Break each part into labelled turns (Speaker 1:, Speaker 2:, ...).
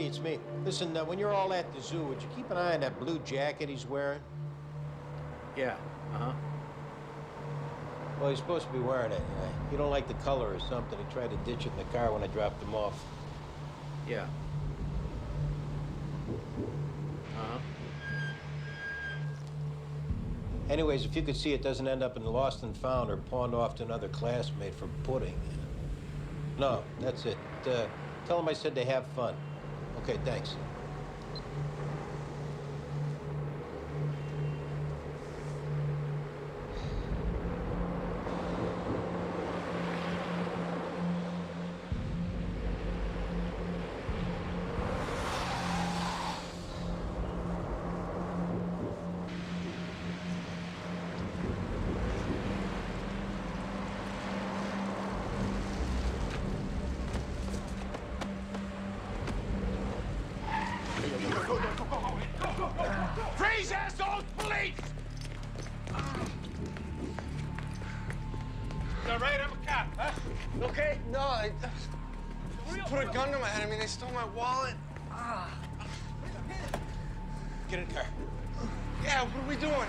Speaker 1: Speedy, it's me. Listen, when you're all at the zoo, would you keep an eye on that blue jacket he's wearing?
Speaker 2: Yeah, uh-huh.
Speaker 1: Well, he's supposed to be wearing it. He don't like the color or something. He tried to ditch it in the car when I dropped him off.
Speaker 2: Yeah. Uh-huh.
Speaker 1: Anyways, if you could see it doesn't end up in the lost and found or pawned off to another classmate for pudding. No, that's it. Tell them I said they have fun. Okay, thanks.
Speaker 3: Freeze, assholes! Police! You all right? I'm a cop, huh?
Speaker 4: Okay? No, I put a gun to my head. I mean, they stole my wallet.
Speaker 1: Get in the car.
Speaker 4: Yeah, what are we doing?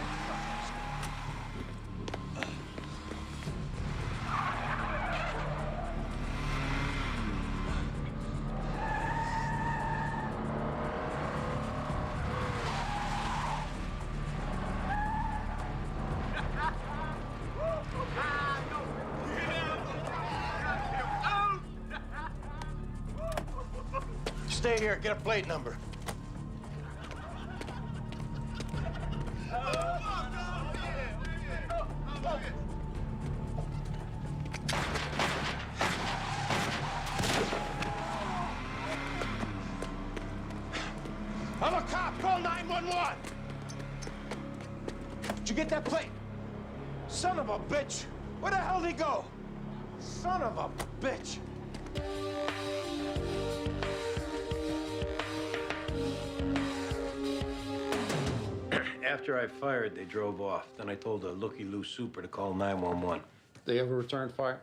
Speaker 1: Stay here, get a plate number. I'm a cop, call 911. Did you get that plate? Son of a bitch. Where the hell did he go? Son of a bitch. After I fired, they drove off. Then I told a looky-loo super to call 911.
Speaker 2: They ever returned fire?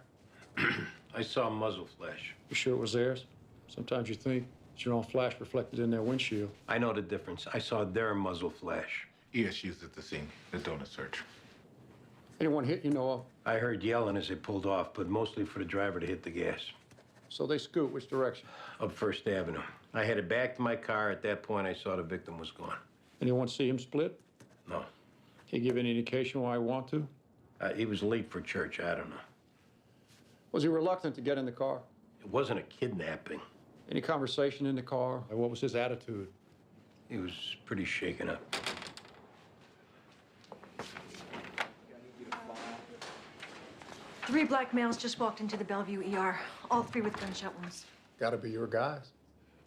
Speaker 1: I saw a muzzle flash.
Speaker 2: You sure it was theirs? Sometimes you think it's your own flash reflected in their windshield.
Speaker 1: I know the difference. I saw their muzzle flash.
Speaker 3: ESU's at the scene. They're doing a search.
Speaker 2: Anyone hit you know of?
Speaker 1: I heard yelling as they pulled off, but mostly for the driver to hit the gas.
Speaker 2: So they scoot which direction?
Speaker 1: Up First Avenue. I headed back to my car. At that point, I saw the victim was gone.
Speaker 2: Anyone see him split?
Speaker 1: No.
Speaker 2: Can you give any indication why I want to?
Speaker 1: He was late for church. I don't know.
Speaker 2: Was he reluctant to get in the car?
Speaker 1: It wasn't a kidnapping.
Speaker 2: Any conversation in the car? Or what was his attitude?
Speaker 1: He was pretty shaken up.
Speaker 5: Three black males just walked into the Bellevue ER, all three with gunshot wounds.
Speaker 2: Gotta be your guys.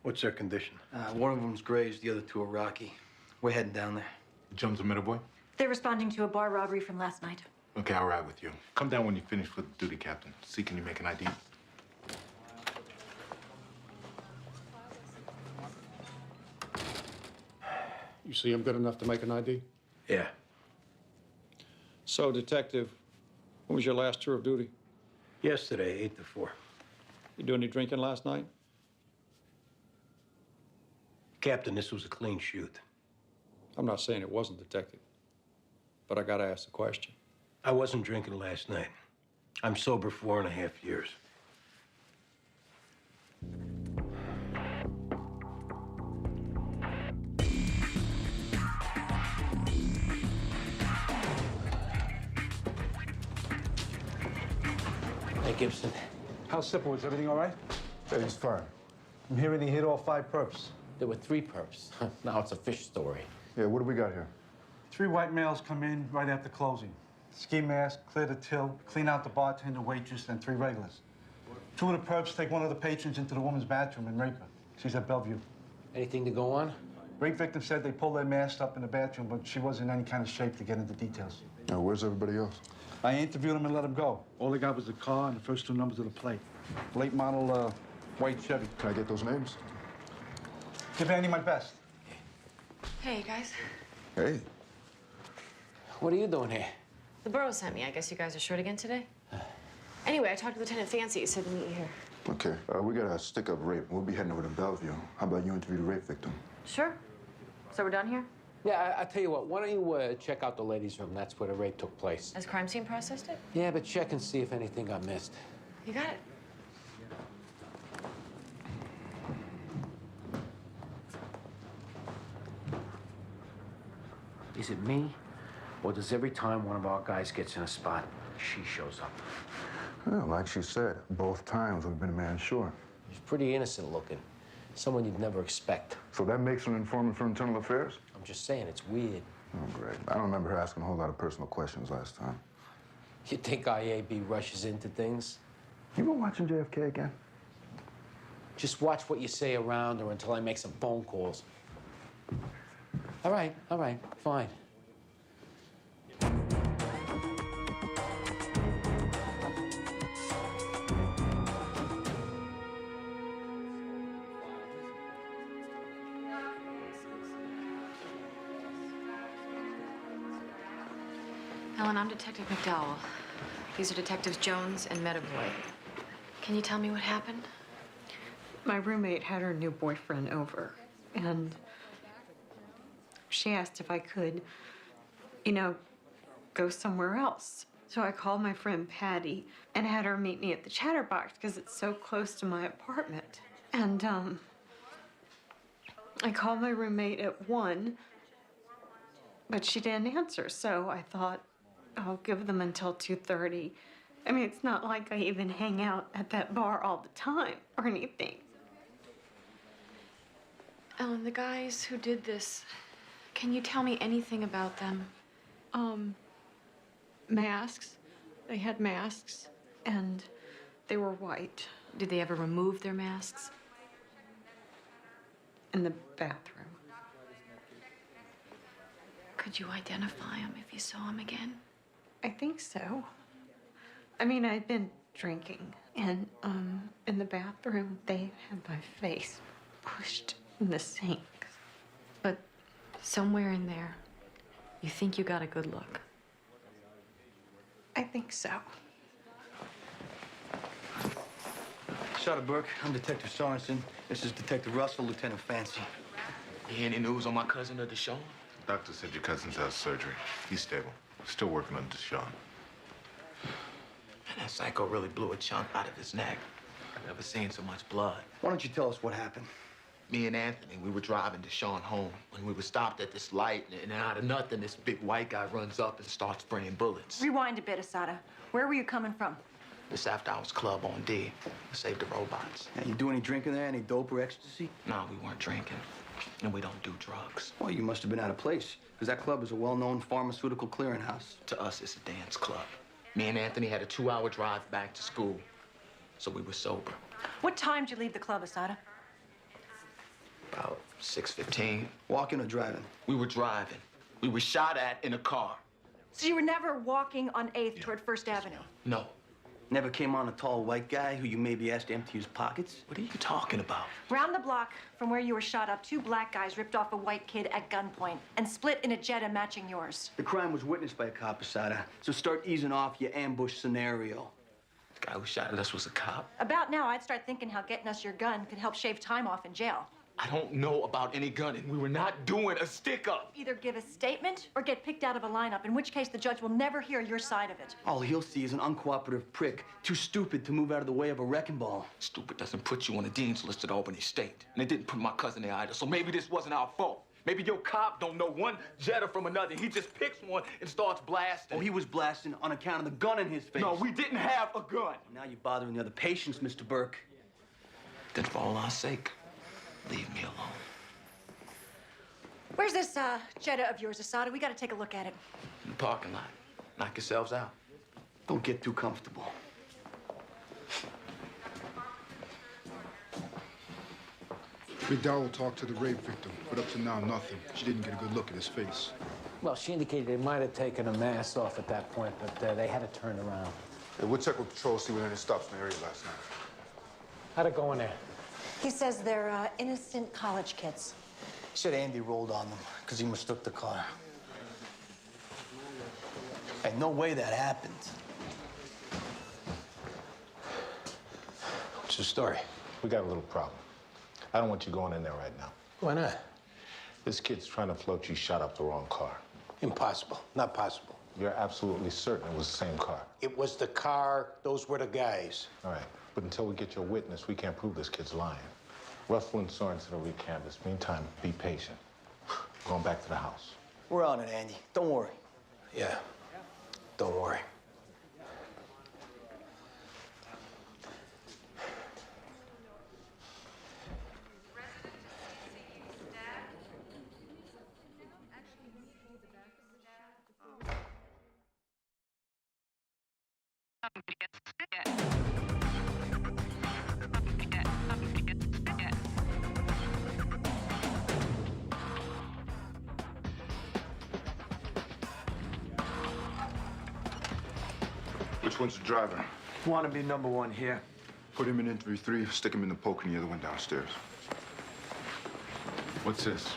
Speaker 1: What's their condition?
Speaker 6: One of them's grazed, the other two are rocky. We're heading down there.
Speaker 3: Jones a middle boy?
Speaker 5: They're responding to a bar robbery from last night.
Speaker 3: Okay, I'll ride with you. Come down when you finish with duty, Captain. See, can you make an ID?
Speaker 2: You see him good enough to make an ID?
Speaker 1: Yeah.
Speaker 2: So, Detective, when was your last tour of duty?
Speaker 1: Yesterday, 8 to 4.
Speaker 2: You do any drinking last night?
Speaker 1: Captain, this was a clean shoot.
Speaker 2: I'm not saying it wasn't, Detective, but I gotta ask the question.
Speaker 1: I wasn't drinking last night. I'm sober 4.5 years. Hey, Gibson.
Speaker 7: How's Sipple? Is everything all right? He's fine. I'm hearing he hit all 5 perps.
Speaker 8: There were 3 perps. Now it's a fish story.
Speaker 7: Yeah, what do we got here? 3 white males come in right after closing. Ski mask, clear the till, clean out the bartender, waitress, and 3 regulars. 2 of the perps take one of the patrons into the woman's bathroom and rape her. She's at Bellevue.
Speaker 8: Anything to go on?
Speaker 7: Rape victim said they pulled their mask up in the bathroom, but she wasn't in any kind of shape to get into details.
Speaker 9: Now, where's everybody else?
Speaker 7: I interviewed them and let them go. All they got was the car and the first 2 numbers of the plate. Late model, white Chevy.
Speaker 9: Can I get those names?
Speaker 7: Give Andy my best.
Speaker 10: Hey, guys.
Speaker 9: Hey.
Speaker 8: What are you doing here?
Speaker 10: The borough sent me. I guess you guys are short again today? Anyway, I talked to Lieutenant Fancy. He said to meet you here.
Speaker 9: Okay, we got a stick-up rape. We'll be heading over to Bellevue. How about you interview the rape victim?
Speaker 5: Sure. So we're done here?
Speaker 8: Yeah, I tell you what, why don't you check out the ladies' room? That's where the rape took place.
Speaker 10: Has crime scene processed it?
Speaker 8: Yeah, but check and see if anything got missed.
Speaker 10: You got it.
Speaker 8: Is it me? Or does every time one of our guys gets in a spot, she shows up?
Speaker 9: Yeah, like she said, both times we've been a man short.
Speaker 8: She's pretty innocent looking. Someone you'd never expect.
Speaker 9: So that makes her an informant for internal affairs?
Speaker 8: I'm just saying, it's weird.
Speaker 9: Oh, great. I don't remember her asking a whole lot of personal questions last time.
Speaker 8: You think IAB rushes into things?
Speaker 9: You been watching JFK again?
Speaker 8: Just watch what you say around her until I make some phone calls. All right, fine.
Speaker 10: Ellen, I'm Detective McDowell. These are Detectives Jones and Metaboy. Can you tell me what happened?
Speaker 11: My roommate had her new boyfriend over, and she asked if I could, go somewhere else. So I called my friend Patty and had her meet me at the Chatterbox because it's so close to my apartment. And I called my roommate at 1, but she didn't answer, so I thought I'll give them until 2:30. I mean, it's not like I even hang out at that bar all the time or anything.
Speaker 10: Ellen, the guys who did this, can you tell me anything about them?
Speaker 11: Masks. They had masks, and they were white.
Speaker 10: Did they ever remove their masks?
Speaker 11: In the bathroom.
Speaker 10: Could you identify them if you saw them again?
Speaker 11: I think so. I mean, I'd been drinking, and in the bathroom, they had my face pushed in the sink.
Speaker 10: But somewhere in there, you think you got a good look?
Speaker 11: I think so.
Speaker 6: Shut Burke. I'm Detective Sorensen. This is Detective Russell, Lieutenant Fancy.
Speaker 12: You hear any news on my cousin or Deshaun?
Speaker 3: Doctor said your cousin's had surgery. He's stable. Still working on Deshaun.
Speaker 12: Man, that psycho really blew a chunk out of his neck. I've never seen so much blood.
Speaker 6: Why don't you tell us what happened?
Speaker 12: Me and Anthony, we were driving Deshaun home when we were stopped at this light, and out of nothing, this big white guy runs up and starts spraying bullets.
Speaker 5: Rewind a bit, Asada. Where were you coming from?
Speaker 12: This after-hours club on D. Save the robots.
Speaker 6: Yeah, you do any drinking there? Any dope or ecstasy?
Speaker 12: No, we weren't drinking. And we don't do drugs.
Speaker 6: Well, you must have been out of place, because that club is a well-known pharmaceutical clearinghouse.
Speaker 12: To us, it's a dance club. Me and Anthony had a 2-hour drive back to school, so we were sober.
Speaker 5: What time did you leave the club, Asada?
Speaker 12: About 6:15.
Speaker 6: Walking or driving?
Speaker 12: We were driving. We were shot at in a car.
Speaker 5: So you were never walking on 8th toward First Avenue?
Speaker 12: No.
Speaker 6: Never came on a tall white guy who you maybe asked to empty his pockets?
Speaker 12: What are you talking about?
Speaker 5: Round the block from where you were shot up, 2 black guys ripped off a white kid at gunpoint and split in a Jetta matching yours.
Speaker 6: The crime was witnessed by a cop, Asada. So start easing off your ambush scenario.
Speaker 12: The guy who shot at us was a cop.
Speaker 5: About now, I'd start thinking how getting us your gun could help shave time off in jail.
Speaker 12: I don't know about any gunning. We were not doing a stick-up.
Speaker 5: Either give a statement or get picked out of a lineup, in which case the judge will never hear your side of it.
Speaker 6: All he'll see is an uncooperative prick, too stupid to move out of the way of a wrecking ball.
Speaker 12: Stupid doesn't put you on the dean's list at Albany State. And it didn't put my cousin there either, so maybe this wasn't our fault. Maybe your cop don't know one Jetta from another. He just picks one and starts blasting.
Speaker 6: Oh, he was blasting on account of the gun in his face.
Speaker 12: No, we didn't have a gun.
Speaker 6: Now you're bothering the other patients, Mr. Burke.
Speaker 12: Then for all our sake, leave me alone.
Speaker 5: Where's this Jetta of yours, Asada? We gotta take a look at it.
Speaker 12: In the parking lot. Knock yourselves out.
Speaker 6: Don't get too comfortable.
Speaker 9: McDowell talked to the rape victim, but up to now, nothing. She didn't get a good look at his face.
Speaker 8: Well, she indicated they might have taken a mask off at that point, but they had to turn around.
Speaker 9: Hey, we'll check with patrol, see whether any stops in the area last night.
Speaker 8: How'd it go in there?
Speaker 5: He says they're innocent college kids.
Speaker 6: He said Andy rolled on them because he mistook the car. Hey, no way that happened.
Speaker 1: What's the story?
Speaker 3: We got a little problem. I don't want you going in there right now.
Speaker 1: Why not?
Speaker 3: This kid's trying to float you shot up the wrong car.
Speaker 1: Impossible. Not possible.
Speaker 3: You're absolutely certain it was the same car.
Speaker 1: It was the car. Those were the guys.
Speaker 3: All right, but until we get your witness, we can't prove this kid's lying. Russell and Sorensen will recanvass. Meantime, be patient. Going back to the house.
Speaker 6: We're on it, Andy. Don't worry.
Speaker 1: Yeah. Don't worry.
Speaker 9: Which one's the driver?
Speaker 6: Want to be number one here?
Speaker 9: Put him in interview 3, stick him in the poke, and the other one downstairs. What's this?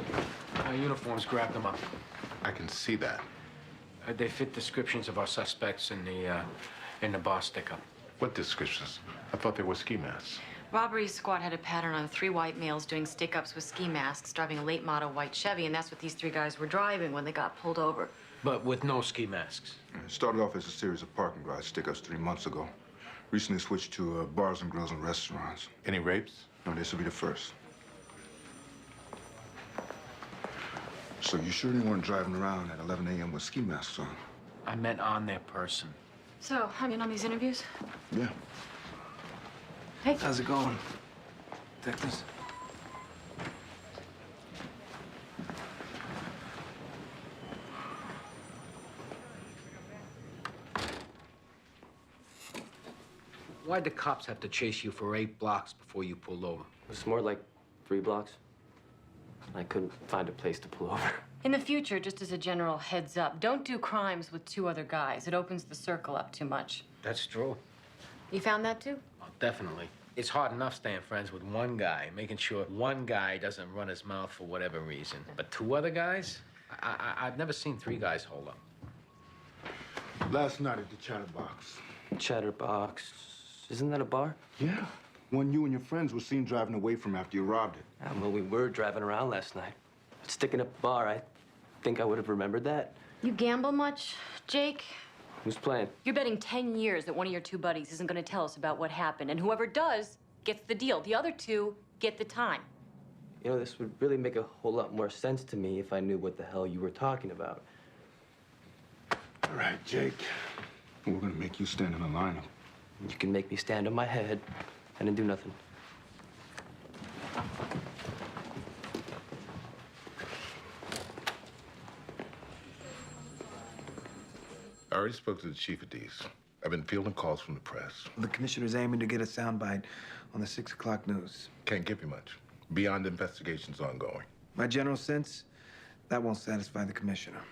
Speaker 8: Our uniforms grabbed them up.
Speaker 3: I can see that.
Speaker 8: They fit descriptions of our suspects in the bar stick-up.
Speaker 3: What descriptions? I thought they were ski masks.
Speaker 10: Robbery squad had a pattern on 3 white males doing stick-ups with ski masks, driving a late model white Chevy, and that's what these 3 guys were driving when they got pulled over.
Speaker 8: But with no ski masks.
Speaker 9: It started off as a series of parking garage stick-ups 3 months ago. Recently switched to bars and grills and restaurants.
Speaker 3: Any rapes?
Speaker 9: No, this will be the first. So you sure they weren't driving around at 11 a.m. with ski masks on?
Speaker 8: I meant on their person.
Speaker 10: So, I'm in on these interviews?
Speaker 9: Yeah.
Speaker 10: Hey.
Speaker 6: How's it going, detectives?
Speaker 8: Why'd the cops have to chase you for 8 blocks before you pulled over?
Speaker 13: It was more like 3 blocks. I couldn't find a place to pull over.
Speaker 10: In the future, just as a general heads up, don't do crimes with 2 other guys. It opens the circle up too much.
Speaker 8: That's true.
Speaker 10: You found that too?
Speaker 8: Oh, definitely. It's hard enough staying friends with one guy, making sure one guy doesn't run his mouth for whatever reason. But 2 other guys? I've never seen 3 guys hold up.
Speaker 9: Last night at the Chatterbox.
Speaker 13: Chatterbox. Isn't that a bar?
Speaker 9: Yeah. One you and your friends were seen driving away from after you robbed it.
Speaker 13: Well, we were driving around last night. Sticking up a bar, I think I would have remembered that.
Speaker 10: You gamble much, Jake?
Speaker 13: Who's playing?
Speaker 10: You're betting 10 years that one of your 2 buddies isn't going to tell us about what happened, and whoever does gets the deal. The other 2 get the time.
Speaker 13: You know, this would really make a whole lot more sense to me if I knew what the hell you were talking about.
Speaker 9: All right, Jake. We're gonna make you stand in a lineup.
Speaker 13: You can make me stand on my head and then do nothing.
Speaker 3: I already spoke to the chief of these. I've been fielding calls from the press.
Speaker 6: The commissioner's aiming to get a soundbite on the 6 o'clock news.
Speaker 3: Can't give you much. Beyond investigations ongoing.
Speaker 6: My general sense, that won't satisfy the commissioner.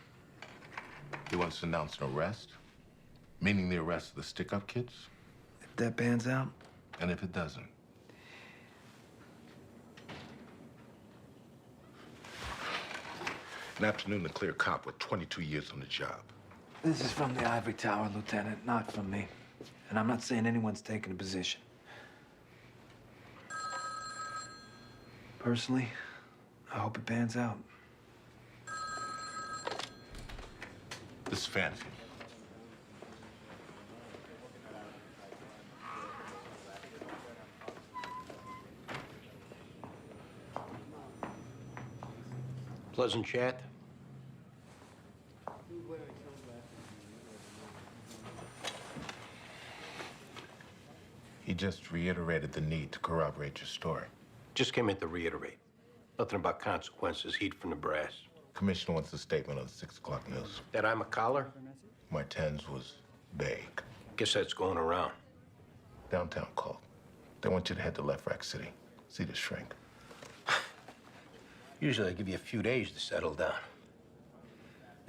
Speaker 3: He wants to announce an arrest? Meaning the arrest of the stick-up kids?
Speaker 6: If that pans out?
Speaker 3: And if it doesn't? An afternoon to clear a cop with 22 years on the job.
Speaker 6: This is from the ivory tower, Lieutenant, not from me. And I'm not saying anyone's taking a position. Personally, I hope it pans out.
Speaker 3: This is fancy.
Speaker 1: Pleasant chat.
Speaker 3: He just reiterated the need to corroborate your story.
Speaker 1: Just came in to reiterate. Nothing about consequences, heat from the brass.
Speaker 3: Commissioner wants a statement on the 6 o'clock news.
Speaker 1: That I'm a collar?
Speaker 3: Martinez was vague.
Speaker 1: Guess that's going around.
Speaker 3: Downtown called. They want you to head to Left Rack City. See the shrink.
Speaker 1: Usually I give you a few days to settle down.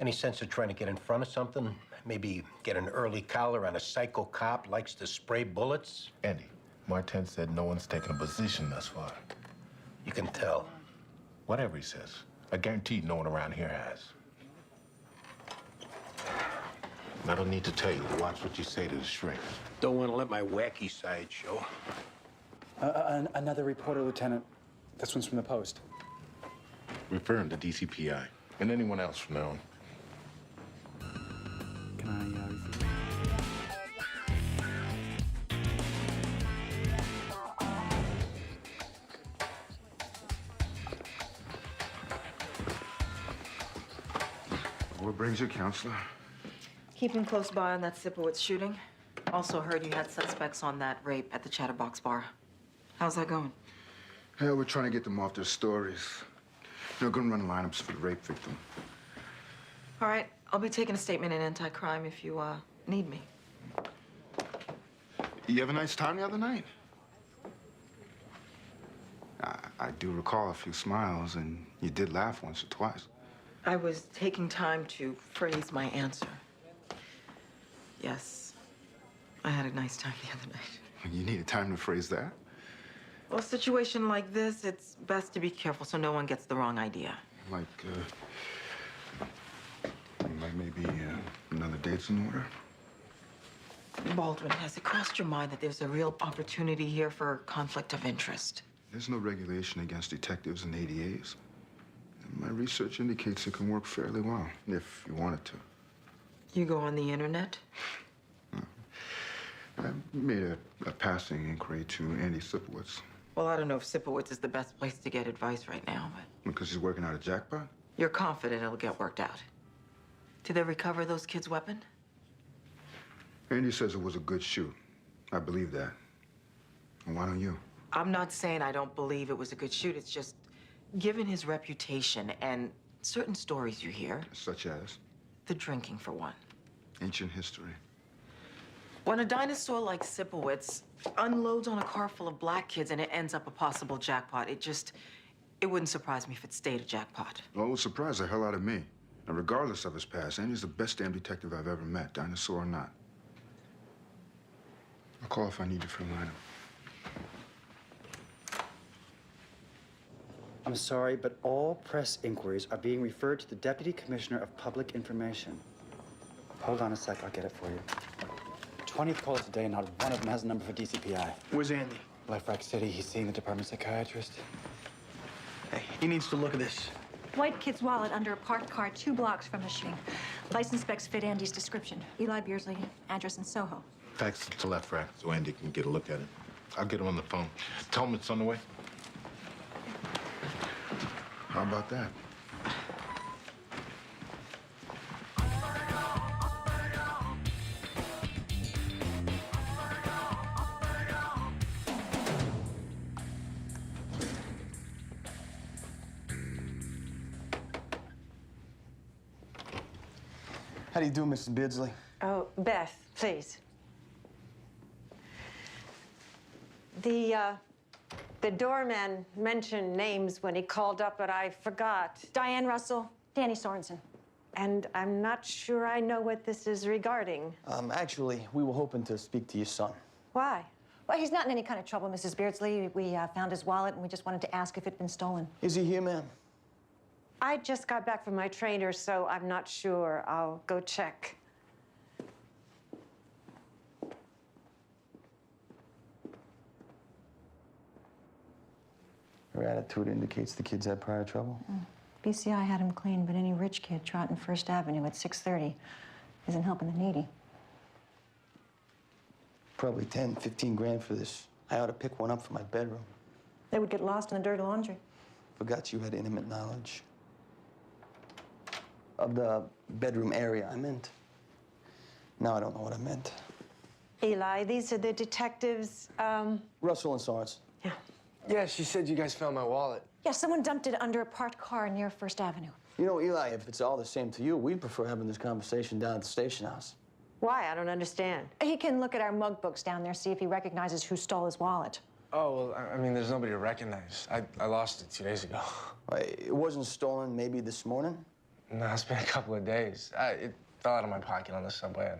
Speaker 1: Any sense of trying to get in front of something? Maybe get an early collar on a psycho cop likes to spray bullets?
Speaker 3: Andy, Martin said no one's taken a position thus far.
Speaker 1: You can tell.
Speaker 3: Whatever he says, I guarantee no one around here has. And I don't need to tell you, watch what you say to the shrink.
Speaker 1: Don't want to let my wacky side show.
Speaker 14: Another reporter, Lieutenant. This one's from the Post.
Speaker 3: Referring to DCPI and anyone else from now on.
Speaker 14: Can I receive?
Speaker 9: What brings you, counselor?
Speaker 15: Keeping close by on that Sipowicz shooting. Also heard you had suspects on that rape at the Chatterbox Bar. How's that going?
Speaker 9: Hell, we're trying to get them off their stories. They're gonna run lineups for the rape victim.
Speaker 15: All right, I'll be taking a statement in anti-crime if you, need me.
Speaker 9: You have a nice time the other night? I do recall a few smiles, and you did laugh once or twice.
Speaker 15: I was taking time to phrase my answer. Yes, I had a nice time the other night.
Speaker 9: You needed time to phrase that?
Speaker 15: Well, a situation like this, it's best to be careful so no one gets the wrong idea.
Speaker 9: Like maybe another date's in order?
Speaker 15: Baldwin, has it crossed your mind that there's a real opportunity here for conflict of interest?
Speaker 9: There's no regulation against detectives and ADAs. And my research indicates it can work fairly well, if you wanted to.
Speaker 15: You go on the internet?
Speaker 9: I made a passing inquiry to Andy Sipowicz.
Speaker 15: Well, I don't know if Sipowicz is the best place to get advice right now, but...
Speaker 9: Because he's working out a jackpot?
Speaker 15: You're confident it'll get worked out. Did they recover those kids' weapon?
Speaker 9: Andy says it was a good shoot. I believe that. And why don't you?
Speaker 15: I'm not saying I don't believe it was a good shoot. It's just, given his reputation and certain stories you hear...
Speaker 9: Such as?
Speaker 15: The drinking, for one.
Speaker 9: Ancient history.
Speaker 15: When a dinosaur like Sipowicz unloads on a car full of black kids and it ends up a possible jackpot, it wouldn't surprise me if it stayed a jackpot.
Speaker 9: Well, it would surprise the hell out of me. And regardless of his past, Andy's the best damn detective I've ever met, dinosaur or not. I'll call if I need you for a lineup.
Speaker 14: I'm sorry, but all press inquiries are being referred to the Deputy Commissioner of Public Information. Hold on a sec, I'll get it for you. 20th call today, not one of them has a number for DCPI.
Speaker 6: Where's Andy?
Speaker 14: Left Rack City, he's seeing the department psychiatrist.
Speaker 6: Hey, he needs to look at this.
Speaker 5: White kid's wallet under a parked car 2 blocks from the shooting. License specs fit Andy's description. Eli Beardsley, address in Soho.
Speaker 3: Fax it to Left Rack so Andy can get a look at it. I'll get him on the phone. Tell him it's on the way.
Speaker 9: How about that?
Speaker 6: How do you do, Mrs. Beardsley?
Speaker 16: Oh, Beth, please. The doorman mentioned names when he called up, but I forgot.
Speaker 5: Diane Russell, Danny Sorensen.
Speaker 16: And I'm not sure I know what this is regarding.
Speaker 6: Actually, we were hoping to speak to your son.
Speaker 16: Why?
Speaker 5: Well, he's not in any kind of trouble, Mrs. Beardsley. We found his wallet, and we just wanted to ask if it'd been stolen.
Speaker 6: Is he here, ma'am?
Speaker 16: I just got back from my trainer, so I'm not sure. I'll go check.
Speaker 6: Her attitude indicates the kid's had prior trouble.
Speaker 5: BCI had him clean, but any rich kid trotting First Avenue at 6:30 isn't helping the needy.
Speaker 6: Probably 10, 15 grand for this. I ought to pick one up for my bedroom.
Speaker 5: They would get lost in the dirty laundry.
Speaker 6: Forgot you had intimate knowledge of the bedroom area I meant. Now I don't know what I meant.
Speaker 16: Eli, these are the detectives,
Speaker 6: Russell and Sorensen.
Speaker 16: Yeah.
Speaker 4: Yeah, she said you guys found my wallet.
Speaker 5: Yeah, someone dumped it under a parked car near First Avenue.
Speaker 6: You know, Eli, if it's all the same to you, we'd prefer having this conversation down at the station house.
Speaker 16: Why? I don't understand.
Speaker 5: He can look at our mug books down there, see if he recognizes who stole his wallet.
Speaker 4: Oh, well, I mean, there's nobody to recognize. I lost it 2 days ago.
Speaker 6: It wasn't stolen maybe this morning?
Speaker 4: No, it's been a couple of days. It fell out of my pocket on the subway.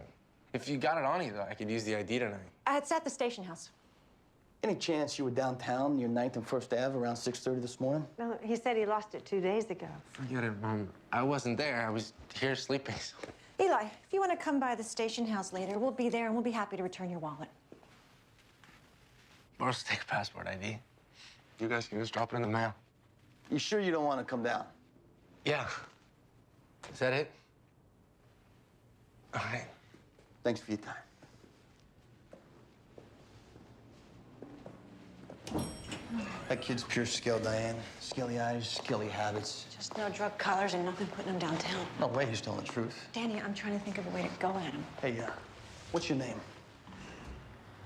Speaker 4: If you got it on you, though, I could use the ID tonight.
Speaker 5: It's at the station house.
Speaker 6: Any chance you were downtown near 9th and 1st Ave around 6:30 this morning?
Speaker 16: No, he said he lost it 2 days ago.
Speaker 4: Forget it, Mom. I wasn't there. I was here sleeping.
Speaker 5: Eli, if you want to come by the station house later, we'll be there and we'll be happy to return your wallet.
Speaker 4: Or else take a passport ID. You guys can just drop it in the mail.
Speaker 6: You sure you don't want to come down?
Speaker 4: Yeah. Is that it? All right.
Speaker 6: Thanks for your time. That kid's pure skill, Diane. Skilly eyes, skilly habits.
Speaker 16: Just no drug collars and nothing putting him downtown.
Speaker 6: No way he's telling the truth.
Speaker 16: Danny, I'm trying to think of a way to go at him.
Speaker 6: Hey, what's your name?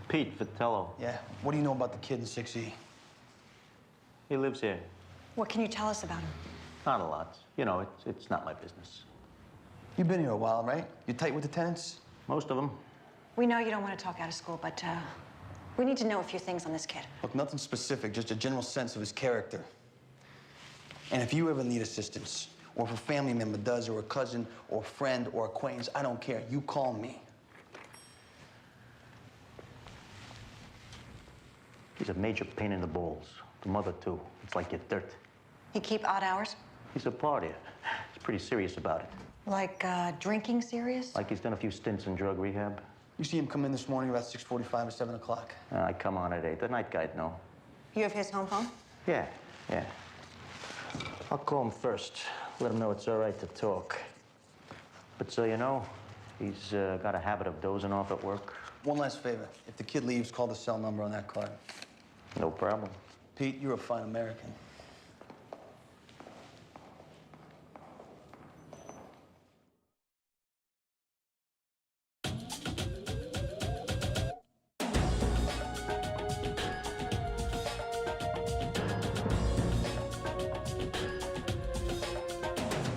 Speaker 17: Pete Vitello.
Speaker 6: Yeah. What do you know about the kid in 6E?
Speaker 17: He lives here.
Speaker 16: What can you tell us about him?
Speaker 17: Not a lot. You know, it's not my business.
Speaker 6: You've been here a while, right? You tight with the tenants?
Speaker 17: Most of them.
Speaker 16: We know you don't want to talk out of school, but we need to know a few things on this kid.
Speaker 6: Look, nothing specific, just a general sense of his character. And if you ever need assistance, or if a family member does, or a cousin, or a friend, or acquaintance, I don't care. You call me.
Speaker 17: He's a major pain in the balls. The mother, too. It's like your dirt.
Speaker 16: He keep odd hours?
Speaker 17: He's a partier. He's pretty serious about it.
Speaker 16: Like drinking serious?
Speaker 17: Like he's done a few stints in drug rehab.
Speaker 6: You see him come in this morning about 6:45 or 7 o'clock?
Speaker 17: I come on at 8. The night guy'd know.
Speaker 16: You have his home phone?
Speaker 17: Yeah. I'll call him first. Let him know it's all right to talk. But so you know, he's got a habit of dozing off at work.
Speaker 6: One last favor. If the kid leaves, call the cell number on that card.
Speaker 17: No problem.
Speaker 6: Pete, you're a fine American.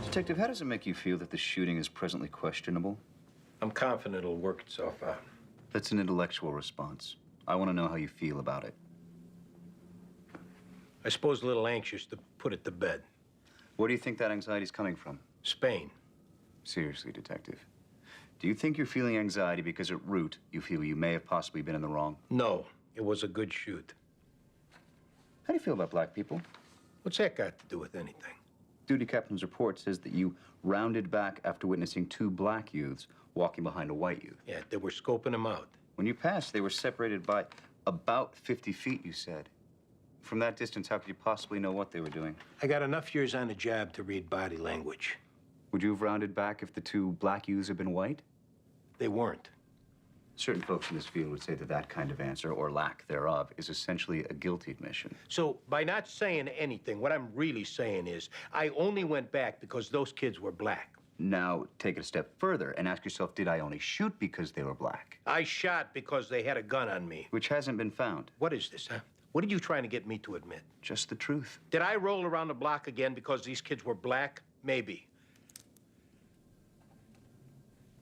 Speaker 18: Detective, how does it make you feel that the shooting is presently questionable?
Speaker 1: I'm confident it'll work itself out.
Speaker 18: That's an intellectual response. I want to know how you feel about it.
Speaker 1: I suppose a little anxious to put it to bed.
Speaker 18: Where do you think that anxiety is coming from?
Speaker 1: Spain.
Speaker 18: Seriously, Detective. Do you think you're feeling anxiety because at root you feel you may have possibly been in the wrong?
Speaker 1: No, it was a good shoot.
Speaker 18: How do you feel about black people?
Speaker 1: What's that got to do with anything?
Speaker 18: Duty captain's report says that you rounded back after witnessing 2 black youths walking behind a white youth.
Speaker 1: Yeah, they were scoping them out.
Speaker 18: When you passed, they were separated by about 50 feet, you said. From that distance, how could you possibly know what they were doing?
Speaker 1: I got enough years on the job to read body language.
Speaker 18: Would you have rounded back if the 2 black youths had been white?
Speaker 1: They weren't.
Speaker 18: Certain folks in this field would say that that kind of answer, or lack thereof, is essentially a guilty admission.
Speaker 1: So by not saying anything, what I'm really saying is I only went back because those kids were black.
Speaker 18: Now, take it a step further and ask yourself, did I only shoot because they were black?
Speaker 1: I shot because they had a gun on me.
Speaker 18: Which hasn't been found.
Speaker 1: What is this, huh? What are you trying to get me to admit?
Speaker 18: Just the truth.
Speaker 1: Did I roll around the block again because these kids were black? Maybe.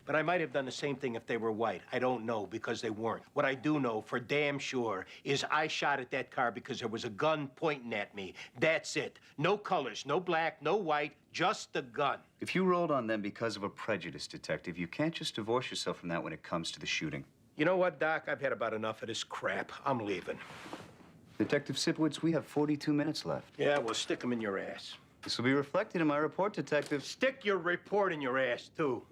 Speaker 1: But I might have done the same thing if they were white. I don't know, because they weren't. What I do know for damn sure is I shot at that car because there was a gun pointing at me. That's it. No colors, no black, no white, just the gun.
Speaker 18: If you rolled on them because of a prejudice, Detective, you can't just divorce yourself from that when it comes to the shooting.
Speaker 1: You know what, Doc? I've had about enough of this crap. I'm leaving.
Speaker 18: Detective Sipowicz, we have 42 minutes left.
Speaker 1: Yeah, well, stick them in your ass.
Speaker 18: This will be reflected in my report, Detective.
Speaker 1: Stick your report in your ass, too.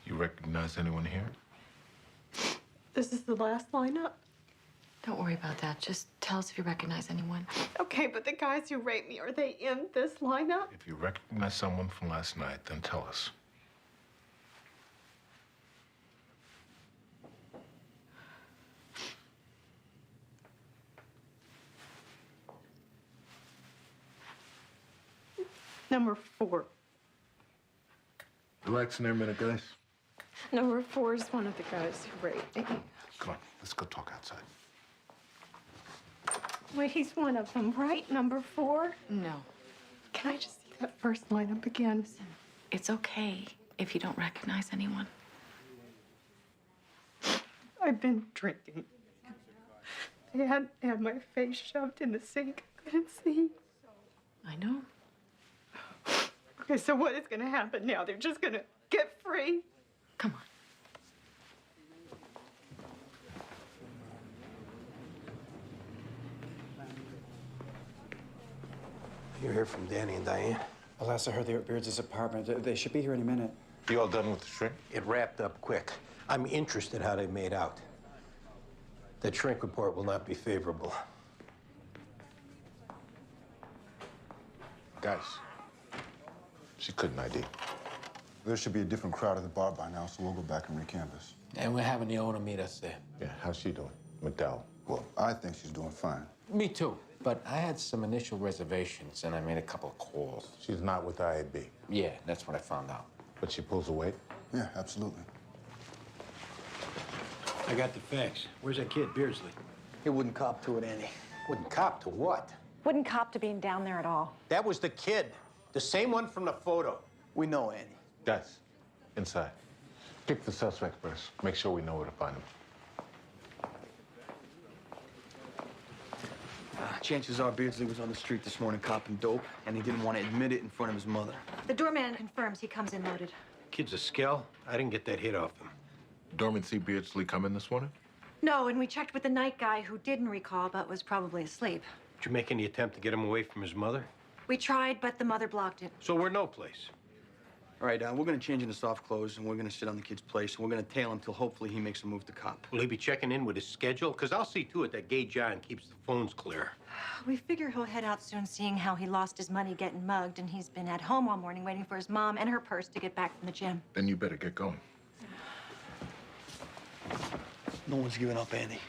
Speaker 3: You recognize anyone here?
Speaker 11: This is the last lineup?
Speaker 10: Don't worry about that. Just tell us if you recognize anyone.
Speaker 11: Okay, but the guys who raped me, are they in this lineup?
Speaker 3: If you recognize someone from last night, then tell us.
Speaker 11: Number 4.
Speaker 3: Relax in there a minute, guys.
Speaker 11: Number 4 is one of the guys who raped me.
Speaker 3: Come on, let's go talk outside.
Speaker 11: Wait, he's one of them, right? Number 4?
Speaker 10: No.
Speaker 11: Can I just see that first lineup again?
Speaker 10: It's okay if you don't recognize anyone.
Speaker 11: I've been drinking. They had my face shoved in the sink. I couldn't see.
Speaker 10: I know.
Speaker 11: Okay, so what is going to happen now? They're just going to get free?
Speaker 10: Come on.
Speaker 1: You hear from Danny and Diane?
Speaker 14: Alas, I heard they're at Beards' apartment. They should be here any minute.
Speaker 3: You all done with the shrink?
Speaker 1: It wrapped up quick. I'm interested how they made out. That shrink report will not be favorable.
Speaker 3: Guys, she couldn't ID.
Speaker 9: There should be a different crowd at the bar by now, so we'll go back and recanvass.
Speaker 8: And we're having the owner meet us there.
Speaker 3: Yeah, how's she doing? McDowell.
Speaker 9: Well, I think she's doing fine.
Speaker 8: Me too. But I had some initial reservations, and I made a couple of calls.
Speaker 3: She's not with IAB.
Speaker 8: Yeah, that's what I found out.
Speaker 3: But she pulls away?
Speaker 9: Yeah, absolutely.
Speaker 1: I got the facts. Where's that kid, Beardsley?
Speaker 6: He wouldn't cop to it, Andy.
Speaker 1: Wouldn't cop to what?
Speaker 5: Wouldn't cop to being down there at all.
Speaker 1: That was the kid. The same one from the photo.
Speaker 6: We know, Andy.
Speaker 3: Guys, inside. Pick the suspect first. Make sure we know where to find him.
Speaker 6: Chances are Beardsley was on the street this morning copping dope, and he didn't want to admit it in front of his mother.
Speaker 5: The doorman confirms he comes in loaded.
Speaker 1: Kid's a skell. I didn't get that hit off him.
Speaker 3: Dorman see Beardsley come in this morning?
Speaker 5: No, and we checked with the night guy who didn't recall but was probably asleep.
Speaker 1: Did you make any attempt to get him away from his mother?
Speaker 5: We tried, but the mother blocked it.
Speaker 1: So we're no place.
Speaker 6: All right, we're going to change into soft clothes, and we're going to sit on the kid's place, and we're going to tail him till hopefully he makes a move to cop.
Speaker 1: Will he be checking in with his schedule? Because I'll see to it that Gay John keeps the phones clear.
Speaker 5: We figure he'll head out soon, seeing how he lost his money getting mugged, and he's been at home all morning waiting for his mom and her purse to get back from the gym.
Speaker 3: Then you better get going.
Speaker 6: No one's giving up, Andy.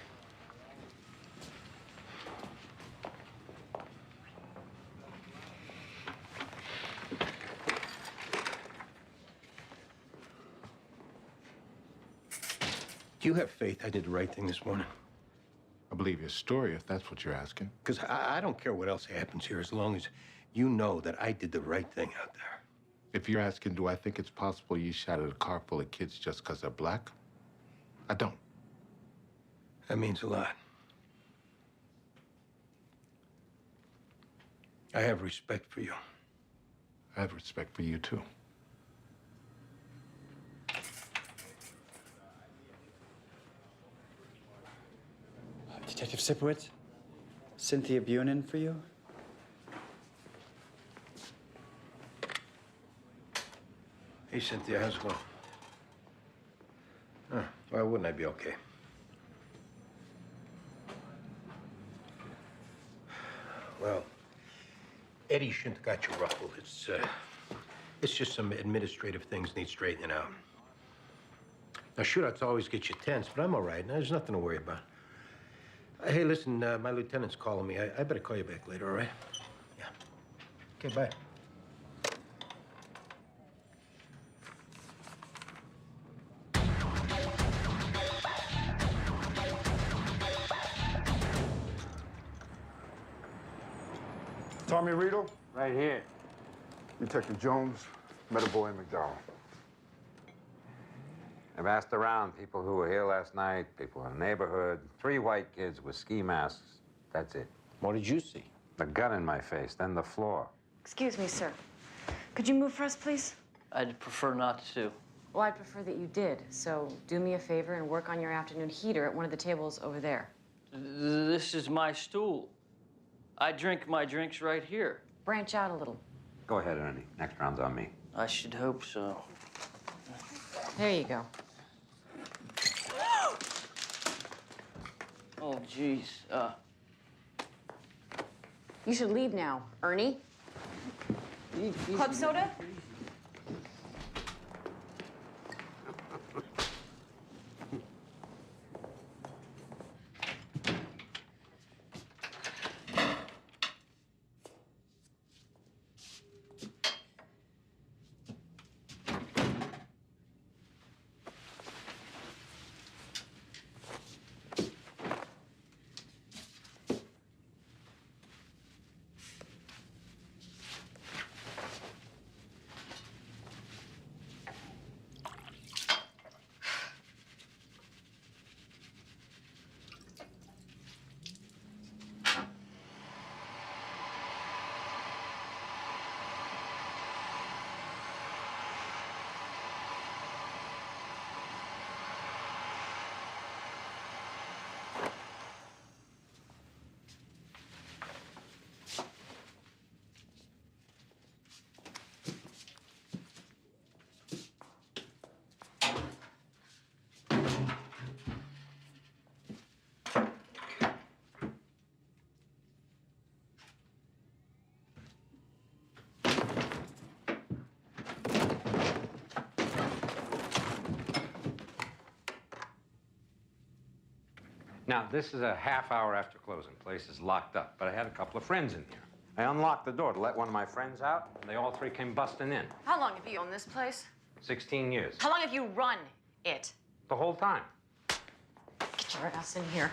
Speaker 1: Do you have faith I did the right thing this morning?
Speaker 3: I believe your story, if that's what you're asking.
Speaker 1: Because I don't care what else happens here as long as you know that I did the right thing out there.
Speaker 3: If you're asking, do I think it's possible you shot at a car full of kids just because they're black? I don't.
Speaker 1: That means a lot. I have respect for you.
Speaker 3: I have respect for you, too.
Speaker 14: Detective Sipowicz? Cynthia Bunin for you?
Speaker 1: Hey, Cynthia, how's it going? Huh, why wouldn't I be okay? Well, Eddie shouldn't have got you ruffled. It's just some administrative things need straightening out. Now, shootouts always get you tense, but I'm all right. There's nothing to worry about. Hey, listen, my lieutenant's calling me. I better call you back later, all right? Yeah. Okay, bye.
Speaker 9: Tommy Riedel?
Speaker 19: Right here.
Speaker 9: Detective Jones, Metaboy McDowell.
Speaker 19: I've asked around people who were here last night, people in the neighborhood. 3 white kids with ski masks. That's it.
Speaker 8: What did you see?
Speaker 19: The gun in my face, then the floor.
Speaker 10: Excuse me, sir. Could you move for us, please?
Speaker 13: I'd prefer not to.
Speaker 10: Well, I'd prefer that you did. So do me a favor and work on your afternoon heater at one of the tables over there.
Speaker 13: This is my stool. I drink my drinks right here.
Speaker 10: Branch out a little.
Speaker 19: Go ahead, Ernie. Next round's on me.
Speaker 13: I should hope so.
Speaker 10: There you go.
Speaker 13: Oh, jeez.
Speaker 10: You should leave now, Ernie. Club soda?
Speaker 19: Now, this is a half hour after closing. Place is locked up, but I had a couple of friends in here. I unlocked the door to let one of my friends out, and they all three came busting in.
Speaker 10: How long have you owned this place?
Speaker 19: 16 years.
Speaker 10: How long have you run it?
Speaker 19: The whole time.
Speaker 10: Get your ass in here.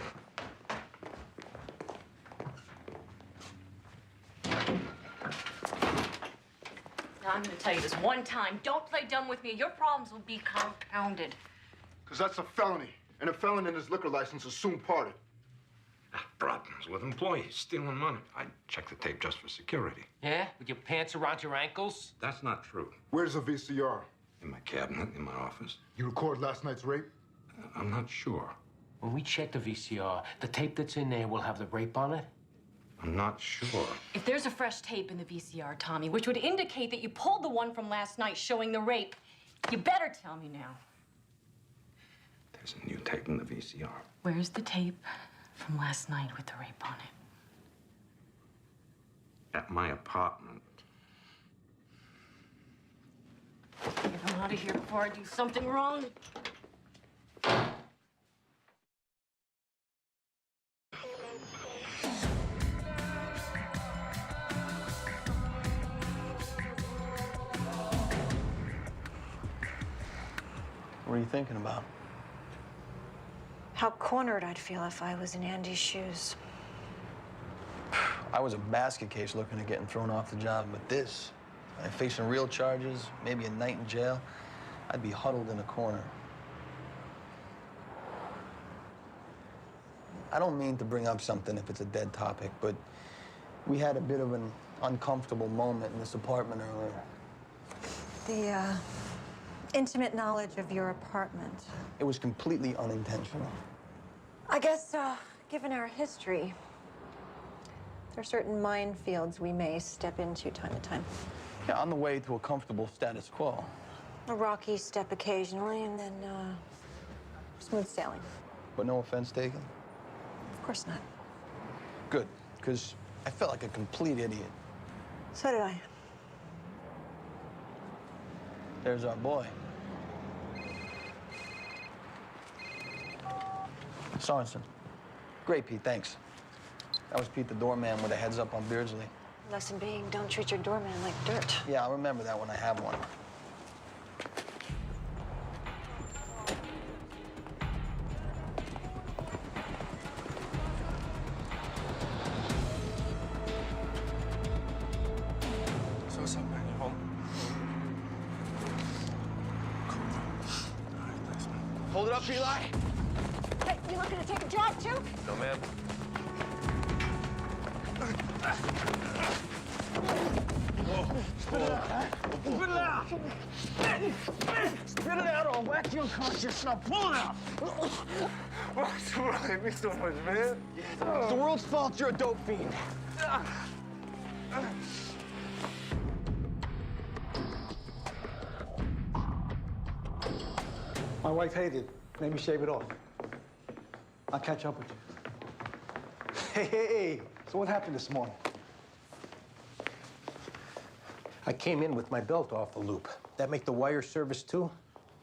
Speaker 10: Now, I'm gonna tell you this one time. Don't play dumb with me. Your problems will be compounded.
Speaker 9: Because that's a felony. And a felon and his liquor license is soon parted.
Speaker 19: Problems with employees, stealing money. I checked the tape just for security.
Speaker 8: Yeah? With your pants around your ankles?
Speaker 19: That's not true.
Speaker 9: Where's the VCR?
Speaker 19: In my cabinet, in my office.
Speaker 9: You record last night's rape?
Speaker 19: I'm not sure.
Speaker 8: When we check the VCR, the tape that's in there will have the rape on it?
Speaker 19: I'm not sure.
Speaker 10: If there's a fresh tape in the VCR, Tommy, which would indicate that you pulled the one from last night showing the rape, you better tell me now.
Speaker 19: There's a new tape in the VCR.
Speaker 10: Where's the tape from last night with the rape on it?
Speaker 19: At my apartment.
Speaker 10: Get him out of here before I do something wrong.
Speaker 6: What are you thinking about?
Speaker 5: How cornered I'd feel if I was in Andy's shoes.
Speaker 6: I was a basket case looking at getting thrown off the job, but this, I'm facing real charges, maybe a night in jail, I'd be huddled in a corner. I don't mean to bring up something if it's a dead topic, but we had a bit of an uncomfortable moment in this apartment earlier.
Speaker 5: The, intimate knowledge of your apartment.
Speaker 6: It was completely unintentional.
Speaker 5: I guess, given our history, there are certain minefields we may step into time to time.
Speaker 6: Yeah, on the way to a comfortable status quo.
Speaker 5: A rocky step occasionally, and then, smooth sailing.
Speaker 6: But no offense taken?
Speaker 5: Of course not.
Speaker 6: Good, because I felt like a complete idiot.
Speaker 5: So did I.
Speaker 6: There's our boy. Sorensen. Great, Pete, thanks. That was Pete the doorman with a heads up on Beardsley.
Speaker 5: Lesson being, don't treat your doorman like dirt.
Speaker 6: Yeah, I'll remember that when I have one.
Speaker 4: So what's up, man? You home? Hold it up, Eli.
Speaker 5: Hey, you looking to take a drive, too?
Speaker 4: No, ma'am.
Speaker 20: Spit it out, huh? Spit it out! Spit it out or I'll whack you unconscious. Now pull it out!
Speaker 4: What's wrong? I me so much, man.
Speaker 20: It's the world's fault you're a dope fiend.
Speaker 7: My wife hated it. Made me shave it off. I'll catch up with you. Hey. So what happened this morning?
Speaker 1: I came in with my belt off the loop. That make the wire service too?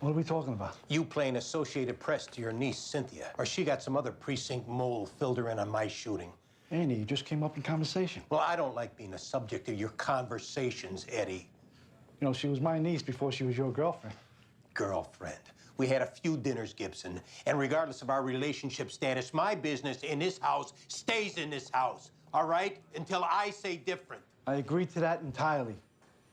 Speaker 7: What are we talking about?
Speaker 1: You playing Associated Press to your niece, Cynthia. Or she got some other precinct mole filled her in on my shooting.
Speaker 7: Andy, you just came up in conversation.
Speaker 1: Well, I don't like being a subject of your conversations, Eddie.
Speaker 7: You know, she was my niece before she was your girlfriend.
Speaker 1: Girlfriend. We had a few dinners, Gibson. And regardless of our relationship status, my business in this house stays in this house. All right? Until I say different.
Speaker 7: I agree to that entirely.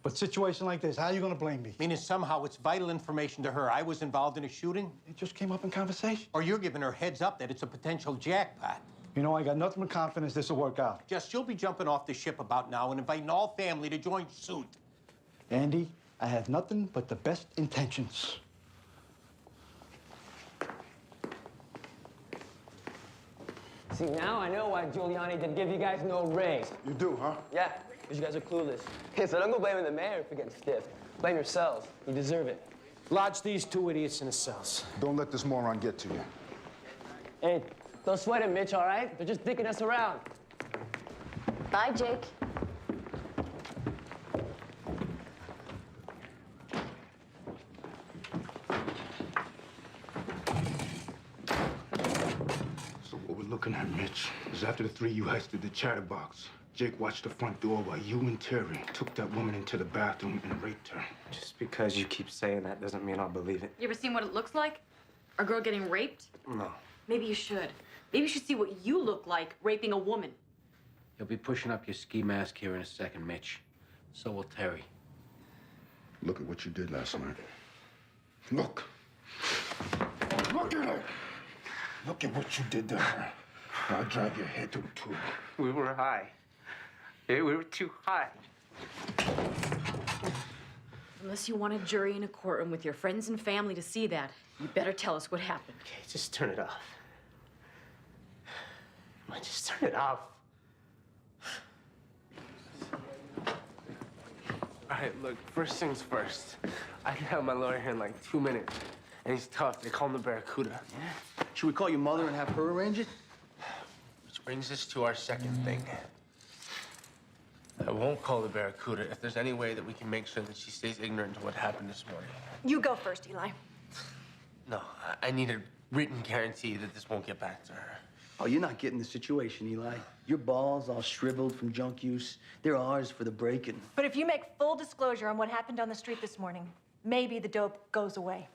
Speaker 7: But situation like this, how are you going to blame me?
Speaker 1: Meaning somehow it's vital information to her. I was involved in a shooting?
Speaker 7: It just came up in conversation.
Speaker 1: Or you're giving her heads up that it's a potential jackpot.
Speaker 7: You know, I got nothing but confidence this will work out.
Speaker 1: Just you'll be jumping off the ship about now and inviting all family to join suit.
Speaker 7: Andy, I have nothing but the best intentions.
Speaker 13: See, now I know why Giuliani didn't give you guys no raise.
Speaker 9: You do, huh?
Speaker 13: Yeah, because you guys are clueless. Hey, so don't go blaming the mayor for getting stiffed. Blame yourselves. You deserve it.
Speaker 8: Lodge these two idiots in the cells.
Speaker 9: Don't let this moron get to you.
Speaker 13: Hey, don't sweat it, Mitch, all right? They're just dicking us around.
Speaker 10: Bye, Jake.
Speaker 9: So what was after the three you heisted the chatterbox. Jake watched the front door while you and Terry took that woman into the bathroom and raped her.
Speaker 4: Just because you keep saying that doesn't mean I'll believe it.
Speaker 10: You ever seen what it looks like? A girl getting raped?
Speaker 4: No.
Speaker 10: Maybe you should. Maybe you should see what you look like raping a woman.
Speaker 8: You'll be pushing up your ski mask here in a second, Mitch. So will Terry.
Speaker 9: Look at what you did last night. Look. Look at it. Look at what you did to her. I'll drive your head through the tube.
Speaker 4: We were high. We were too high.
Speaker 10: Unless you want a jury in a courtroom with your friends and family to see that, you better tell us what happened.
Speaker 4: Okay, just turn it off. Come on, just turn it off. All right, look, first things first. I can have my lawyer here in like 2 minutes. And he's tough. They call him the Barracuda.
Speaker 6: Yeah? Should we call your mother and have her arrange it?
Speaker 4: Which brings us to our second thing. I won't call the Barracuda if there's any way that we can make sure that she stays ignorant to what happened this morning.
Speaker 5: You go first, Eli.
Speaker 4: No, I need a written guarantee that this won't get back to her.
Speaker 6: Oh, you're not getting the situation, Eli. Your balls all shriveled from junk use. They're ours for the breaking.
Speaker 5: But if you make full disclosure on what happened on the street this morning, maybe the dope goes away.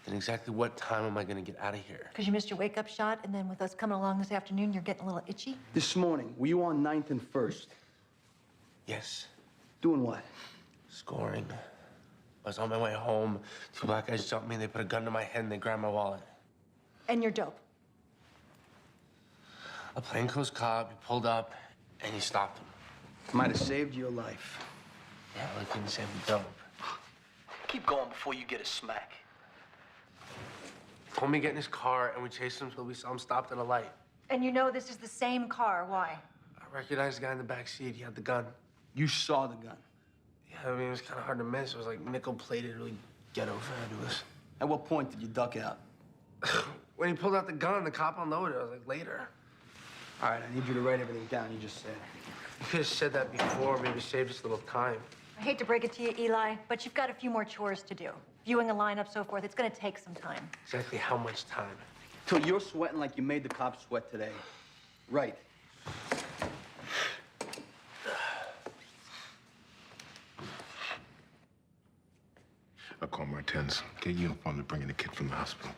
Speaker 4: Then exactly what time am I gonna get out of here?
Speaker 5: Because you missed your wake-up shot, and then with us coming along this afternoon, you're getting a little itchy?
Speaker 6: This morning, were you on 9th and 1st?
Speaker 4: Yes.
Speaker 6: Doing what?
Speaker 4: Scoring. I was on my way home. Two black guys jumped me, they put a gun to my head, and they grabbed my wallet.
Speaker 5: And you're dope.
Speaker 4: A plainclothes cop, he pulled up, and he stopped him.
Speaker 6: Might have saved your life.
Speaker 4: Yeah, well, he couldn't save the dope.
Speaker 6: Keep going before you get a smack.
Speaker 4: Told me to get in his car, and we chased him until we saw him stopped at a light.
Speaker 5: And you know this is the same car. Why?
Speaker 4: I recognized the guy in the back seat. He had the gun.
Speaker 6: You saw the gun?
Speaker 4: Yeah, I mean, it was kind of hard to miss. It was like nickel-plated, really ghetto fabulous.
Speaker 6: At what point did you duck out?
Speaker 4: When he pulled out the gun, the cop unloaded. I was like, later.
Speaker 6: All right, I need you to write everything down you just said.
Speaker 4: You could have said that before, maybe saved us a little time.
Speaker 5: I hate to break it to you, Eli, but you've got a few more chores to do. Viewing a lineup, so forth. It's going to take some time.
Speaker 4: Exactly how much time?
Speaker 6: Till you're sweating like you made the cops sweat today. Right.
Speaker 3: I'll call Martens. Get a uniform to bring in the kid from the hospital.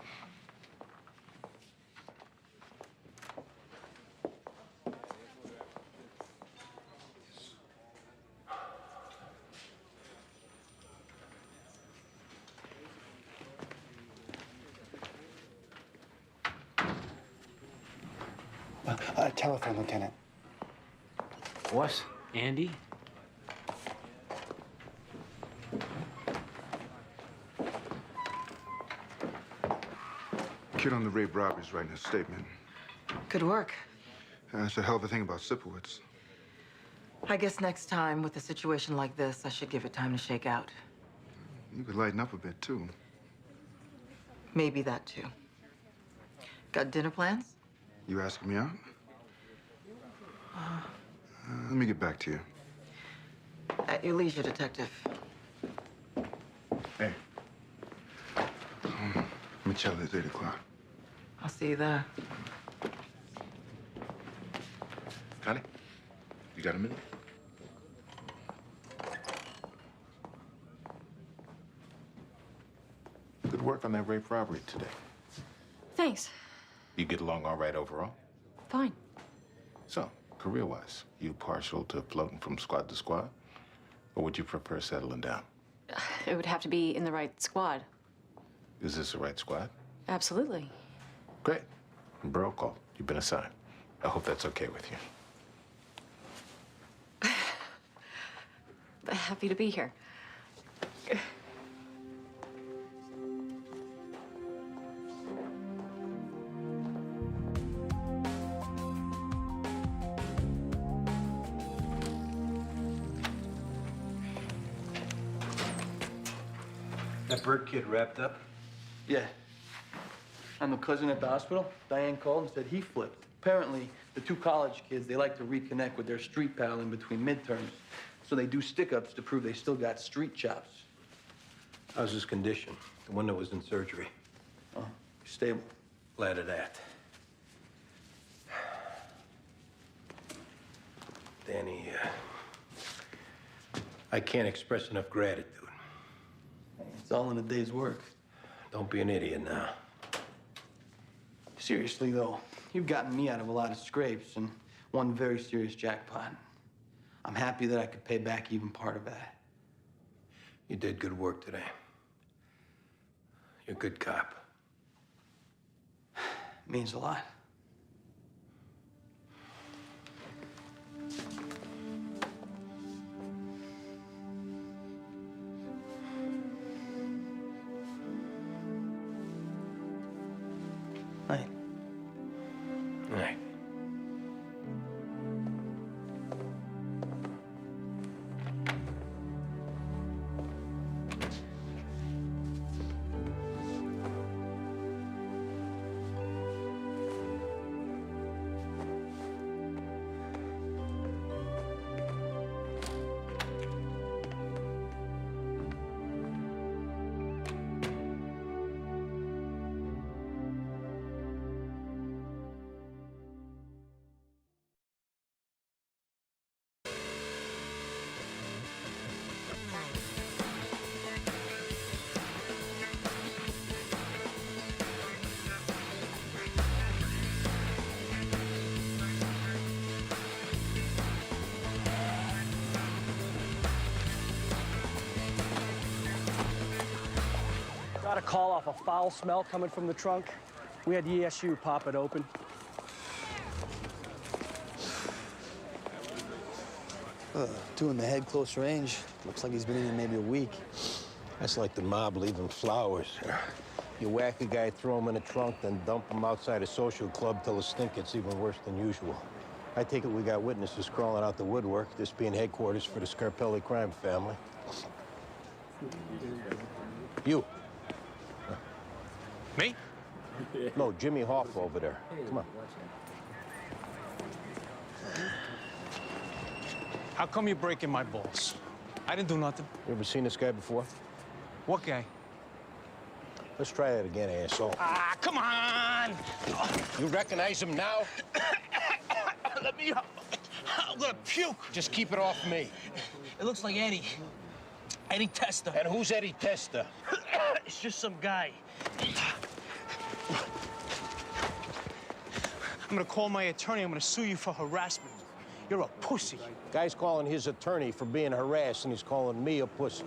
Speaker 14: Telephone, Lieutenant.
Speaker 8: What? Andy?
Speaker 9: Kid on the rape robbery's writing a statement.
Speaker 15: Good work.
Speaker 9: That's a hell of a thing about Sipowicz.
Speaker 15: I guess next time with a situation like this, I should give it time to shake out.
Speaker 9: You could lighten up a bit, too.
Speaker 15: Maybe that, too. Got dinner plans?
Speaker 9: You asking me out? Let me get back to you.
Speaker 15: At your leisure, Detective.
Speaker 9: Hey. Michelle is 8 o'clock.
Speaker 15: I'll see you there.
Speaker 3: Connie, you got a minute? Good work on that rape robbery today.
Speaker 10: Thanks.
Speaker 3: You get along all right overall?
Speaker 10: Fine.
Speaker 3: So, career-wise, you partial to floating from squad to squad? Or would you prefer settling down?
Speaker 10: It would have to be in the right squad.
Speaker 3: Is this the right squad?
Speaker 10: Absolutely.
Speaker 3: Great. Borough call. You've been assigned. I hope that's okay with you.
Speaker 10: Happy to be here.
Speaker 6: That Burt kid wrapped up? Yeah. I'm a cousin at the hospital. Diane called and said he flipped. Apparently, the two college kids, they like to reconnect with their street pal in between midterms. So they do stick-ups to prove they still got street chops.
Speaker 1: How's his condition? The one that was in surgery.
Speaker 6: Oh, stable.
Speaker 1: Glad of that. Danny. I can't express enough gratitude.
Speaker 6: It's all in a day's work.
Speaker 1: Don't be an idiot now.
Speaker 6: Seriously, though, you've gotten me out of a lot of scrapes and one very serious jackpot. I'm happy that I could pay back even part of that.
Speaker 1: You did good work today. You're a good cop.
Speaker 6: Means a lot. Night.
Speaker 1: Night.
Speaker 21: Got a call off a foul smell coming from the trunk. We had the ESU pop it open.
Speaker 6: Two in the head, close range. Looks like he's been in here maybe a week.
Speaker 1: That's like the mob leaving flowers. You whack a guy, throw him in a trunk, then dump him outside a social club till the stink gets even worse than usual. I take it we got witnesses crawling out the woodwork, this being headquarters for the Scarpelli crime family. You.
Speaker 21: Me?
Speaker 1: No, Jimmy Hoff over there. Come on.
Speaker 21: How come you're breaking my balls? I didn't do nothing.
Speaker 1: You ever seen this guy before?
Speaker 21: What guy?
Speaker 1: Let's try that again, asshole.
Speaker 21: Ah, come on!
Speaker 1: You recognize him now?
Speaker 21: Let me up. I'm gonna puke.
Speaker 1: Just keep it off me.
Speaker 21: It looks like Eddie. Eddie Testa.
Speaker 1: And who's Eddie Testa?
Speaker 21: It's just some guy. I'm gonna call my attorney. I'm gonna sue you for harassment. You're a pussy.
Speaker 1: Guy's calling his attorney for being harassed, and he's calling me a pussy.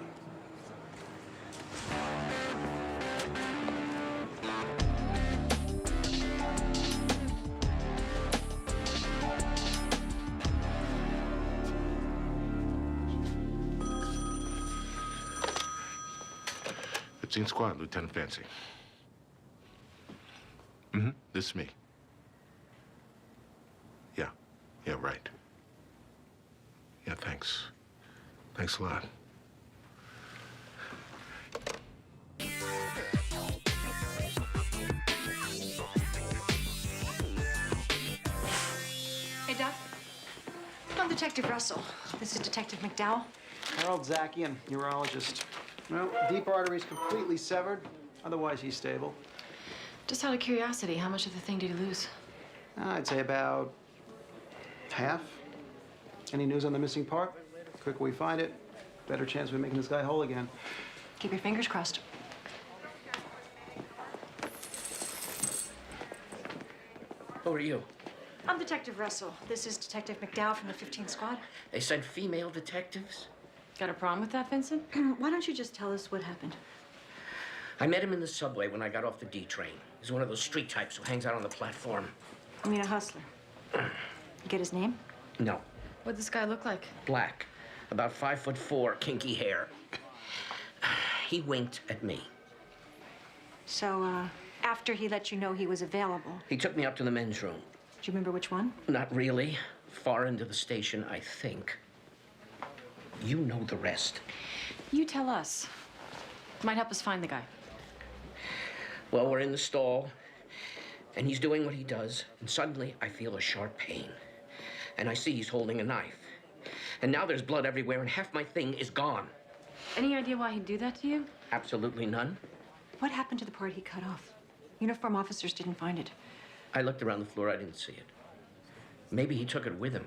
Speaker 3: Squad, Lieutenant Fancy. This is me. Yeah, right. Yeah, thanks. Thanks a lot.
Speaker 5: Hey, Doc. I'm Detective Russell. This is Detective McDowell.
Speaker 22: Harold Zakian, urologist. Well, deep artery's completely severed. Otherwise, he's stable.
Speaker 10: Just out of curiosity, how much of the thing did you lose?
Speaker 22: I'd say about half. Any news on the missing part? The quicker we find it, better chance of making this guy whole again.
Speaker 5: Keep your fingers crossed.
Speaker 8: Who are you?
Speaker 5: I'm Detective Russell. This is Detective McDowell from the 15th Squad.
Speaker 8: They sent female detectives?
Speaker 10: Got a problem with that, Vincent?
Speaker 5: Why don't you just tell us what happened?
Speaker 8: I met him in the subway when I got off the D train. He's one of those street types who hangs out on the platform.
Speaker 5: I mean, a hustler. You get his name?
Speaker 8: No.
Speaker 10: What'd this guy look like?
Speaker 8: Black. About 5'4", kinky hair. He winked at me.
Speaker 5: So, after he let you know he was available,
Speaker 8: He took me up to the men's room.
Speaker 5: do you remember which one?
Speaker 8: Not really. Far into the station, I think. You know the rest.
Speaker 10: You tell us. Might help us find the guy.
Speaker 8: Well, we're in the stall, and he's doing what he does, and suddenly I feel a sharp pain. And I see he's holding a knife. And now there's blood everywhere, and half my thing is gone.
Speaker 10: Any idea why he'd do that to you?
Speaker 8: Absolutely none.
Speaker 5: What happened to the part he cut off? Uniform officers didn't find it.
Speaker 8: I looked around the floor, I didn't see it. Maybe he took it with him.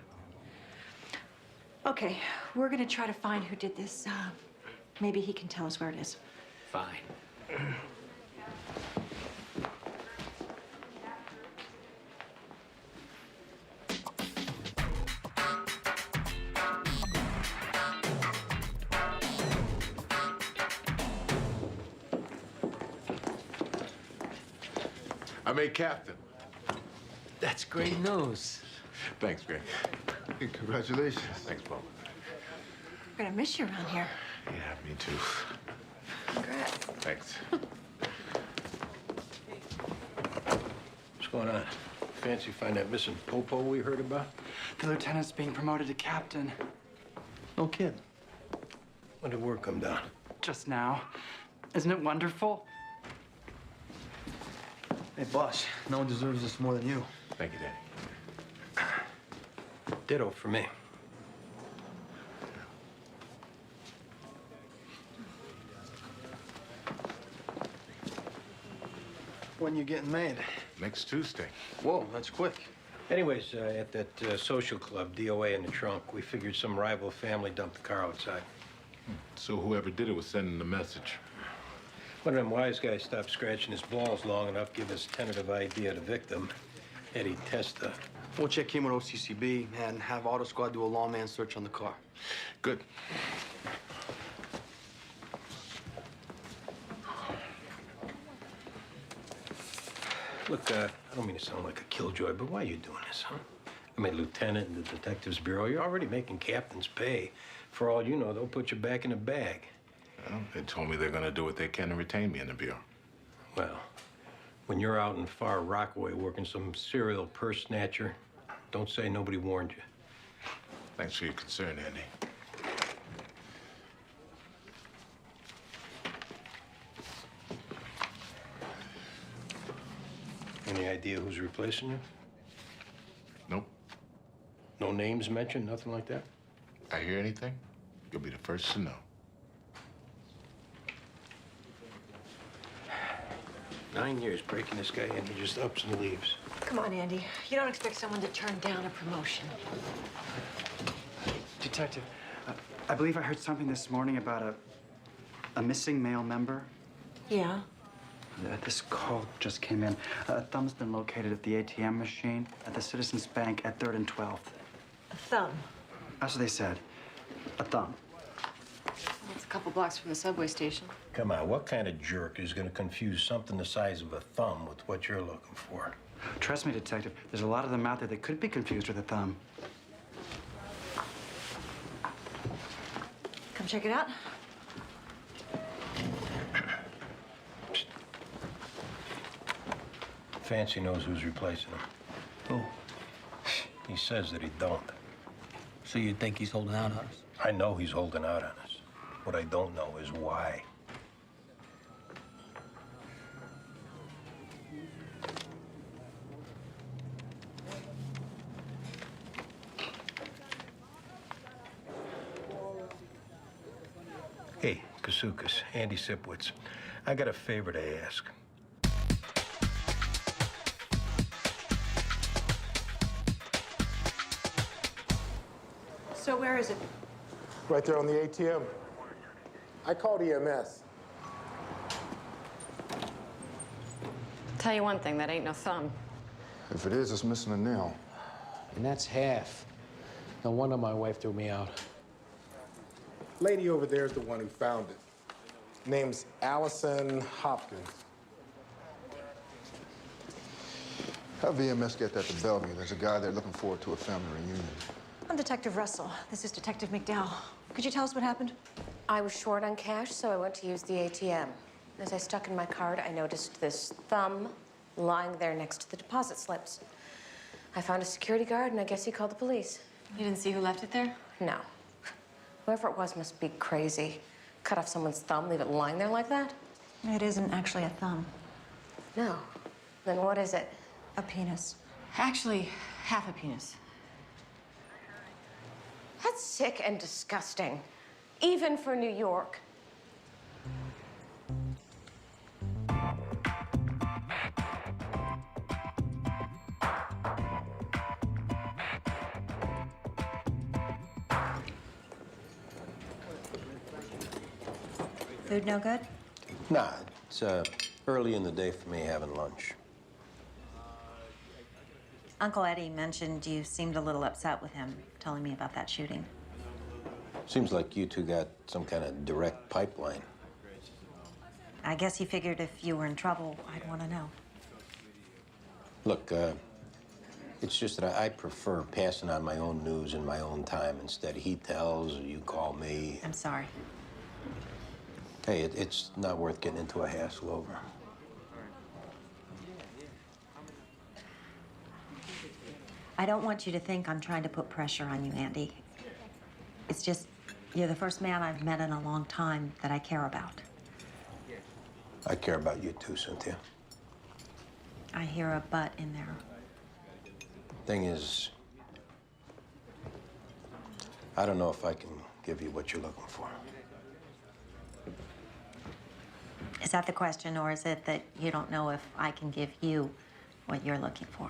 Speaker 5: Okay, we're gonna try to find who did this. Maybe he can tell us where it is.
Speaker 8: Fine.
Speaker 3: I made captain.
Speaker 13: That's great news.
Speaker 3: Thanks, Greg.
Speaker 9: Congratulations.
Speaker 3: Thanks, Paul.
Speaker 5: We're gonna miss you around here.
Speaker 3: Yeah, me too.
Speaker 5: Congrats.
Speaker 3: Thanks.
Speaker 1: What's going on? Fancy find that missing popo we heard about?
Speaker 14: The lieutenant's being promoted to captain.
Speaker 1: No kid. When did word come down?
Speaker 14: Just now. Isn't it wonderful?
Speaker 6: Hey, boss, no one deserves this more than you.
Speaker 3: Thank you, Danny.
Speaker 1: Ditto for me.
Speaker 6: When you getting made?
Speaker 3: Next Tuesday.
Speaker 6: Whoa, that's quick.
Speaker 1: Anyways, at that social club, DOA in the trunk, we figured some rival family dumped the car outside.
Speaker 3: So whoever did it was sending the message.
Speaker 1: One of them wise guys stopped scratching his balls long enough, give us tentative ID of the victim, Eddie Testa.
Speaker 6: We'll check in with OCCB and have Auto Squad do a lawman search on the car.
Speaker 3: Good.
Speaker 1: Look, I don't mean to sound like a killjoy, but why are you doing this, huh? I mean, lieutenant in the detectives bureau, you're already making captain's pay. For all you know, they'll put you back in the bag.
Speaker 3: Well, they told me they're gonna do what they can to retain me in the bureau.
Speaker 1: Well, when you're out in far Rockaway working some serial purse snatcher, don't say nobody warned you.
Speaker 3: Thanks for your concern, Andy.
Speaker 1: Any idea who's replacing you?
Speaker 3: Nope.
Speaker 1: No names mentioned, nothing like that?
Speaker 3: I hear anything, you'll be the first to know.
Speaker 1: Nine years breaking this guy in, he just ups and leaves.
Speaker 5: Come on, Andy. You don't expect someone to turn down a promotion.
Speaker 14: Detective, I believe I heard something this morning about a missing male member.
Speaker 5: Yeah?
Speaker 14: This call just came in. A thumb's been located at the ATM machine at the Citizens Bank at 3rd and 12th.
Speaker 5: A thumb.
Speaker 14: That's what they said. A thumb.
Speaker 10: It's a couple blocks from the subway station.
Speaker 1: Come on, what kind of jerk is gonna confuse something the size of a thumb with what you're looking for?
Speaker 14: Trust me, Detective, there's a lot of them out there that could be confused with a thumb.
Speaker 5: Come check it out.
Speaker 1: Fancy knows who's replacing him.
Speaker 6: Who?
Speaker 1: He says that he don't.
Speaker 6: So you think he's holding out on us?
Speaker 1: I know he's holding out on us. What I don't know is why. Hey, Kasukas, Andy Sipwitz, I got a favor to ask.
Speaker 5: So where is it?
Speaker 9: Right there on the ATM. I called EMS.
Speaker 10: Tell you one thing, that ain't no thumb.
Speaker 9: If it is, it's missing a nail.
Speaker 21: And that's half. No wonder my wife threw me out.
Speaker 9: Lady over there is the one who found it. Name's Allison Hopkins. Have EMS get that to Bellevue. There's a guy there looking forward to a family reunion.
Speaker 5: I'm Detective Russell. This is Detective McDowell. Could you tell us what happened?
Speaker 2: I was short on cash, so I went to use the ATM. As I stuck in my card, I noticed this thumb lying there next to the deposit slips. I found a security guard, and I guess he called the police.
Speaker 10: You didn't see who left it there?
Speaker 2: No. Whoever it was must be crazy. Cut off someone's thumb, leave it lying there like that?
Speaker 5: It isn't actually a thumb.
Speaker 2: No. Then what is it?
Speaker 5: A penis.
Speaker 10: Actually, half a penis.
Speaker 2: That's sick and disgusting, even for New York.
Speaker 12: Food no good?
Speaker 1: Nah, it's early in the day for me having lunch.
Speaker 12: Uncle Eddie mentioned you seemed a little upset with him, telling me about that shooting.
Speaker 1: Seems like you two got some kind of direct pipeline.
Speaker 12: I guess he figured if you were in trouble, I'd want to know.
Speaker 1: Look, it's just that I prefer passing on my own news in my own time instead. He tells, or you call me.
Speaker 12: I'm sorry.
Speaker 1: Hey, it's not worth getting into a hassle over.
Speaker 12: I don't want you to think I'm trying to put pressure on you, Andy. It's just, you're the first man I've met in a long time that I care about.
Speaker 1: I care about you too, Cynthia.
Speaker 12: I hear a but in there.
Speaker 1: Thing is, I don't know if I can give you what you're looking for.
Speaker 12: Is that the question, or is it that you don't know if I can give you what you're looking for?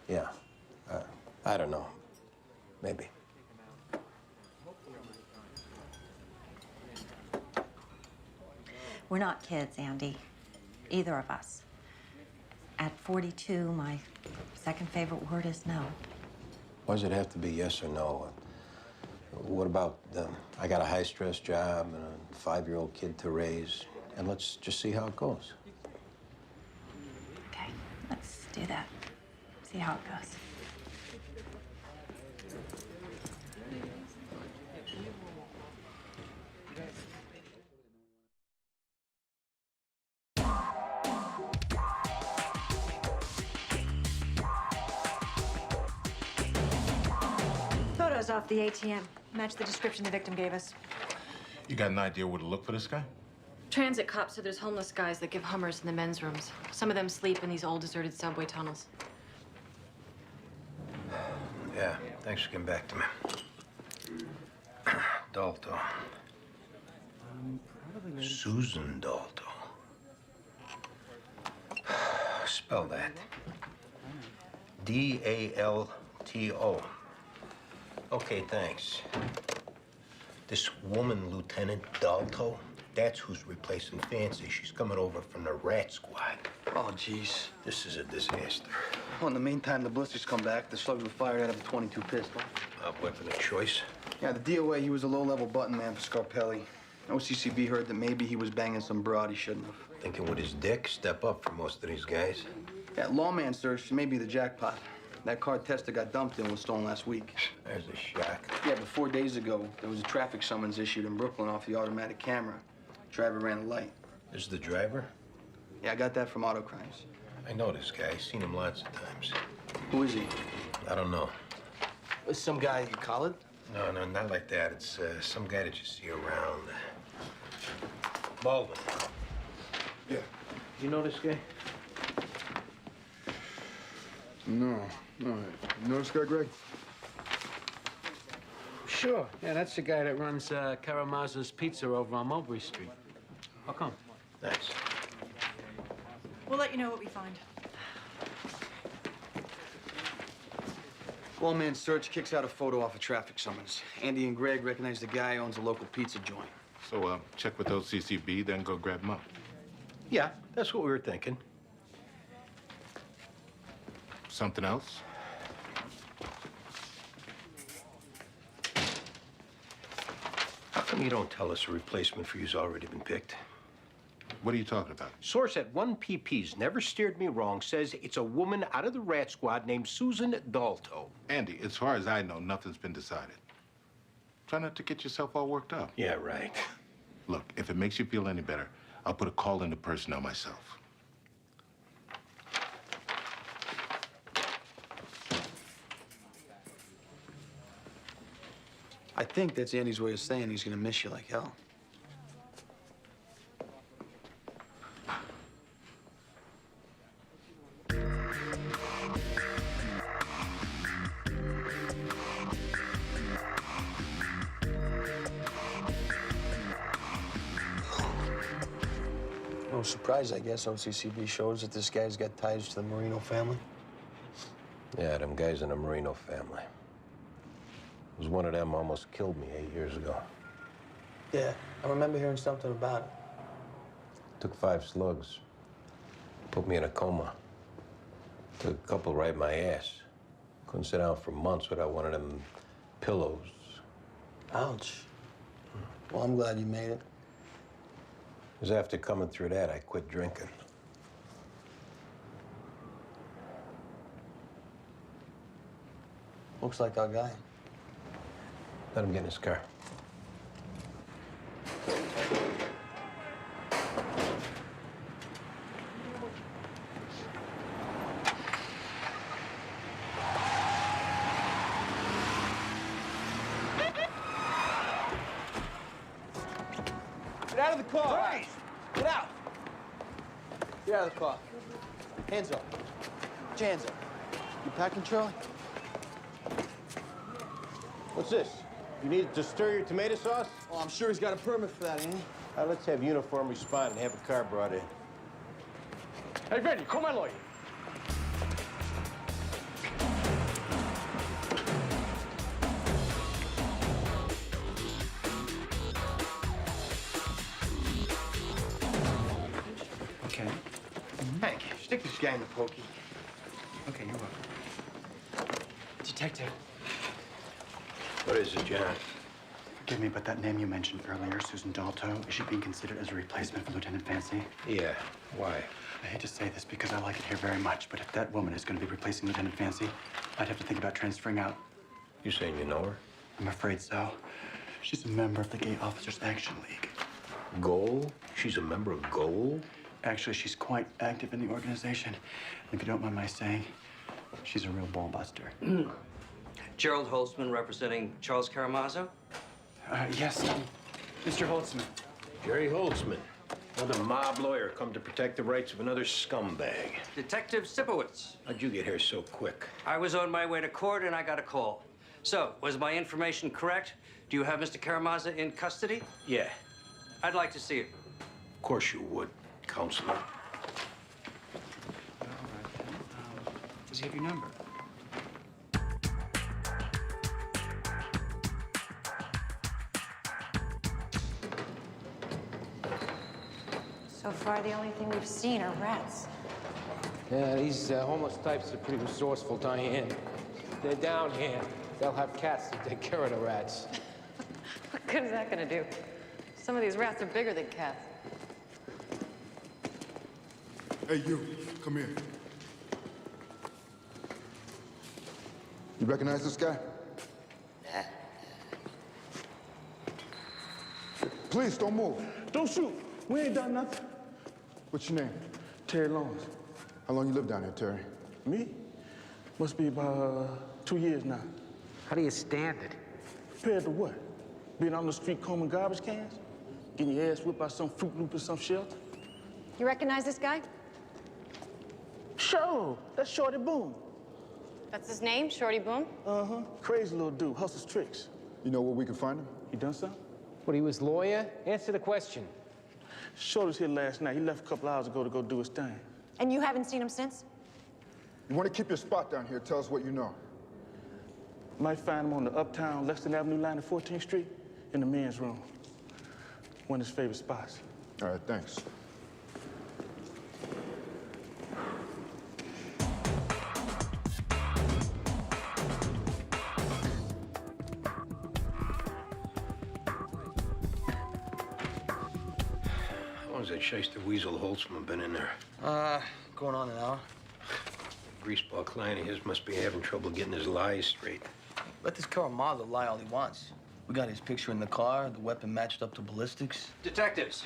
Speaker 1: Yeah. I don't know. Maybe.
Speaker 12: We're not kids, Andy. Either of us. At 42, my second favorite word is no.
Speaker 1: Why does it have to be yes or no? What about, I got a high-stress job and a 5-year-old kid to raise, and let's just see how it goes.
Speaker 12: Okay, let's do that. See how it goes.
Speaker 5: Photos off the ATM. Match the description the victim gave us.
Speaker 3: You got an idea where to look for this guy?
Speaker 10: Transit cops said there's homeless guys that give Hummers in the men's rooms. Some of them sleep in these old deserted subway tunnels.
Speaker 1: Yeah, thanks for getting back to me. Dalto. Susan Dalto. Spell that. D-A-L-T-O. Okay, thanks. This woman, Lieutenant Dalto, that's who's replacing Fancy. She's coming over from the rat squad.
Speaker 6: Oh, geez.
Speaker 1: This is a disaster.
Speaker 6: Well, in the meantime, the blisters come back. The slugs were fired out of a .22 pistol.
Speaker 1: Weapon of choice.
Speaker 6: Yeah, the DOA, he was a low-level button man for Scarpelli. OCCB heard that maybe he was banging some broad he shouldn't have.
Speaker 1: Thinking with his dick, step up for most of these guys.
Speaker 6: Yeah, lawman search may be the jackpot. That car Tester got dumped in was stolen last week.
Speaker 1: There's a shock.
Speaker 6: Yeah, but 4 days ago, there was a traffic summons issued in Brooklyn off the automatic camera. Driver ran a light.
Speaker 1: This is the driver?
Speaker 6: Yeah, I got that from Auto Crimes.
Speaker 1: I know this guy. Seen him lots of times.
Speaker 6: Who is he?
Speaker 1: I don't know.
Speaker 6: Some guy you collared?
Speaker 1: No, not like that. It's some guy that you see around. Baldwin.
Speaker 9: Yeah.
Speaker 1: You know this guy?
Speaker 9: No. You know this guy, Greg?
Speaker 16: Sure. Yeah, that's the guy that runs Karamazov's Pizza over on Mulberry Street. How come?
Speaker 1: Thanks.
Speaker 5: We'll let you know what we find.
Speaker 6: Lawman search kicks out a photo off a traffic summons. Andy and Greg recognize the guy owns a local pizza joint.
Speaker 3: So, check with OCCB, then go grab him up.
Speaker 1: Yeah, that's what we were thinking.
Speaker 3: Something else?
Speaker 1: How come you don't tell us a replacement for you's already been picked?
Speaker 3: What are you talking about?
Speaker 1: Source at 1PP's never steered me wrong says it's a woman out of the rat squad named Susan Dalto.
Speaker 3: Andy, as far as I know, nothing's been decided. Try not to get yourself all worked up.
Speaker 1: Yeah, right.
Speaker 3: Look, if it makes you feel any better, I'll put a call into personnel myself.
Speaker 6: I think that's Andy's way of saying he's gonna miss you like hell. No surprise, I guess, OCCB shows that this guy's got ties to the Marino family.
Speaker 1: Yeah, them guys in the Marino family. It was one of them almost killed me 8 years ago.
Speaker 6: Yeah, I remember hearing something about it.
Speaker 1: Took 5 slugs. Put me in a coma. Took a couple right in my ass. Couldn't sit down for months without one of them pillows.
Speaker 6: Ouch. Well, I'm glad you made it.
Speaker 1: It was after coming through that I quit drinking.
Speaker 6: Looks like our guy.
Speaker 1: Let him get in his car.
Speaker 6: Get out of the car! Right. Get out! Get out of the car. Hands up. Put your hands up. You packing, Charlie?
Speaker 1: What's this? You need to stir your tomato sauce?
Speaker 6: Oh, I'm sure he's got a permit for that, ain't he?
Speaker 1: Let's have uniform respond and have a car brought in.
Speaker 21: Hey, Vinny, call my lawyer.
Speaker 14: Okay.
Speaker 6: Hank, stick this guy in the pokey.
Speaker 14: Okay, you're welcome. Detective.
Speaker 1: What is it, John?
Speaker 14: Forgive me, but that name you mentioned earlier, Susan Dalto, is she being considered as a replacement for Lieutenant Fancy?
Speaker 1: Yeah. Why?
Speaker 14: I hate to say this because I like it here very much, but if that woman is going to be replacing Lieutenant Fancy, I'd have to think about transferring out.
Speaker 1: You saying you know her?
Speaker 14: I'm afraid so. She's a member of the Gay Officers Action League.
Speaker 1: Goal? She's a member of Goal?
Speaker 14: Actually, she's quite active in the organization. And if you don't mind my saying, she's a real ball buster.
Speaker 17: Gerald Holtzman representing Charles Karamazov?
Speaker 14: Yes, Mr. Holtzman.
Speaker 1: Jerry Holtzman. Another mob lawyer come to protect the rights of another scumbag.
Speaker 17: Detective Sipowicz.
Speaker 1: How'd you get here so quick?
Speaker 17: I was on my way to court and I got a call. So, was my information correct? Do you have Mr. Karamazov in custody?
Speaker 1: Yeah.
Speaker 17: I'd like to see him.
Speaker 1: Of course you would, Counselor.
Speaker 14: Does he have your number?
Speaker 2: So far, the only thing we've seen are rats.
Speaker 16: Yeah, these homeless types are pretty resourceful, Diane. They're down here. They'll have cats to take care of the rats.
Speaker 10: What good is that gonna do? Some of these rats are bigger than cats.
Speaker 9: Hey, you, come here. You recognize this guy? Please, don't move.
Speaker 18: Don't shoot. We ain't done nothing.
Speaker 9: What's your name?
Speaker 18: Terry Lawrence.
Speaker 9: How long you lived down here, Terry?
Speaker 18: Me? Must be about 2 years now.
Speaker 16: How do you stand it?
Speaker 18: Compared to what? Being on the street combing garbage cans? Getting your ass whipped by some Fruit Loop in some shelter?
Speaker 10: You recognize this guy?
Speaker 18: Sure, that's Shorty Boone.
Speaker 10: That's his name, Shorty Boone?
Speaker 18: Uh-huh. Crazy little dude, hustles tricks.
Speaker 9: You know where we can find him?
Speaker 18: You done something?
Speaker 16: What, he was lawyer? Answer the question.
Speaker 18: Shorty was here last night. He left a couple hours ago to go do his thing.
Speaker 10: And you haven't seen him since?
Speaker 9: You want to keep your spot down here, tell us what you know.
Speaker 18: Might find him on the Uptown Lexington Avenue line at 14th Street in the men's room. One of his favorite spots.
Speaker 9: All right, thanks.
Speaker 1: How long's that shyster weasel Holtzman been in there?
Speaker 6: Going on an hour.
Speaker 1: Greaseball client of his must be having trouble getting his lies straight.
Speaker 6: Let this Karamazov lie all he wants. We got his picture in the car, the weapon matched up to ballistics.
Speaker 17: Detectives,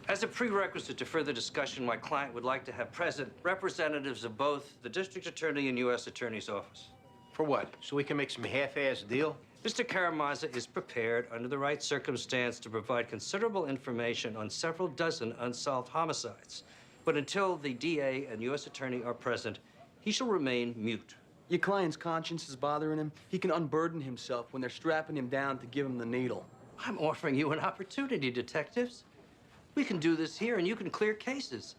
Speaker 17: as a prerequisite to further discussion, my client would like to have present representatives of both the District Attorney and U.S. Attorney's Office.
Speaker 1: For what? So we can make some half-ass deal?
Speaker 17: Mr. Karamazov is prepared, under the right circumstance, to provide considerable information on several dozen unsolved homicides. But until the DA and U.S. Attorney are present, he shall remain mute.
Speaker 6: Your client's conscience is bothering him. He can unburden himself when they're strapping him down to give him the needle.
Speaker 17: I'm offering you an opportunity, detectives. We can do this here, and you can clear cases.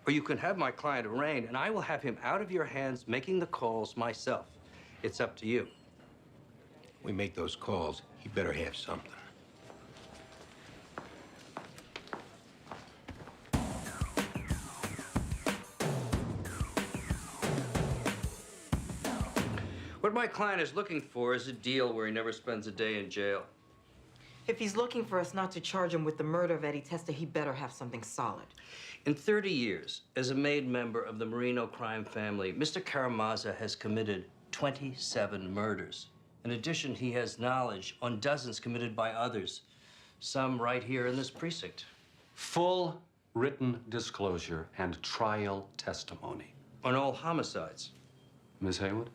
Speaker 17: Or you can have my client arraigned, and I will have him out of your hands making the calls myself. It's up to you.
Speaker 1: We make those calls, he better have something.
Speaker 17: What my client is looking for is a deal where he never spends a day in jail.
Speaker 15: If he's looking for us not to charge him with the murder of Eddie Testa, he better have something solid.
Speaker 17: In 30 years, as a made member of the Marino crime family, Mr. Karamazov has committed 27 murders. In addition, he has knowledge on dozens committed by others, some right here in this precinct.
Speaker 11: Full written disclosure and trial testimony.
Speaker 17: On all homicides.
Speaker 11: Ms. Haywood?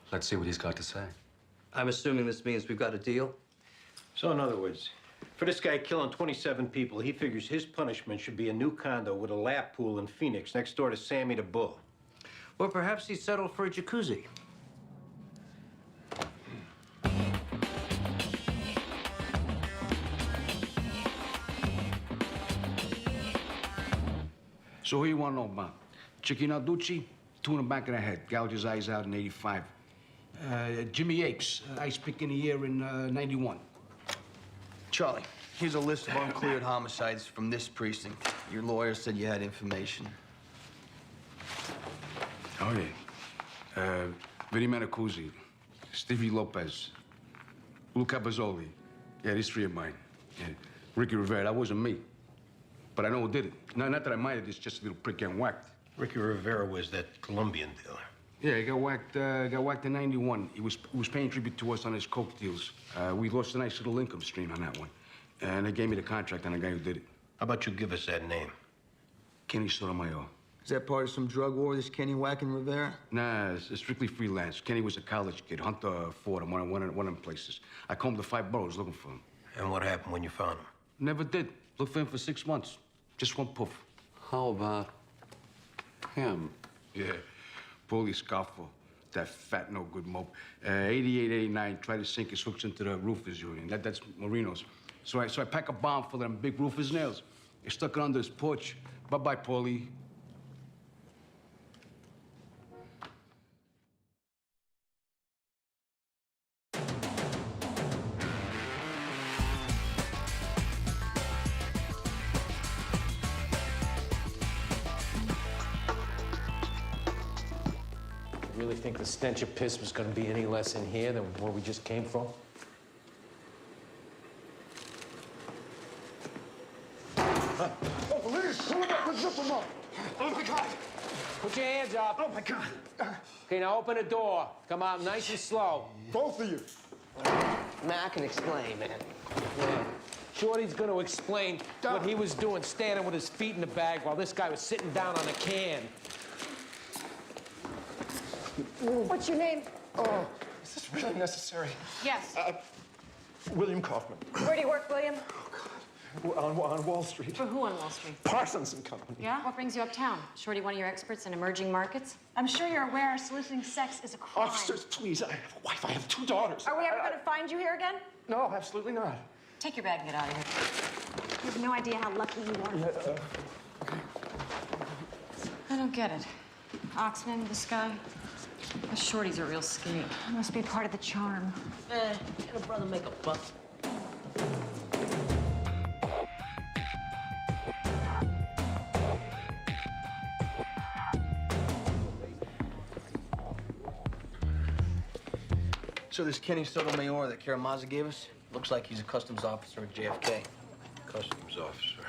Speaker 11: Let's see what he's got to say.
Speaker 17: I'm assuming this means we've got a deal?
Speaker 1: So in other words, for this guy killing 27 people, he figures his punishment should be a new condo with a lap pool in Phoenix next door to Sammy the Bull.
Speaker 17: Or perhaps he'd settle for a jacuzzi.
Speaker 19: So who you want to know about? Chiquino Ducci, two in the back of the head, gouged his eyes out in '85. Jimmy Apes, ice pick in the year in '91.
Speaker 6: Charlie, here's a list of uncleared homicides from this precinct. Your lawyer said you had information.
Speaker 19: Oh, yeah. Vinny Manacuzzi, Stevie Lopez, Luca Bazzoli. Yeah, these three of mine. Yeah. Ricky Rivera, that wasn't me. But I know who did it. Not that I minded, it's just a little prick getting whacked.
Speaker 1: Ricky Rivera was that Colombian dealer.
Speaker 19: Yeah, he got whacked in '91. He was paying tribute to us on his coke deals. We lost a nice little income stream on that one. And they gave me the contract on the guy who did it.
Speaker 1: How about you give us that name?
Speaker 19: Kenny Sotomayor.
Speaker 6: Is that part of some drug war, this Kenny whacking Rivera?
Speaker 19: Nah, it's strictly freelance. Kenny was a college kid. Hunter Ford, one of them places. I combed the 5 boroughs looking for him.
Speaker 1: And what happened when you found him?
Speaker 19: Never did. Looked for him for 6 months. Just one poof.
Speaker 11: How about him?
Speaker 19: Yeah, Paulie Scoffo, that fat, no-good mope. 88, 89, tried to sink his hooks into the roofers union. That's Marino's. So I pack a bomb full of them big roofers' nails. I stuck it under his porch. Bye-bye, Paulie.
Speaker 16: Really think the stench of piss was gonna be any less in here than where we just came from?
Speaker 9: Oh, please, pull him up and zip him up. Oh, my God.
Speaker 16: Put your hands up.
Speaker 9: Oh, my God.
Speaker 16: Okay, now open the door. Come out nice and slow.
Speaker 9: Both of you.
Speaker 8: Man, I can explain, man.
Speaker 16: Yeah. Shorty's gonna explain what he was doing standing with his feet in the bag while this guy was sitting down on a can.
Speaker 2: What's your name?
Speaker 9: Oh, is this really necessary?
Speaker 2: Yes.
Speaker 9: William Kaufman.
Speaker 2: Where do you work, William?
Speaker 9: On Wall Street.
Speaker 10: For who on Wall Street?
Speaker 9: Parsons and Company.
Speaker 10: Yeah? What brings you uptown? Shorty, one of your experts in emerging markets?
Speaker 2: I'm sure you're aware soliciting sex is a crime.
Speaker 9: Officers, please, I have a wife. I have 2 daughters.
Speaker 2: Are we ever going to find you here again?
Speaker 9: No, absolutely not.
Speaker 10: Take your bag and get out of here.
Speaker 2: You have no idea how lucky you are.
Speaker 9: Yeah,
Speaker 10: I don't get it. Oxman, this guy. This Shorty's a real skate.
Speaker 2: Must be part of the charm.
Speaker 8: Can a brother make a buck?
Speaker 6: So this Kenny Sotomayor that Karamazov gave us, looks like he's a customs officer at JFK.
Speaker 1: Customs officer.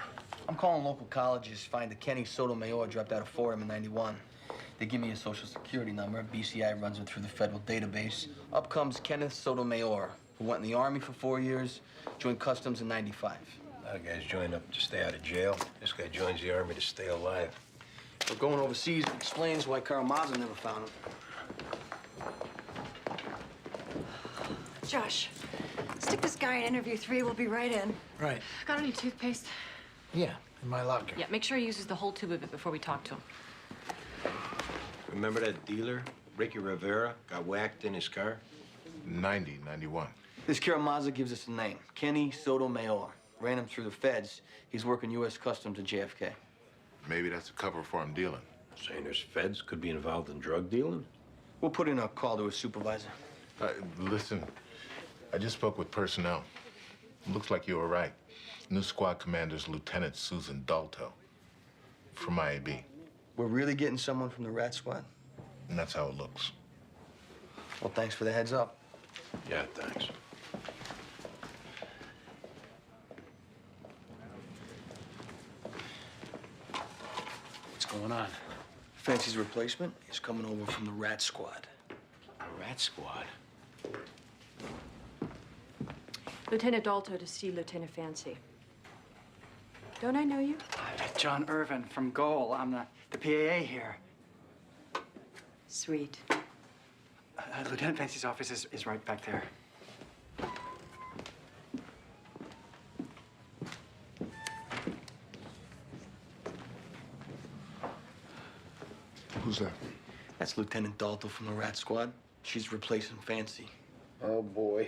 Speaker 6: I'm calling local colleges, find the Kenny Sotomayor dropped out of Fordham in '91. They give me a social security number. BCI runs it through the federal database. Up comes Kenneth Sotomayor, who went in the Army for 4 years, joined customs in '95.
Speaker 1: A lot of guys join up to stay out of jail. This guy joins the Army to stay alive.
Speaker 6: We're going overseas explains why Karamazov never found him.
Speaker 2: Josh, stick this guy in interview 3. We'll be right in.
Speaker 15: Right.
Speaker 10: Got any toothpaste?
Speaker 15: Yeah, in my locker.
Speaker 10: Yeah, make sure he uses the whole tube of it before we talk to him.
Speaker 1: Remember that dealer, Ricky Rivera, got whacked in his car?
Speaker 3: 91.
Speaker 6: This Karamazov gives us a name, Kenny Sotomayor. Ran him through the feds. He's working U.S. Customs at JFK.
Speaker 3: Maybe that's a cover for him dealing.
Speaker 1: Saying there's feds could be involved in drug dealing?
Speaker 6: We'll put in a call to his supervisor.
Speaker 3: Listen, I just spoke with personnel. Looks like you were right. New squad commander's Lieutenant Susan Dalto from IAB.
Speaker 6: We're really getting someone from the rat squad?
Speaker 3: And that's how it looks.
Speaker 6: Well, thanks for the heads up.
Speaker 3: Yeah, thanks.
Speaker 11: What's going on?
Speaker 6: Fancy's replacement is coming over from the rat squad.
Speaker 11: A rat squad?
Speaker 7: Lieutenant Dalto to see Lieutenant Fancy. Don't I know you?
Speaker 14: John Irvin from Goal. I'm the PAA here.
Speaker 7: Sweet.
Speaker 14: Lieutenant Fancy's office is right back there.
Speaker 3: Who's that?
Speaker 6: That's Lieutenant Dalto from the rat squad. She's replacing Fancy.
Speaker 1: Oh, boy.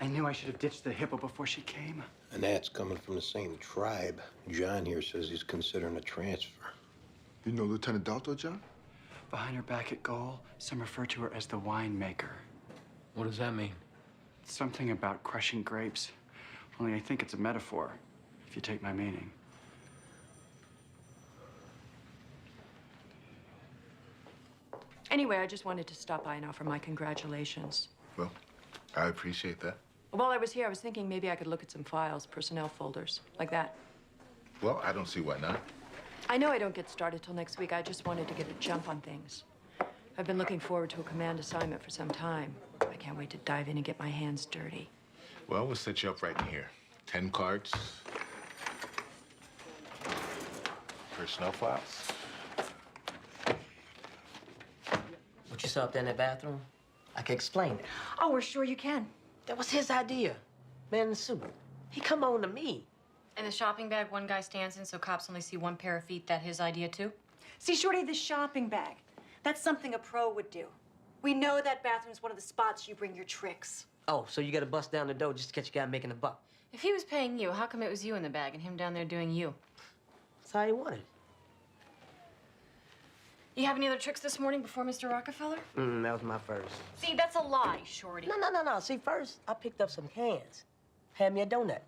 Speaker 14: I knew I should have ditched the hippo before she came.
Speaker 1: And that's coming from the same tribe. John here says he's considering a transfer.
Speaker 9: You know Lieutenant Dalto, John?
Speaker 14: Behind her back at Goal, some refer to her as the winemaker.
Speaker 11: What does that mean?
Speaker 14: Something about crushing grapes. Only I think it's a metaphor, if you take my meaning.
Speaker 7: Anyway, I just wanted to stop by and offer my congratulations.
Speaker 3: Well, I appreciate that.
Speaker 7: While I was here, I was thinking maybe I could look at some files, personnel folders, like that.
Speaker 3: Well, I don't see why not.
Speaker 7: I know I don't get started till next week. I just wanted to get a jump on things. I've been looking forward to a command assignment for some time. I can't wait to dive in and get my hands dirty.
Speaker 3: Well, we'll set you up right in here. 10 cards. Personnel files.
Speaker 8: What you saw up there in that bathroom? I can explain it.
Speaker 5: Oh, we're sure you can.
Speaker 8: That was his idea. Man in the suit. He come on to me.
Speaker 10: And the shopping bag one guy stands in so cops only see one pair of feet, that his idea too?
Speaker 5: See, Shorty, the shopping bag. That's something a pro would do. We know that bathroom's one of the spots you bring your tricks.
Speaker 8: Oh, so you gotta bust down the door just to catch a guy making a buck.
Speaker 10: If he was paying you, how come it was you in the bag and him down there doing you?
Speaker 8: That's how he wanted it.
Speaker 10: You have any other tricks this morning before Mr. Rockefeller?
Speaker 8: That was my first.
Speaker 10: See, that's a lie, Shorty.
Speaker 8: No. See, first, I picked up some cans. Had me a donut.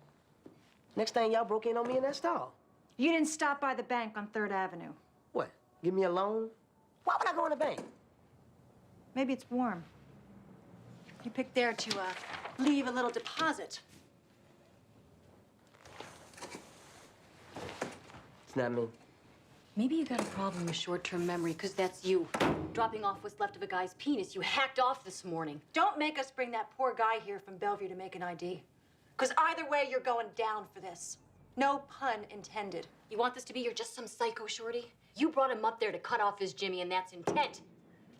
Speaker 8: Next thing, y'all broke in on me in that stall.
Speaker 5: You didn't stop by the bank on 3rd Avenue.
Speaker 8: What? Give me a loan? Why would I go in the bank?
Speaker 5: Maybe it's warm. You picked there to leave a little deposit.
Speaker 8: It's not me.
Speaker 10: Maybe you got a problem with short-term memory, because that's you. Dropping off what's left of a guy's penis you hacked off this morning.
Speaker 5: Don't make us bring that poor guy here from Bellevue to make an ID. Because either way, you're going down for this. No pun intended.
Speaker 10: You want this to be you're just some psycho, Shorty? You brought him up there to cut off his Jimmy, and that's intent.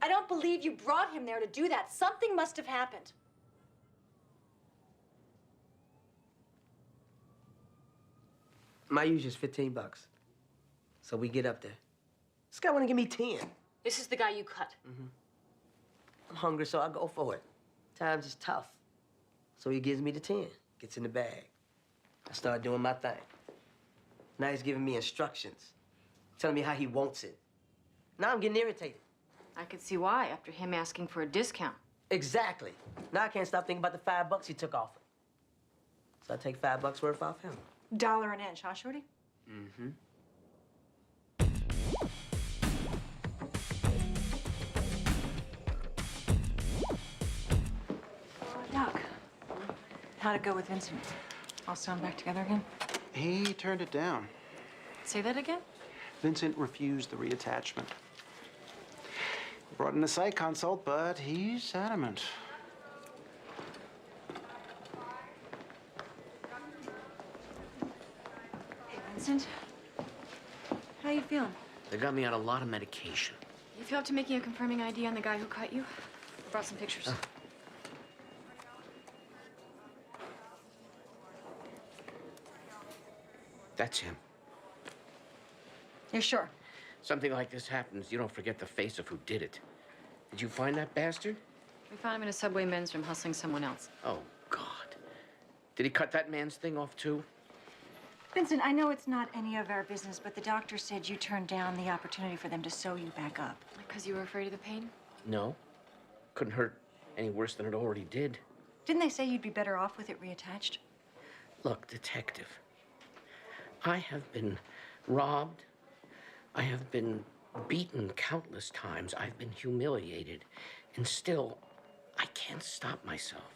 Speaker 5: I don't believe you brought him there to do that. Something must have happened.
Speaker 8: My usual is $15. So we get up there. This guy wanna give me 10.
Speaker 10: This is the guy you cut.
Speaker 8: I'm hungry, so I go for it. Times is tough. So he gives me the 10, gets in the bag. I start doing my thing. Now he's giving me instructions, telling me how he wants it. Now I'm getting irritated.
Speaker 10: I could see why, after him asking for a discount.
Speaker 8: Exactly. Now I can't stop thinking about the $5 he took off. So I take $5 worth off him.
Speaker 5: $1 an inch, huh, Shorty?
Speaker 8: Mm-hmm.
Speaker 5: Doc, how'd it go with Vincent? All sewn back together again?
Speaker 22: He turned it down.
Speaker 10: Say that again?
Speaker 22: Vincent refused the reattachment. Brought in a psych consult, but he's adamant.
Speaker 5: Hey, Vincent. How you feeling?
Speaker 8: They got me on a lot of medication.
Speaker 10: You feel up to making a confirming ID on the guy who cut you? I brought some pictures.
Speaker 8: That's him.
Speaker 5: You're sure?
Speaker 8: Something like this happens, you don't forget the face of who did it. Did you find that bastard?
Speaker 10: We found him in a subway men's room hustling someone else.
Speaker 8: Oh, God. Did he cut that man's thing off, too?
Speaker 5: Vincent, I know it's not any of our business, but the doctor said you turned down the opportunity for them to sew you back up.
Speaker 10: Because you were afraid of the pain?
Speaker 8: No. Couldn't hurt any worse than it already did.
Speaker 5: Didn't they say you'd be better off with it reattached?
Speaker 8: Look, detective, I have been robbed. I have been beaten countless times. I've been humiliated. And still, I can't stop myself.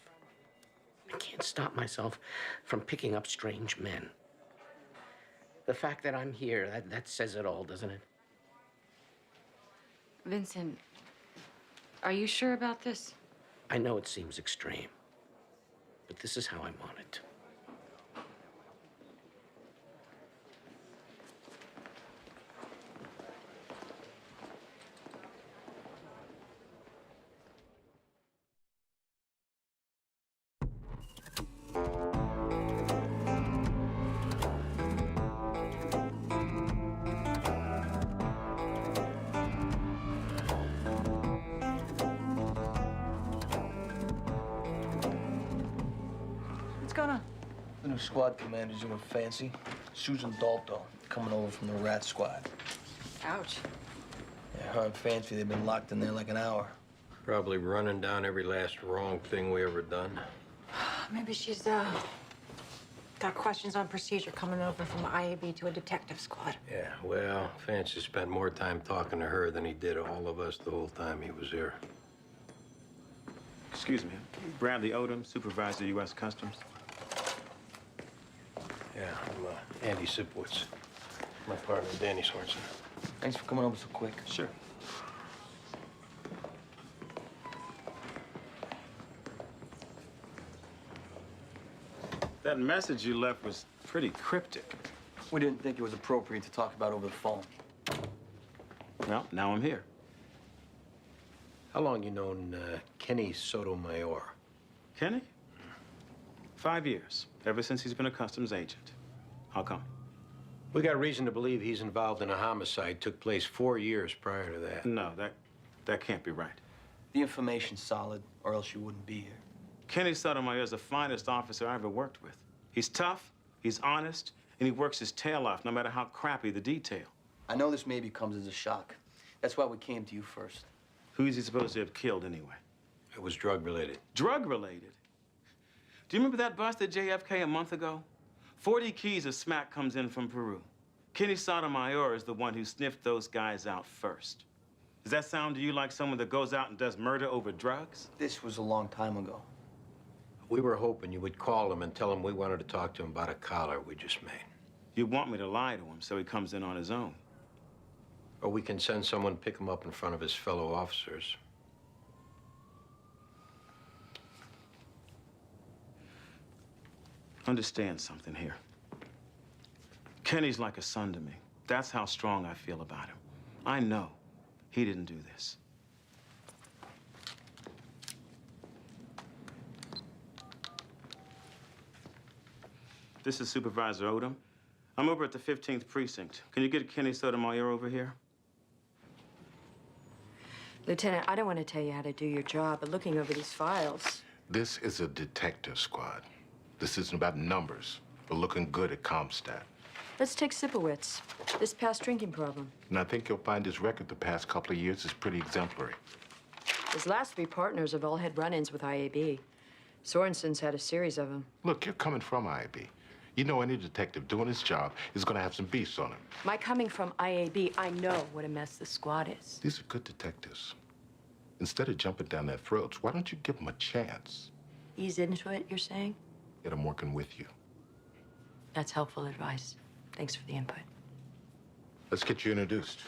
Speaker 8: I can't stop myself from picking up strange men. The fact that I'm here, that says it all, doesn't it?
Speaker 10: Vincent, are you sure about this?
Speaker 8: I know it seems extreme, but this is how I want it.
Speaker 15: What's going on?
Speaker 6: The new squad commander's doing fancy. Susan Dalto, coming over from the rat squad.
Speaker 10: Ouch.
Speaker 6: Yeah, her and Fancy, they've been locked in there like an hour.
Speaker 1: Probably running down every last wrong thing we ever done.
Speaker 5: Maybe she's, got questions on procedure coming over from IAB to a detective squad.
Speaker 1: Yeah, well, Fancy spent more time talking to her than he did all of us the whole time he was here.
Speaker 4: Excuse me. Bradley Odom, Supervisor, U.S. Customs.
Speaker 1: Yeah, I'm Andy Sipowicz. My partner, Danny Sorensen.
Speaker 6: Thanks for coming over so quick.
Speaker 4: Sure. That message you left was pretty cryptic.
Speaker 6: We didn't think it was appropriate to talk about over the phone.
Speaker 4: Well, now I'm here.
Speaker 1: How long you known Kenny Sotomayor?
Speaker 4: Kenny? 5 years, ever since he's been a customs agent. How come?
Speaker 1: We got reason to believe he's involved in a homicide took place 4 years prior to that.
Speaker 4: No, that can't be right.
Speaker 6: The information's solid, or else you wouldn't be here.
Speaker 4: Kenny Sotomayor is the finest officer I ever worked with. He's tough, he's honest, and he works his tail off, no matter how crappy the detail.
Speaker 6: I know this maybe comes as a shock. That's why we came to you first.
Speaker 4: Who is he supposed to have killed anyway?
Speaker 1: It was drug-related.
Speaker 4: Drug-related? Do you remember that bust at JFK a month ago? 40 keys of smack comes in from Peru. Kenny Sotomayor is the one who sniffed those guys out first. Does that sound to you like someone that goes out and does murder over drugs?
Speaker 6: This was a long time ago.
Speaker 1: We were hoping you would call him and tell him we wanted to talk to him about a collar we just made.
Speaker 4: You want me to lie to him so he comes in on his own?
Speaker 1: Or we can send someone to pick him up in front of his fellow officers.
Speaker 4: Understand something here. Kenny's like a son to me. That's how strong I feel about him. I know he didn't do this. This is Supervisor Odom. I'm over at the 15th Precinct. Can you get Kenny Sotomayor over here?
Speaker 7: Lieutenant, I don't want to tell you how to do your job, but looking over these files...
Speaker 3: This is a detective squad. This isn't about numbers. We're looking good at Comstat.
Speaker 7: Let's take Sipowicz. This past drinking problem.
Speaker 3: And I think you'll find his record the past couple of years is pretty exemplary.
Speaker 7: His last 3 partners have all had run-ins with IAB. Sorensen's had a series of them.
Speaker 3: Look, you're coming from IAB. You know any detective doing his job is going to have some beefs on him.
Speaker 7: My coming from IAB, I know what a mess this squad is.
Speaker 3: These are good detectives. Instead of jumping down their throats, why don't you give them a chance?
Speaker 7: Ease into it, you're saying?
Speaker 3: Get them working with you.
Speaker 7: That's helpful advice. Thanks for the input.
Speaker 3: Let's get you introduced.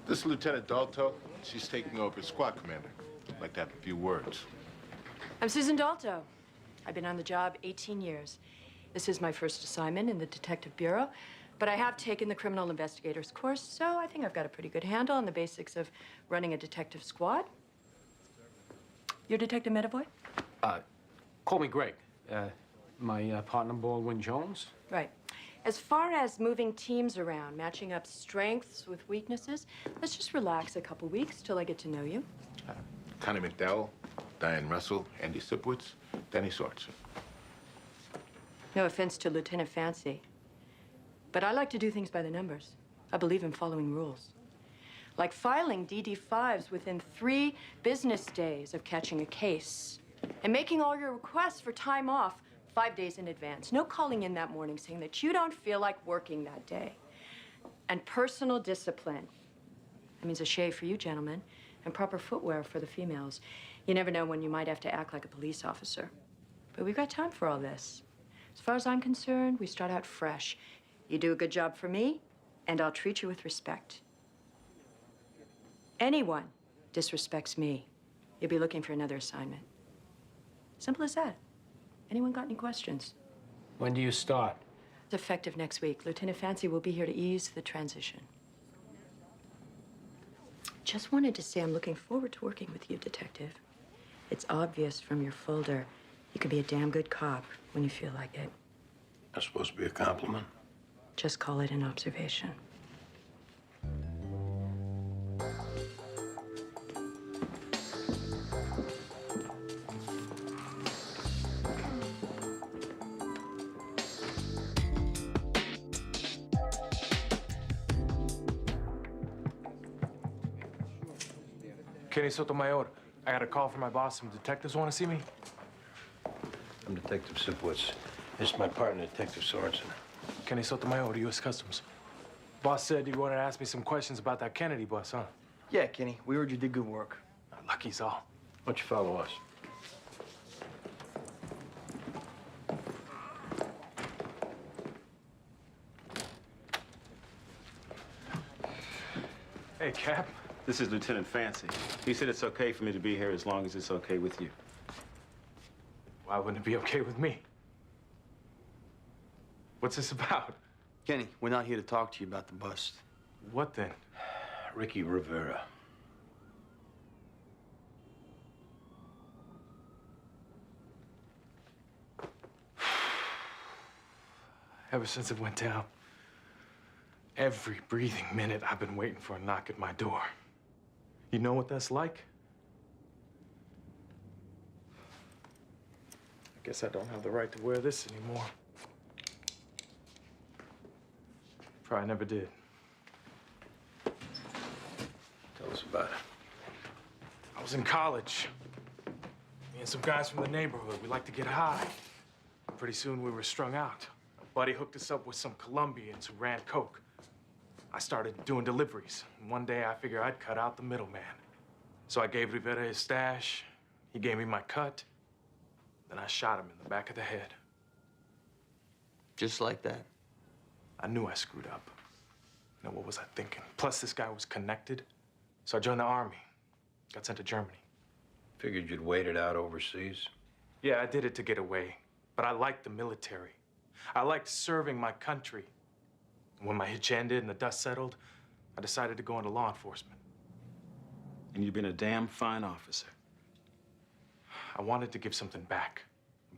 Speaker 3: This is Lieutenant Dalto. She's taking over as squad commander. I'd like to have a few words.
Speaker 7: I'm Susan Dalto. I've been on the job 18 years. This is my first assignment in the Detective Bureau, but I have taken the criminal investigator's course, so I think I've got a pretty good handle on the basics of running a detective squad. You're Detective Medavoy?
Speaker 16: Call me Greg. My partner, Baldwin Jones.
Speaker 7: Right. As far as moving teams around, matching up strengths with weaknesses, let's just relax a couple weeks till I get to know you.
Speaker 3: Connie McDowell, Diane Russell, Andy Sipowicz, Danny Sorensen.
Speaker 7: No offense to Lieutenant Fancy, but I like to do things by the numbers. I believe in following rules. Like filing DD-5s within 3 business days of catching a case, and making all your requests for time off 5 days in advance. No calling in that morning saying that you don't feel like working that day. And personal discipline. That means a shave for you gentlemen and proper footwear for the females. You never know when you might have to act like a police officer. But we've got time for all this. As far as I'm concerned, we start out fresh. You do a good job for me, and I'll treat you with respect. Anyone disrespects me, you'll be looking for another assignment. Simple as that. Anyone got any questions?
Speaker 16: When do you start?
Speaker 7: It's effective next week. Lieutenant Fancy will be here to ease the transition. Just wanted to say I'm looking forward to working with you, Detective. It's obvious from your folder you can be a damn good cop when you feel like it.
Speaker 1: That's supposed to be a compliment.
Speaker 7: Just call it an observation.
Speaker 16: Kenny Sotomayor, I got a call from my boss. Some detectives want to see me.
Speaker 1: I'm Detective Sipowicz. This is my partner, Detective Sorensen.
Speaker 16: Kenny Sotomayor, U.S. Customs. Boss said you wanted to ask me some questions about that Kennedy bus, huh?
Speaker 6: Yeah, Kenny, we heard you did good work.
Speaker 16: Lucky's all.
Speaker 1: Why don't you follow us?
Speaker 16: Hey, Cap.
Speaker 4: This is Lieutenant Fancy. He said it's okay for me to be here as long as it's okay with you.
Speaker 16: Why wouldn't it be okay with me? What's this about?
Speaker 6: Kenny, we're not here to talk to you about the bust.
Speaker 16: What then?
Speaker 1: Ricky Rivera.
Speaker 16: Ever since it went down, every breathing minute I've been waiting for a knock at my door. You know what that's like? I guess I don't have the right to wear this anymore. Probably never did.
Speaker 1: Tell us about it.
Speaker 16: I was in college. Me and some guys from the neighborhood, we like to get high. Pretty soon we were strung out. A buddy hooked us up with some Colombians who ran coke. I started doing deliveries. And one day I figured I'd cut out the middleman. So I gave Rivera his stash. He gave me my cut. Then I shot him in the back of the head.
Speaker 6: Just like that?
Speaker 16: I knew I screwed up. Now, what was I thinking? Plus, this guy was connected. So I joined the army. Got sent to Germany.
Speaker 1: Figured you'd wait it out overseas.
Speaker 16: Yeah, I did it to get away. But I liked the military. I liked serving my country. When my hitch ended and the dust settled, I decided to go into law enforcement.
Speaker 4: And you've been a damn fine officer.
Speaker 16: I wanted to give something back,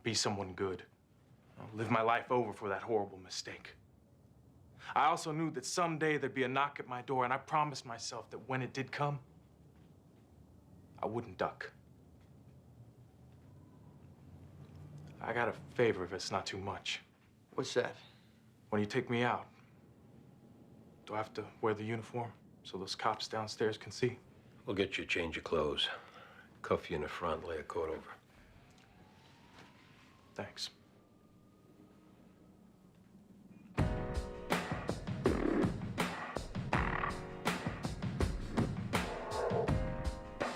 Speaker 16: be someone good, live my life over for that horrible mistake. I also knew that someday there'd be a knock at my door, and I promised myself that when it did come, I wouldn't duck. I got a favor if it's not too much.
Speaker 6: What's that?
Speaker 16: When you take me out, do I have to wear the uniform so those cops downstairs can see?
Speaker 1: We'll get you a change of clothes. Cuff you in the front, lay a coat over.
Speaker 16: Thanks.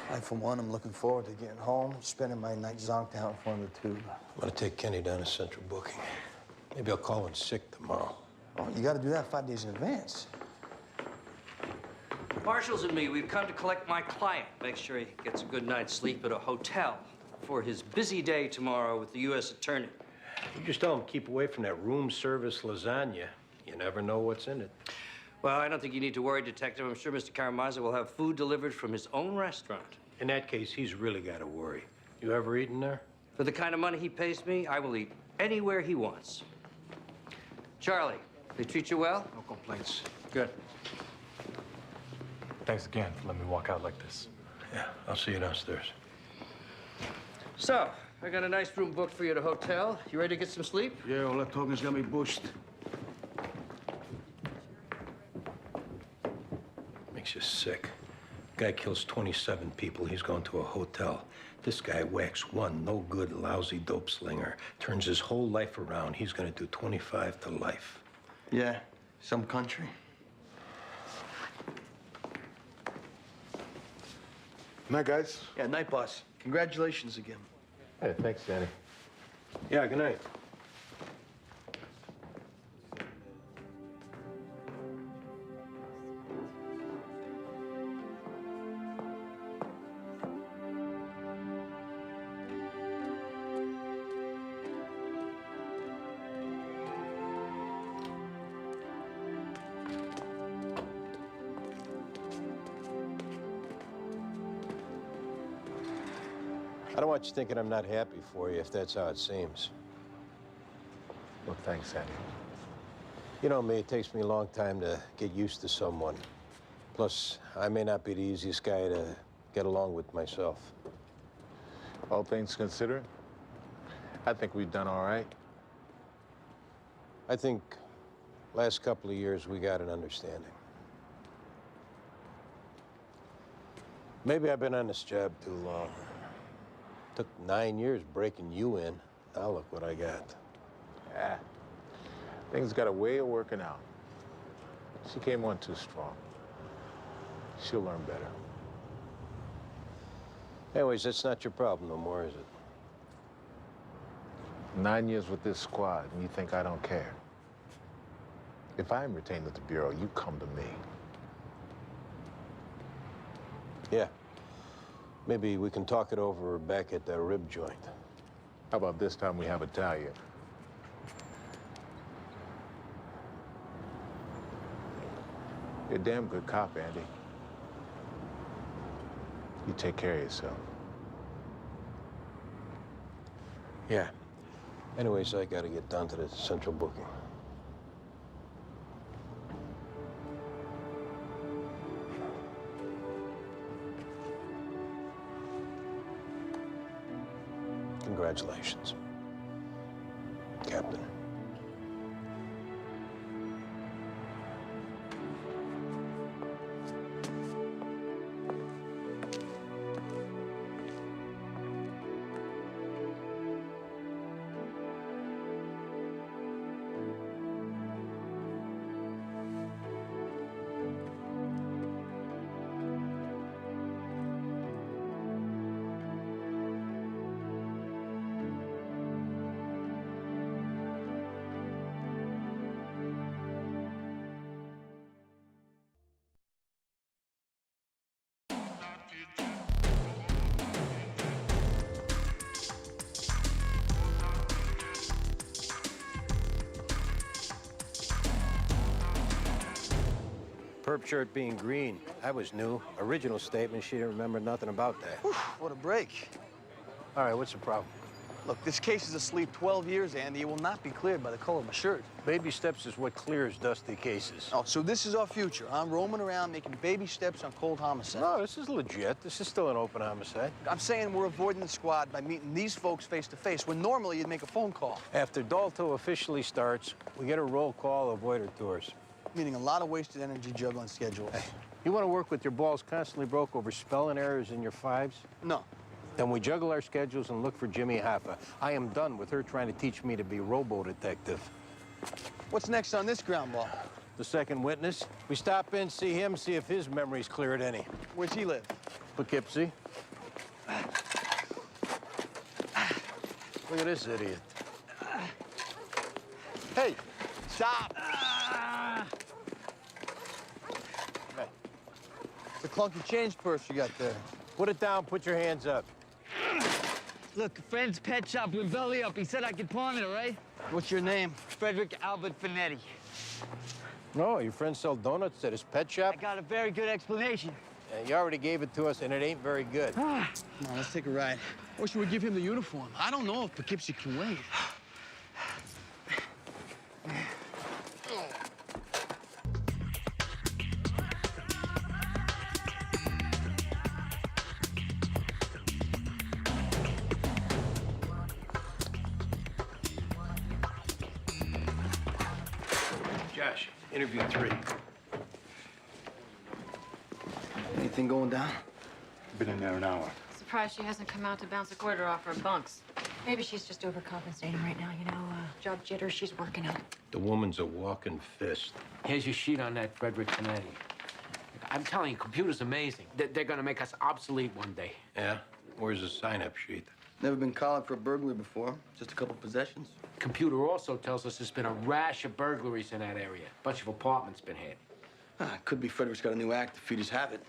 Speaker 22: I, for one, am looking forward to getting home, spending my night zonked out in front of the tube.
Speaker 1: I'm gonna take Kenny down to central booking. Maybe I'll call in sick tomorrow.
Speaker 22: Oh, you gotta do that 5 days in advance.
Speaker 17: Marshals and me, we've come to collect my client. Make sure he gets a good night's sleep at a hotel for his busy day tomorrow with the U.S. Attorney.
Speaker 1: You just tell him keep away from that room service lasagna. You never know what's in it.
Speaker 17: Well, I don't think you need to worry, Detective. I'm sure Mr. Karamazov will have food delivered from his own restaurant.
Speaker 1: In that case, he's really got to worry. You ever eaten there?
Speaker 17: For the kind of money he pays me, I will eat anywhere he wants. Charlie, they treat you well?
Speaker 16: No complaints.
Speaker 17: Good.
Speaker 16: Thanks again for letting me walk out like this.
Speaker 1: Yeah, I'll see you downstairs.
Speaker 17: So, I got a nice room booked for you at a hotel. You ready to get some sleep?
Speaker 18: Yeah, all that talking's got me bushed.
Speaker 1: Makes you sick. Guy kills 27 people. He's going to a hotel. This guy whacks one no good, lousy dope slinger. Turns his whole life around. He's going to do 25 to life.
Speaker 6: Yeah, some country.
Speaker 3: Night, guys.
Speaker 6: Yeah, night, boss. Congratulations again.
Speaker 3: Hey, thanks, Danny.
Speaker 1: Yeah, good night. I don't want you thinking I'm not happy for you, if that's how it seems.
Speaker 3: Well, thanks, Danny.
Speaker 1: You know me, it takes me a long time to get used to someone. Plus, I may not be the easiest guy to get along with myself.
Speaker 3: All things considered, I think we've done all right.
Speaker 1: I think last couple of years we got an understanding. Maybe I've been on this job too long. Took 9 years breaking you in. Now look what I got.
Speaker 3: Yeah. Things got a way of working out. She came on too strong. She'll learn better.
Speaker 1: Anyways, that's not your problem no more, is it?
Speaker 3: 9 years with this squad, and you think I don't care? If I'm retained at the Bureau, you come to me.
Speaker 1: Yeah. Maybe we can talk it over back at the rib joint.
Speaker 3: How about this time we have Italian? You're a damn good cop, Andy. You take care of yourself.
Speaker 1: Yeah. Anyways, I gotta get down to the central booking. Congratulations, Captain. Perp shirt being green, that was new. Original statement, she didn't remember nothing about that.
Speaker 6: Whew, what a break.
Speaker 1: All right, what's the problem?
Speaker 6: Look, this case is asleep 12 years, Andy. It will not be cleared by the color of my shirt.
Speaker 1: Baby steps is what clears dusty cases.
Speaker 6: Oh, so this is our future. I'm roaming around making baby steps on cold homicide.
Speaker 1: No, this is legit. This is still an open homicide.
Speaker 6: I'm saying we're avoiding the squad by meeting these folks face to face, when normally you'd make a phone call.
Speaker 1: After Dalto officially starts, we get a roll call, avoider tours.
Speaker 6: Meaning a lot of wasted energy juggling schedules.
Speaker 1: Hey, you want to work with your balls constantly broke over spelling errors in your fives?
Speaker 6: No.
Speaker 1: Then we juggle our schedules and look for Jimmy Hoffa. I am done with her trying to teach me to be robo-detective.
Speaker 6: What's next on this ground ball?
Speaker 1: The second witness. We stop in, see him, see if his memory's clear at any.
Speaker 6: Where's he live?
Speaker 1: Poughkeepsie. Look at this idiot.
Speaker 6: Hey, stop!
Speaker 1: Hey.
Speaker 6: It's a clunky change purse you got there.
Speaker 1: Put it down, put your hands up.
Speaker 13: Look, Fred's pet shop with belly up. He said I could pawn it, all right?
Speaker 6: What's your name?
Speaker 13: Frederick Albert Finetti.
Speaker 1: No, your friends sell donuts at his pet shop?
Speaker 13: I got a very good explanation.
Speaker 1: You already gave it to us, and it ain't very good.
Speaker 6: Come on, let's take a ride. Or should we give him the uniform? I don't know if Poughkeepsie can wait.
Speaker 1: Josh, interview 3.
Speaker 22: Anything going down?
Speaker 9: Been in there an hour.
Speaker 10: Surprised she hasn't come out to bounce a quarter off her bunks.
Speaker 5: Maybe she's just overcompensating right now, you know, job jitter she's working on.
Speaker 1: The woman's a walking fist.
Speaker 11: Here's your sheet on that Frederick Canetti. I'm telling you, computer's amazing. They're gonna make us obsolete one day.
Speaker 1: Yeah? Where's the sign-up sheet?
Speaker 6: Never been collared for a burglary before. Just a couple possessions.
Speaker 11: Computer also tells us there's been a rash of burglaries in that area. A bunch of apartments been hit.
Speaker 6: Could be Frederick's got a new act to feed his habit.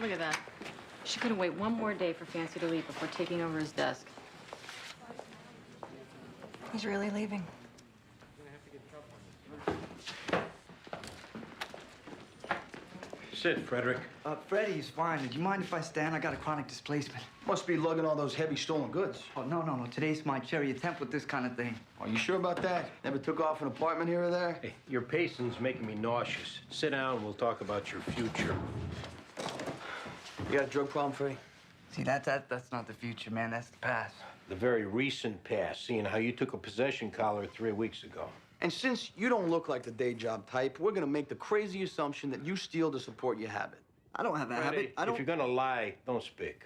Speaker 10: Look at that. She couldn't wait one more day for Fancy to leave before taking over his desk.
Speaker 5: He's really leaving.
Speaker 1: Sit, Frederick.
Speaker 14: Freddie's fine. Do you mind if I stand? I got a chronic displacement.
Speaker 6: Must be lugging all those heavy stolen goods.
Speaker 14: Oh, no. Today's my cherry attempt with this kind of thing.
Speaker 6: Are you sure about that? Never took off an apartment here or there?
Speaker 1: Hey, your pacing's making me nauseous. Sit down and we'll talk about your future.
Speaker 6: You got a drug problem, Freddie?
Speaker 14: See, that's not the future, man. That's the past.
Speaker 1: The very recent past, seeing how you took a possession collar 3 weeks ago.
Speaker 6: And since you don't look like the day job type, we're gonna make the crazy assumption that you steal to support your habit.
Speaker 14: I don't have a habit. I don't.
Speaker 1: If you're gonna lie, don't speak.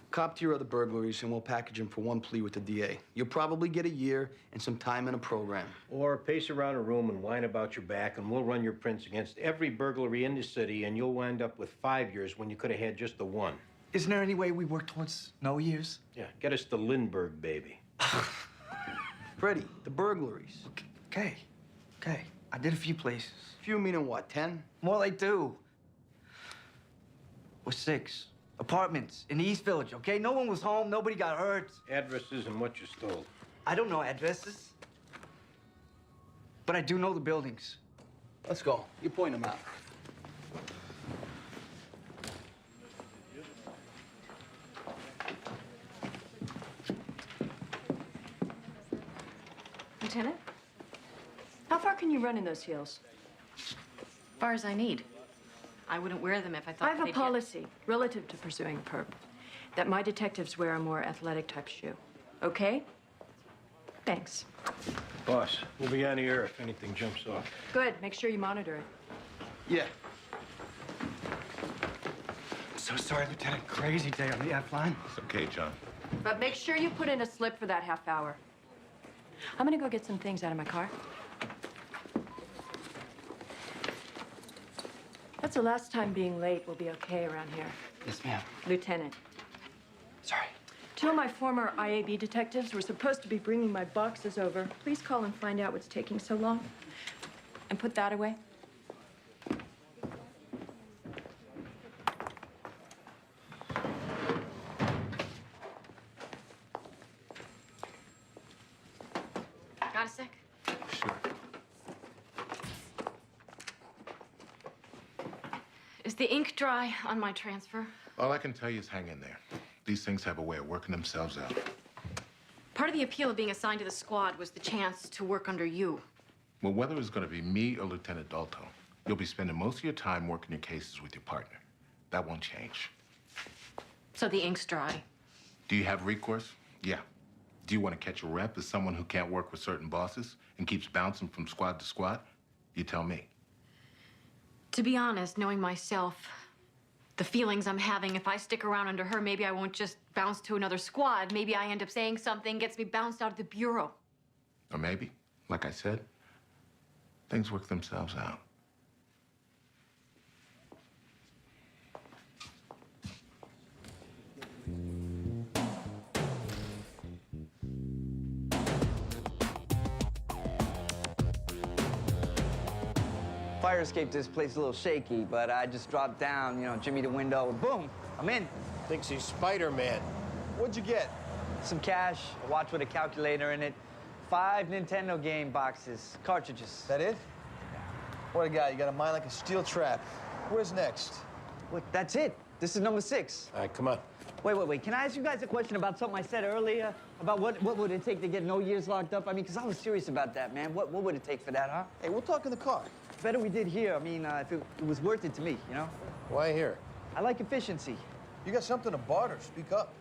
Speaker 6: Cop to your other burglaries, and we'll package him for one plea with the DA. You'll probably get a year and some time in a program.
Speaker 1: Or pace around a room and whine about your back, and we'll run your prints against every burglary in the city, and you'll wind up with 5 years when you could have had just the one.
Speaker 14: Isn't there any way we work towards no years?
Speaker 1: Yeah, get us the Lindbergh, baby.
Speaker 6: Freddie, the burglaries.
Speaker 14: Okay. I did a few places.
Speaker 6: Few meaning what, 10?
Speaker 14: More like 2. Or 6. Apartments in the East Village, okay? No one was home, nobody got hurt.
Speaker 1: Addresses and what you stole.
Speaker 14: I don't know addresses. But I do know the buildings.
Speaker 6: Let's go. You point them out.
Speaker 7: Lieutenant? How far can you run in those heels?
Speaker 10: As far as I need. I wouldn't wear them if I thought
Speaker 7: I have
Speaker 10: they'd
Speaker 7: a policy relative to pursuing perp that my detectives wear a more athletic type shoe. Okay? Thanks.
Speaker 1: Boss, we'll be on the air if anything jumps off.
Speaker 7: Good. Make sure you monitor it.
Speaker 6: Yeah.
Speaker 14: So sorry, Lieutenant. Crazy day on the F line.
Speaker 3: It's okay, John.
Speaker 7: But make sure you put in a slip for that half hour. I'm gonna go get some things out of my car. That's the last time being late will be okay around here.
Speaker 14: Yes, ma'am.
Speaker 7: Lieutenant.
Speaker 14: Sorry.
Speaker 7: 2 of my former IAB detectives were supposed to be bringing my boxes over. Please call and find out what's taking so long. And put that away.
Speaker 10: Got a sec?
Speaker 3: Sure.
Speaker 10: Is the ink dry on my transfer?
Speaker 3: All I can tell you is hang in there. These things have a way of working themselves out.
Speaker 10: Part of the appeal of being assigned to the squad was the chance to work under you.
Speaker 3: Well, whether it's going to be me or Lieutenant Dalto, you'll be spending most of your time working your cases with your partner. That won't change.
Speaker 10: So the ink's dry.
Speaker 3: Do you have recourse? Yeah. Do you want to catch a rep as someone who can't work with certain bosses and keeps bouncing from squad to squad? You tell me.
Speaker 10: To be honest, knowing myself, the feelings I'm having, if I stick around under her, maybe I won't just bounce to another squad. Maybe I end up saying something, gets me bounced out of the bureau.
Speaker 3: Or maybe, like I said, things work themselves out.
Speaker 13: Fire escape this place a little shaky, but I just dropped down, jimmy the window, and boom, I'm in.
Speaker 1: Thinks he's Spider-Man.
Speaker 13: What'd you get? Some cash, a watch with a calculator in it, 5 Nintendo game boxes, cartridges.
Speaker 22: That it? What a guy. You got a mind like a steel trap. Where's next?
Speaker 13: Wait, that's it. This is number 6.
Speaker 1: All right, come on.
Speaker 13: Wait. Can I ask you guys a question about something I said earlier? About what would it take to get no years locked up? I mean, because I was serious about that, man. What would it take for that, huh?
Speaker 22: Hey, we'll talk in the car.
Speaker 13: Better we did here. I mean, if it was worth it to me,
Speaker 22: Why here?
Speaker 13: I like efficiency.
Speaker 22: You got something to barter. Speak up.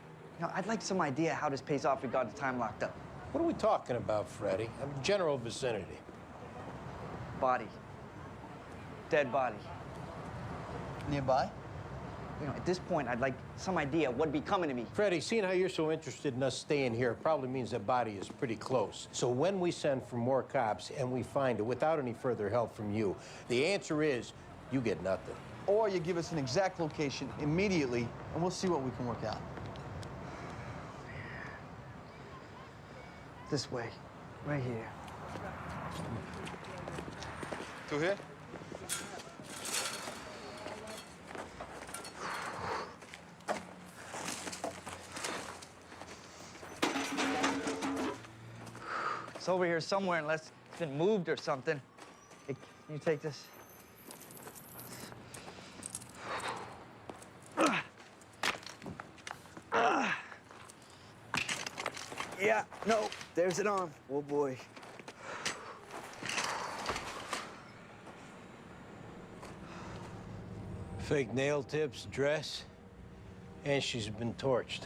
Speaker 13: I'd like some idea how this pays off regarding the time locked up.
Speaker 1: What are we talking about, Freddie? General vicinity.
Speaker 13: Body. dead body.
Speaker 22: Nearby?
Speaker 13: You know, at this point, I'd like some idea what'd be coming to me.
Speaker 1: Freddie, seeing how you're so interested in us staying here probably means the body is pretty close. So when we send for more cops and we find it without any further help from you, the answer is you get nothing.
Speaker 22: Or you give us an exact location immediately, and we'll see what we can work out.
Speaker 13: This way, right here.
Speaker 22: Through here?
Speaker 13: It's over here somewhere unless it's been moved or something. Hey, can you take this? Yeah, no, there's an arm. Oh, boy.
Speaker 1: Fake nail tips, dress, and she's been torched.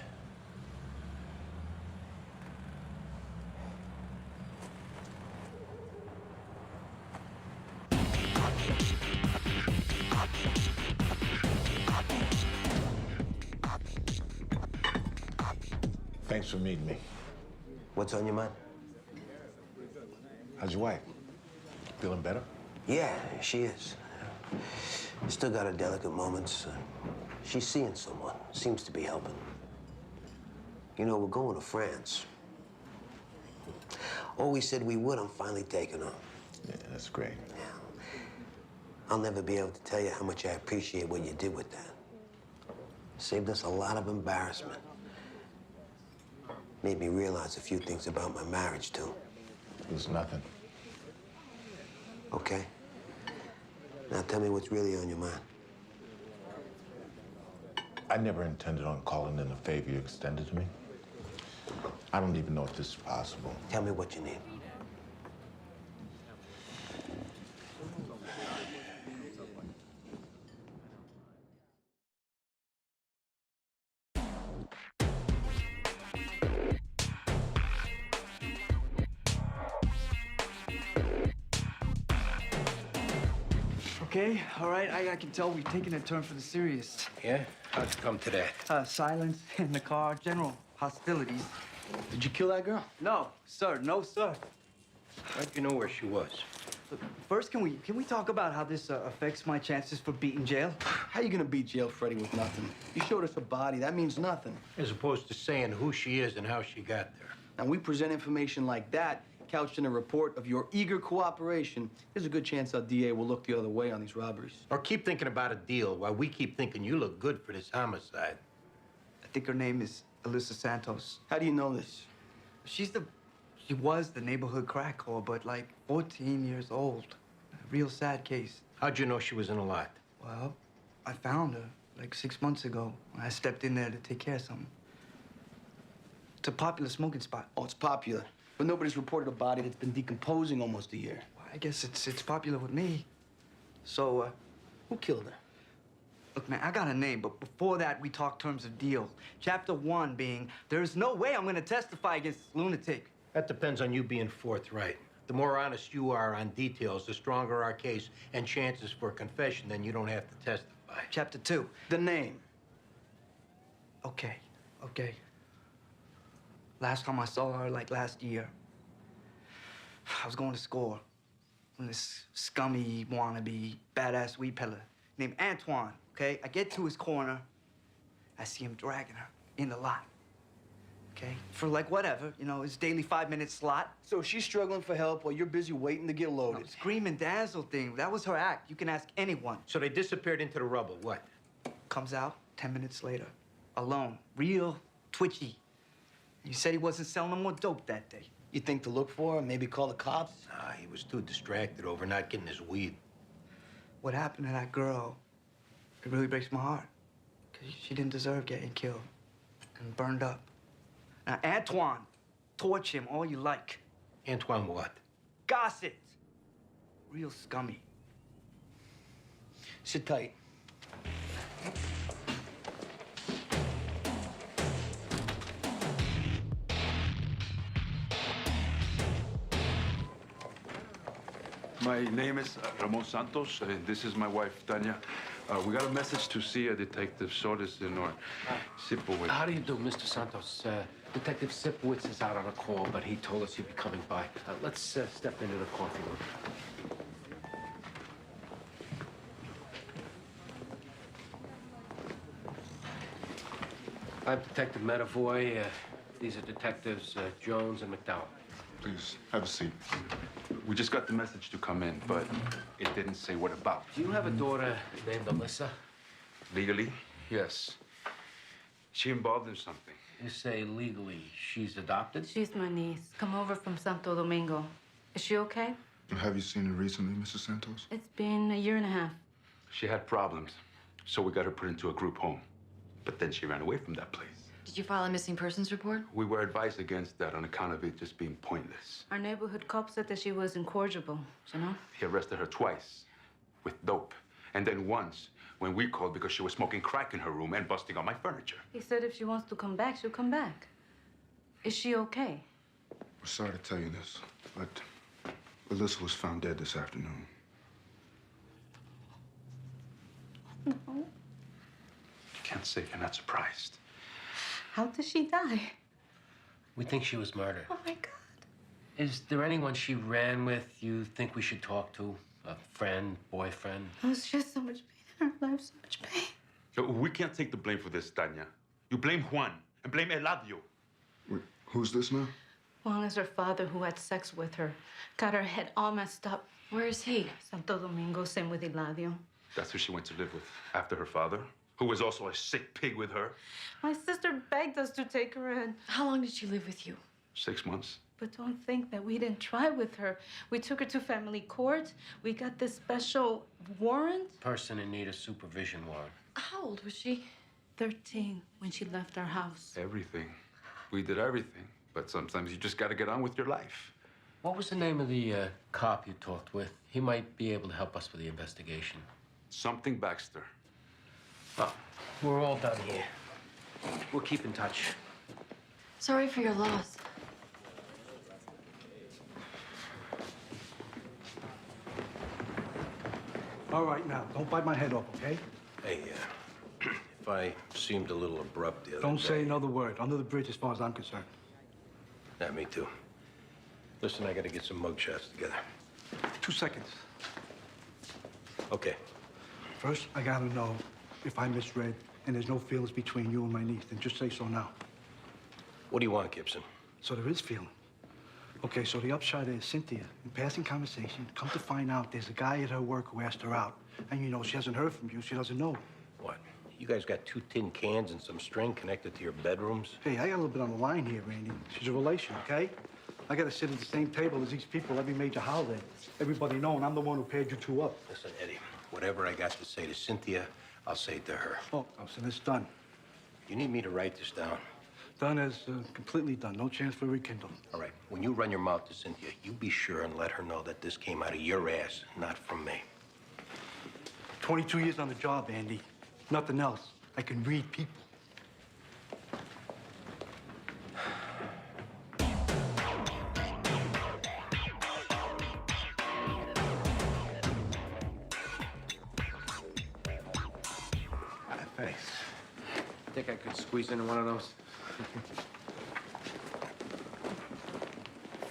Speaker 3: Thanks for meeting me.
Speaker 12: What's on your mind?
Speaker 3: How's your wife? Feeling better?
Speaker 12: Yeah, she is. Still got her delicate moments. She's seeing someone. Seems to be helping. You know, we're going to France. All we said we would, I'm finally taking on.
Speaker 3: Yeah, that's great.
Speaker 12: Yeah. I'll never be able to tell you how much I appreciate what you did with that. Saved us a lot of embarrassment. Made me realize a few things about my marriage, too.
Speaker 3: It was nothing.
Speaker 12: Okay. Now tell me what's really on your mind.
Speaker 3: I never intended on calling in the favor you extended to me. I don't even know if this is possible.
Speaker 12: Tell me what you need.
Speaker 13: Okay, all right, I can tell we've taken a turn for the serious.
Speaker 1: Yeah? How'd you come to that?
Speaker 13: Silence in the car, general hostilities.
Speaker 22: Did you kill that girl?
Speaker 13: No, sir, no, sir.
Speaker 1: How'd you know where she was?
Speaker 13: Look, first, can we talk about how this affects my chances for beating jail?
Speaker 22: How you gonna beat jail, Freddie, with nothing? You showed us a body. That means nothing.
Speaker 1: As opposed to saying who she is and how she got there.
Speaker 22: Now, we present information like that, couched in a report of your eager cooperation. There's a good chance our DA will look the other way on these robberies.
Speaker 1: Or keep thinking about a deal while we keep thinking you look good for this homicide.
Speaker 13: I think her name is Alyssa Santos.
Speaker 22: How do you know this?
Speaker 13: She was the neighborhood crack whore, but like 14 years old. A real sad case.
Speaker 1: How'd you know she was in a lot?
Speaker 13: Well, I found her like 6 months ago when I stepped in there to take care of something. It's a popular smoking spot.
Speaker 22: Oh, it's popular. But nobody's reported a body that's been decomposing almost a year.
Speaker 13: Well, I guess it's popular with me. So,
Speaker 22: who killed her?
Speaker 13: Look, man, I got a name, but before that, we talked terms of deal. Chapter 1 being, there's no way I'm gonna testify against this lunatic.
Speaker 1: That depends on you being forthright. The more honest you are on details, the stronger our case and chances for confession, then you don't have to testify.
Speaker 13: Chapter 2.
Speaker 22: The name.
Speaker 13: Okay. Last time I saw her, like last year, I was going to score when this scummy, wannabe, badass weed peddler named Antoine, okay? I get to his corner, I see him dragging her in the lot, okay? For like whatever, you know, his daily 5-minute slot.
Speaker 22: So she's struggling for help while you're busy waiting to get loaded.
Speaker 13: No, scream and dazzle thing, that was her act. You can ask anyone.
Speaker 1: So they disappeared into the rubble, what?
Speaker 13: Comes out 10 minutes later, alone, real twitchy. He said he wasn't selling no more dope that day.
Speaker 22: You think to look for her, maybe call the cops?
Speaker 1: Nah, he was too distracted over not getting his weed.
Speaker 13: What happened to that girl, it really breaks my heart. Because she didn't deserve getting killed and burned up. Now, Antoine, torch him all you like.
Speaker 1: Antoine what?
Speaker 13: Gossip. Real scummy.
Speaker 22: Sit tight.
Speaker 19: My name is Ramon Santos, and this is my wife, Tanya. We got a message to see a Detective Solis in or Sipowicz.
Speaker 11: How do you do, Mr. Santos? Detective Sipowicz is out on a call, but he told us he'd be coming by. Let's step into the coffee room. I'm Detective Medavoy. These are Detectives Jones and McDowell.
Speaker 3: Please, have a seat.
Speaker 19: We just got the message to come in, but it didn't say what about.
Speaker 11: Do you have a daughter named Alyssa?
Speaker 19: Legally, yes. She involved in something.
Speaker 11: You say legally. She's adopted?
Speaker 20: She's my niece. Come over from Santo Domingo. Is she okay?
Speaker 9: Have you seen her recently, Mrs. Santos?
Speaker 20: It's been a year and a half.
Speaker 19: She had problems, so we got her put into a group home. But then she ran away from that place.
Speaker 10: Did you file a missing persons report?
Speaker 19: We were advised against that on account of it just being pointless.
Speaker 20: Our neighborhood cop said that she was incorrigible, you know?
Speaker 19: He arrested her twice with dope. And then once when we called because she was smoking crack in her room and busting on my furniture.
Speaker 20: He said if she wants to come back, she'll come back. Is she okay?
Speaker 9: We're sorry to tell you this, but Alyssa was found dead this afternoon.
Speaker 20: No.
Speaker 19: You can't say you're not surprised.
Speaker 20: How did she die?
Speaker 11: We think she was murdered.
Speaker 20: Oh, my God.
Speaker 11: Is there anyone she ran with you think we should talk to? A friend, boyfriend?
Speaker 20: Oh, it's just so much pain in her life, so much pain.
Speaker 19: So we can't take the blame for this, Tanya. You blame Juan and blame Eladio.
Speaker 9: Wait, who's this now?
Speaker 20: Juan is her father who had sex with her. Got her head all messed up.
Speaker 10: Where is he?
Speaker 20: Santo Domingo, same with Eladio.
Speaker 19: That's who she went to live with after her father, who was also a sick pig with her.
Speaker 20: My sister begged us to take her in.
Speaker 10: How long did she live with you?
Speaker 19: 6 months.
Speaker 20: But don't think that we didn't try with her. We took her to family court. We got this special warrant.
Speaker 11: Person in need of supervision warrant.
Speaker 10: How old was she?
Speaker 20: 13 when she left our house.
Speaker 19: Everything. We did everything. But sometimes you just got to get on with your life.
Speaker 11: What was the name of the cop you talked with? He might be able to help us with the investigation.
Speaker 19: Something Baxter.
Speaker 11: Well, we're all done here. We'll keep in touch.
Speaker 10: Sorry for your loss.
Speaker 22: All right, now, don't bite my head off, okay?
Speaker 1: Hey, if I seemed a little abrupt the other
Speaker 22: Don't
Speaker 1: day...
Speaker 22: say another word. Under the bridge as far as I'm concerned.
Speaker 1: Yeah, me too. Listen, I gotta get some mugshots together.
Speaker 22: 2 seconds.
Speaker 1: Okay.
Speaker 22: First, I gotta know if I misread and there's no feelings between you and my niece, then just say so now.
Speaker 1: What do you want, Gibson?
Speaker 22: So there is feeling. Okay, so the upshot is Cynthia, in passing conversation, come to find out there's a guy at her work who asked her out. And you know, she hasn't heard from you, she doesn't know.
Speaker 1: What? You guys got 2 tin cans and some string connected to your bedrooms?
Speaker 22: Hey, I got a little bit on the line here, Randy. She's a relation, okay? I gotta sit at the same table as these people every major holiday. Everybody knowing I'm the one who paired you two up.
Speaker 1: Listen, Eddie, whatever I got to say to Cynthia, I'll say it to her.
Speaker 22: Oh, so it's done.
Speaker 1: You need me to write this down?
Speaker 22: Done as completely done. No chance for rekindle.
Speaker 1: All right. When you run your mouth to Cynthia, you be sure and let her know that this came out of your ass, not from me.
Speaker 22: 22 years on the job, Andy. Nothing else. I can read people.
Speaker 1: Thanks.
Speaker 11: Think I could squeeze into one of those?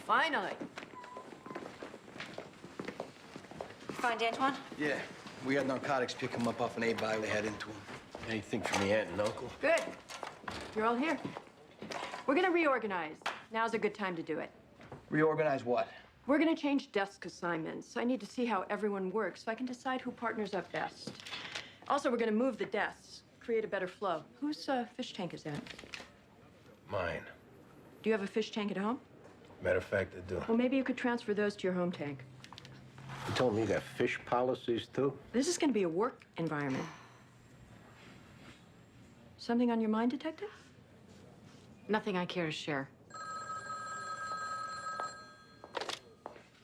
Speaker 7: Finally.
Speaker 5: Find Antoine?
Speaker 13: Yeah, we had narcotics pick him up off an A-by. We had into him.
Speaker 1: Anything from the aunt and uncle?
Speaker 7: Good. You're all here. We're gonna reorganize. Now's a good time to do it.
Speaker 13: Reorganize what?
Speaker 7: We're gonna change desk assignments. I need to see how everyone works so I can decide who partners up best. Also, we're gonna move the desks, create a better flow. Whose fish tank is that?
Speaker 1: Mine.
Speaker 7: Do you have a fish tank at home?
Speaker 1: Matter of fact, I do.
Speaker 7: Well, maybe you could transfer those to your home tank.
Speaker 1: You told me you got fish policies, too?
Speaker 7: This is gonna be a work environment. Something on your mind, Detective?
Speaker 10: Nothing I care to share.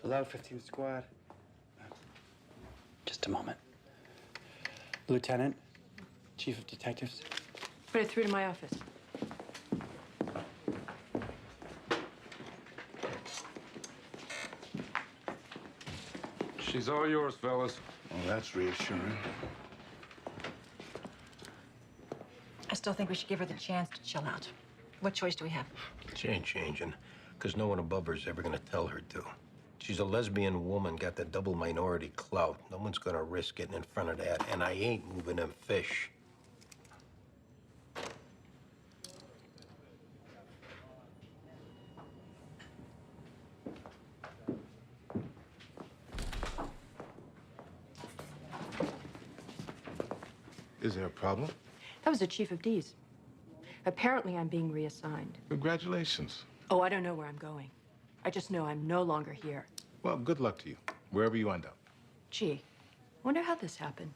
Speaker 14: Hello, 15th Squad. Just a moment. Lieutenant, Chief of Detectives.
Speaker 7: Put it through to my office.
Speaker 19: She's all yours, fellas.
Speaker 9: Well, that's reassuring.
Speaker 5: I still think we should give her the chance to chill out. What choice do we have?
Speaker 1: She ain't changing, because no one above her is ever gonna tell her to. She's a lesbian woman, got the double minority clout. No one's gonna risk getting in front of that, and I ain't moving them fish.
Speaker 3: Is there a problem?
Speaker 7: That was the chief of D's. Apparently, I'm being reassigned.
Speaker 3: Congratulations.
Speaker 7: Oh, I don't know where I'm going. I just know I'm no longer here.
Speaker 3: Well, good luck to you, wherever you end up.
Speaker 7: Gee, wonder how this happened.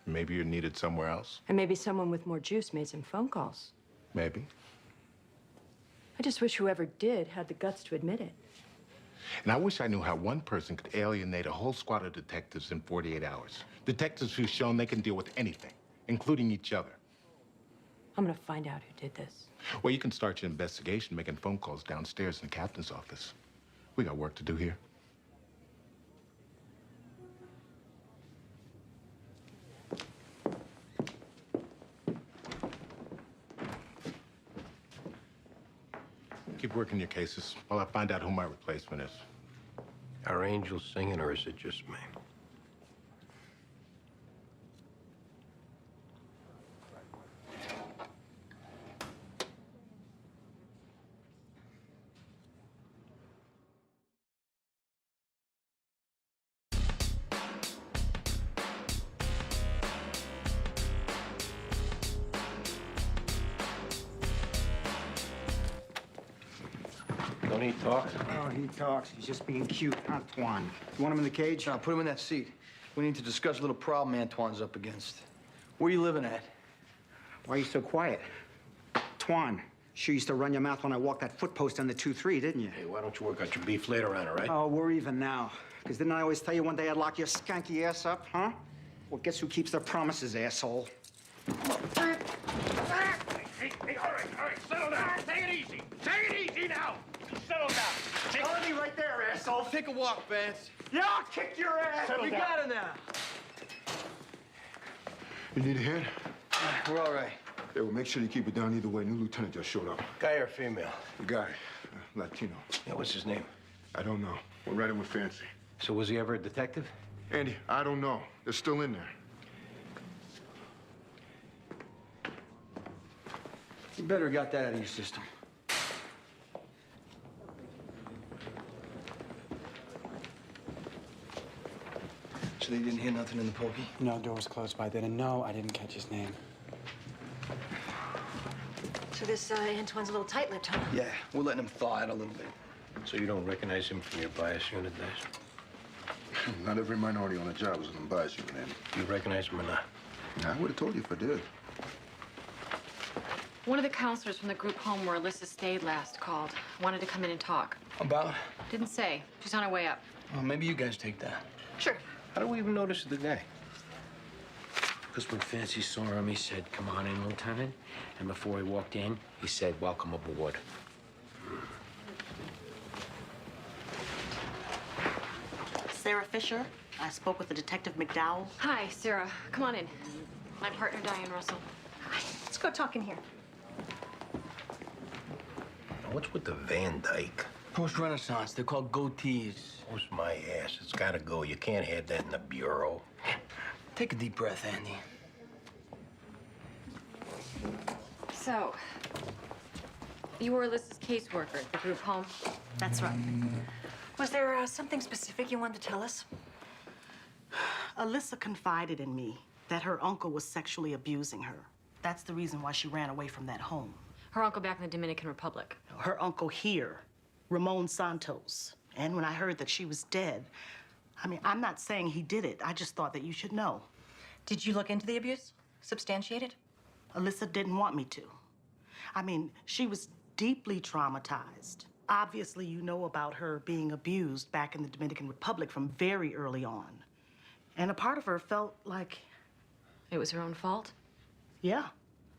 Speaker 3: Maybe you're needed somewhere else.
Speaker 7: And maybe someone with more juice made some phone calls.
Speaker 3: Maybe.
Speaker 7: I just wish whoever did had the guts to admit it.
Speaker 3: And I wish I knew how one person could alienate a whole squad of detectives in 48 hours. Detectives who've shown they can deal with anything, including each other.
Speaker 7: I'm gonna find out who did this.
Speaker 3: Well, you can start your investigation making phone calls downstairs in the captain's office. We got work to do here. Keep working your cases while I find out who my replacement is.
Speaker 1: Are angels singing, or is it just me? Don't he talk?
Speaker 13: Oh, he talks. He's just being cute, Antoine. You want him in the cage?
Speaker 6: No, put him in that seat. We need to discuss a little problem Antoine's up against. Where you living at?
Speaker 13: Why are you so quiet? Antoine, sure used to run your mouth when I walked that footpost on the 2-3, didn't you?
Speaker 1: Hey, why don't you work out your beef later on, all right?
Speaker 13: Oh, we're even now. Because didn't I always tell you one day I'd lock your skanky ass up, huh? Well, guess who keeps their promises, asshole?
Speaker 9: Hey, all right, settle down. Take it easy. Take it easy now. Settle down.
Speaker 13: Follow me right there, asshole.
Speaker 6: Take a walk, Vance.
Speaker 13: Yeah, I'll kick your ass.
Speaker 6: We got him now.
Speaker 9: You need a hand?
Speaker 6: We're all right.
Speaker 9: Yeah, well, make sure you keep it down either way. New lieutenant just showed up.
Speaker 1: Guy or female?
Speaker 9: The guy, Latino.
Speaker 1: Yeah, what's his name?
Speaker 9: I don't know. We're riding with Fancy.
Speaker 1: So was he ever a detective?
Speaker 9: Andy, I don't know. They're still in there.
Speaker 6: You better got that out of your system. So they didn't hear nothing in the pokey?
Speaker 14: No, door was closed by then, and no, I didn't catch his name.
Speaker 5: So this Antoine's a little tight-lipped, huh?
Speaker 6: Yeah, we're letting him thaw out a little bit.
Speaker 1: So you don't recognize him from your bias unit days?
Speaker 9: Not every minority on the job is an bias unit, Andy.
Speaker 1: Do you recognize him or not?
Speaker 9: I would have told you if I did.
Speaker 10: One of the counselors from the group home where Alyssa stayed last called. Wanted to come in and talk.
Speaker 6: About?
Speaker 10: Didn't say. She's on her way up.
Speaker 6: Well, maybe you guys take that.
Speaker 10: Sure.
Speaker 1: How do we even notice the guy?
Speaker 11: Because when Fancy saw him, he said, "Come on in, Lieutenant." And before he walked in, he said, "Welcome aboard."
Speaker 2: Sarah Fisher. I spoke with the Detective McDowell.
Speaker 10: Hi, Sarah. Come on in. My partner, Diane Russell.
Speaker 5: Hi. Let's go talk in here.
Speaker 1: What's with the Van Dyke?
Speaker 6: Post-Renaissance. They're called goatees.
Speaker 1: Who's my ass? It's gotta go. You can't have that in the bureau.
Speaker 6: Take a deep breath, Andy.
Speaker 10: So, you were Alyssa's caseworker at the group home?
Speaker 5: That's right. Was there something specific you wanted to tell us?
Speaker 2: Alyssa confided in me that her uncle was sexually abusing her. That's the reason why she ran away from that home.
Speaker 10: Her uncle back in the Dominican Republic.
Speaker 2: Her uncle here, Ramon Santos. And when I heard that she was dead, I mean, I'm not saying he did it. I just thought that you should know.
Speaker 5: Did you look into the abuse? Substantiated?
Speaker 2: Alyssa didn't want me to. I mean, she was deeply traumatized. Obviously, you know about her being abused back in the Dominican Republic from very early on. And a part of her felt like...
Speaker 10: It was her own fault?
Speaker 2: Yeah.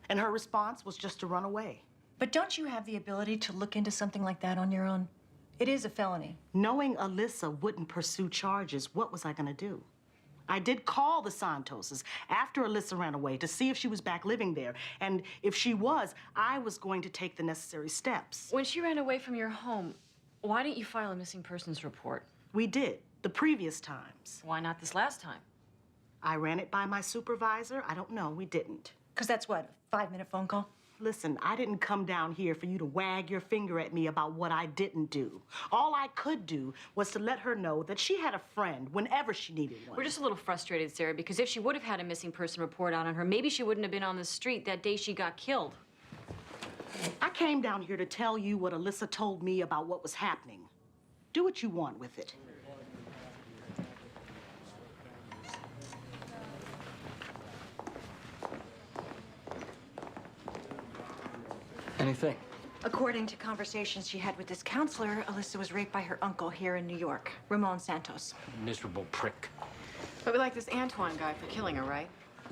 Speaker 2: And her response was just to run away.
Speaker 5: But don't you have the ability to look into something like that on your own? It is a felony.
Speaker 2: Knowing Alyssa wouldn't pursue charges, what was I gonna do? I did call the Santoses after Alyssa ran away to see if she was back living there. And if she was, I was going to take the necessary steps.
Speaker 10: When she ran away from your home, why didn't you file a missing persons report?
Speaker 2: We did, the previous times.
Speaker 10: Why not this last time?
Speaker 2: I ran it by my supervisor. I don't know, we didn't.
Speaker 5: Because that's what, a 5-minute phone call?
Speaker 2: Listen, I didn't come down here for you to wag your finger at me about what I didn't do. All I could do was to let her know that she had a friend whenever she needed one.
Speaker 10: We're just a little frustrated, Sarah, because if she would have had a missing person report out on her, maybe she wouldn't have been on the street that day she got killed.
Speaker 2: I came down here to tell you what Alyssa told me about what was happening. Do what you want with it.
Speaker 6: Anything?
Speaker 5: According to conversations she had with this counselor, Alyssa was raped by her uncle here in New York, Ramon Santos.
Speaker 11: Miserable prick.
Speaker 10: But we like this Antoine guy for killing her, right?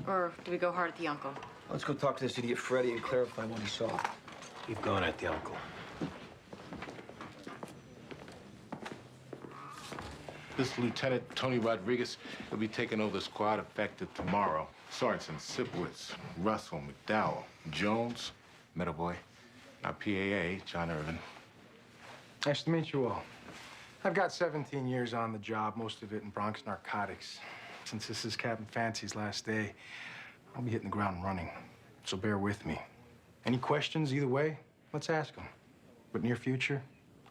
Speaker 10: Or do we go hard at the uncle?
Speaker 6: Let's go talk to this idiot Freddie and clarify what he saw.
Speaker 11: Keep going at the uncle.
Speaker 3: This is Lieutenant Tony Rodriguez. He'll be taking over the squad effective tomorrow. Sergeants Sipowicz, Russell, McDowell, Jones, Meadow Boy, our PAA, John Irvin.
Speaker 16: Nice to meet you all. I've got 17 years on the job, most of it in Bronx narcotics. Since this is Captain Fancy's last day, I'll be hitting the ground running. So bear with me. Any questions either way, let's ask them. But near future,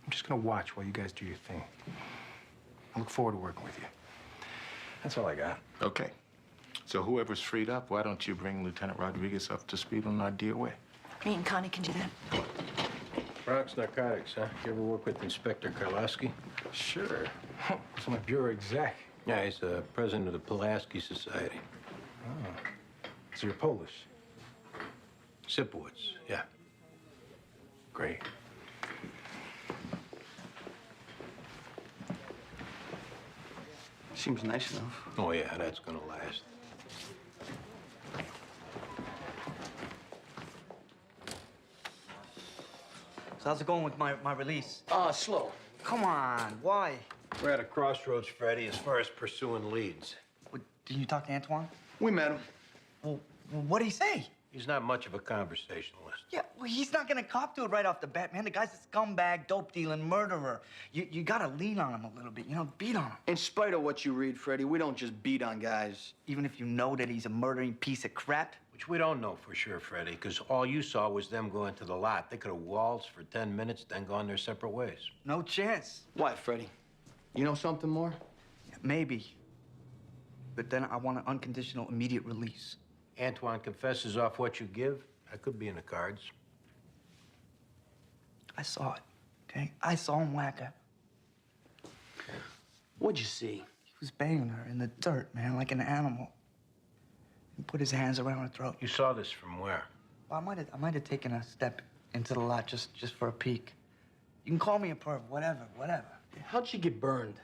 Speaker 16: I'm just gonna watch while you guys do your thing. I look forward to working with you. That's all I got.
Speaker 3: Okay. So whoever's freed up, why don't you bring Lieutenant Rodriguez up to speed on our DOA?
Speaker 5: Me and Connie can do that.
Speaker 1: Bronx narcotics, huh? You ever work with Inspector Karlowski?
Speaker 16: Sure. He's my bureau exec.
Speaker 1: Yeah, he's the president of the Pulaski Society.
Speaker 16: Oh. So you're Polish?
Speaker 1: Sipowicz, yeah.
Speaker 16: Great.
Speaker 6: Seems nice enough.
Speaker 1: Oh, yeah, that's gonna last.
Speaker 13: So how's it going with my release?
Speaker 6: Slow.
Speaker 13: Come on, why?
Speaker 1: We're at a crossroads, Freddie, as far as pursuing leads.
Speaker 13: Did you talk to Antoine?
Speaker 6: We met him.
Speaker 13: Well, what'd he say?
Speaker 1: He's not much of a conversationalist.
Speaker 13: Yeah, well, he's not gonna cop to it right off the bat, man. The guy's a scumbag, dope-dealing murderer. You gotta lean on him a little bit, you know, beat on him.
Speaker 6: In spite of what you read, Freddie, we don't just beat on guys.
Speaker 13: Even if you know that he's a murdering piece of crap?
Speaker 1: Which we don't know for sure, Freddie, because all you saw was them go into the lot. They could have waltzed for 10 minutes, then gone their separate ways.
Speaker 13: No chance.
Speaker 6: Why, Freddie? You know something more?
Speaker 13: Maybe. But then I want an unconditional, immediate release.
Speaker 1: Antoine confesses off what you give. That could be in the cards.
Speaker 13: I saw it, okay? I saw him whack her.
Speaker 6: What'd you see?
Speaker 13: He was banging her in the dirt, man, like an animal. He put his hands around her throat.
Speaker 1: You saw this from where?
Speaker 13: Well, I might have taken a step into the lot just for a peek. You can call me a perv, whatever.
Speaker 6: How'd she get burned?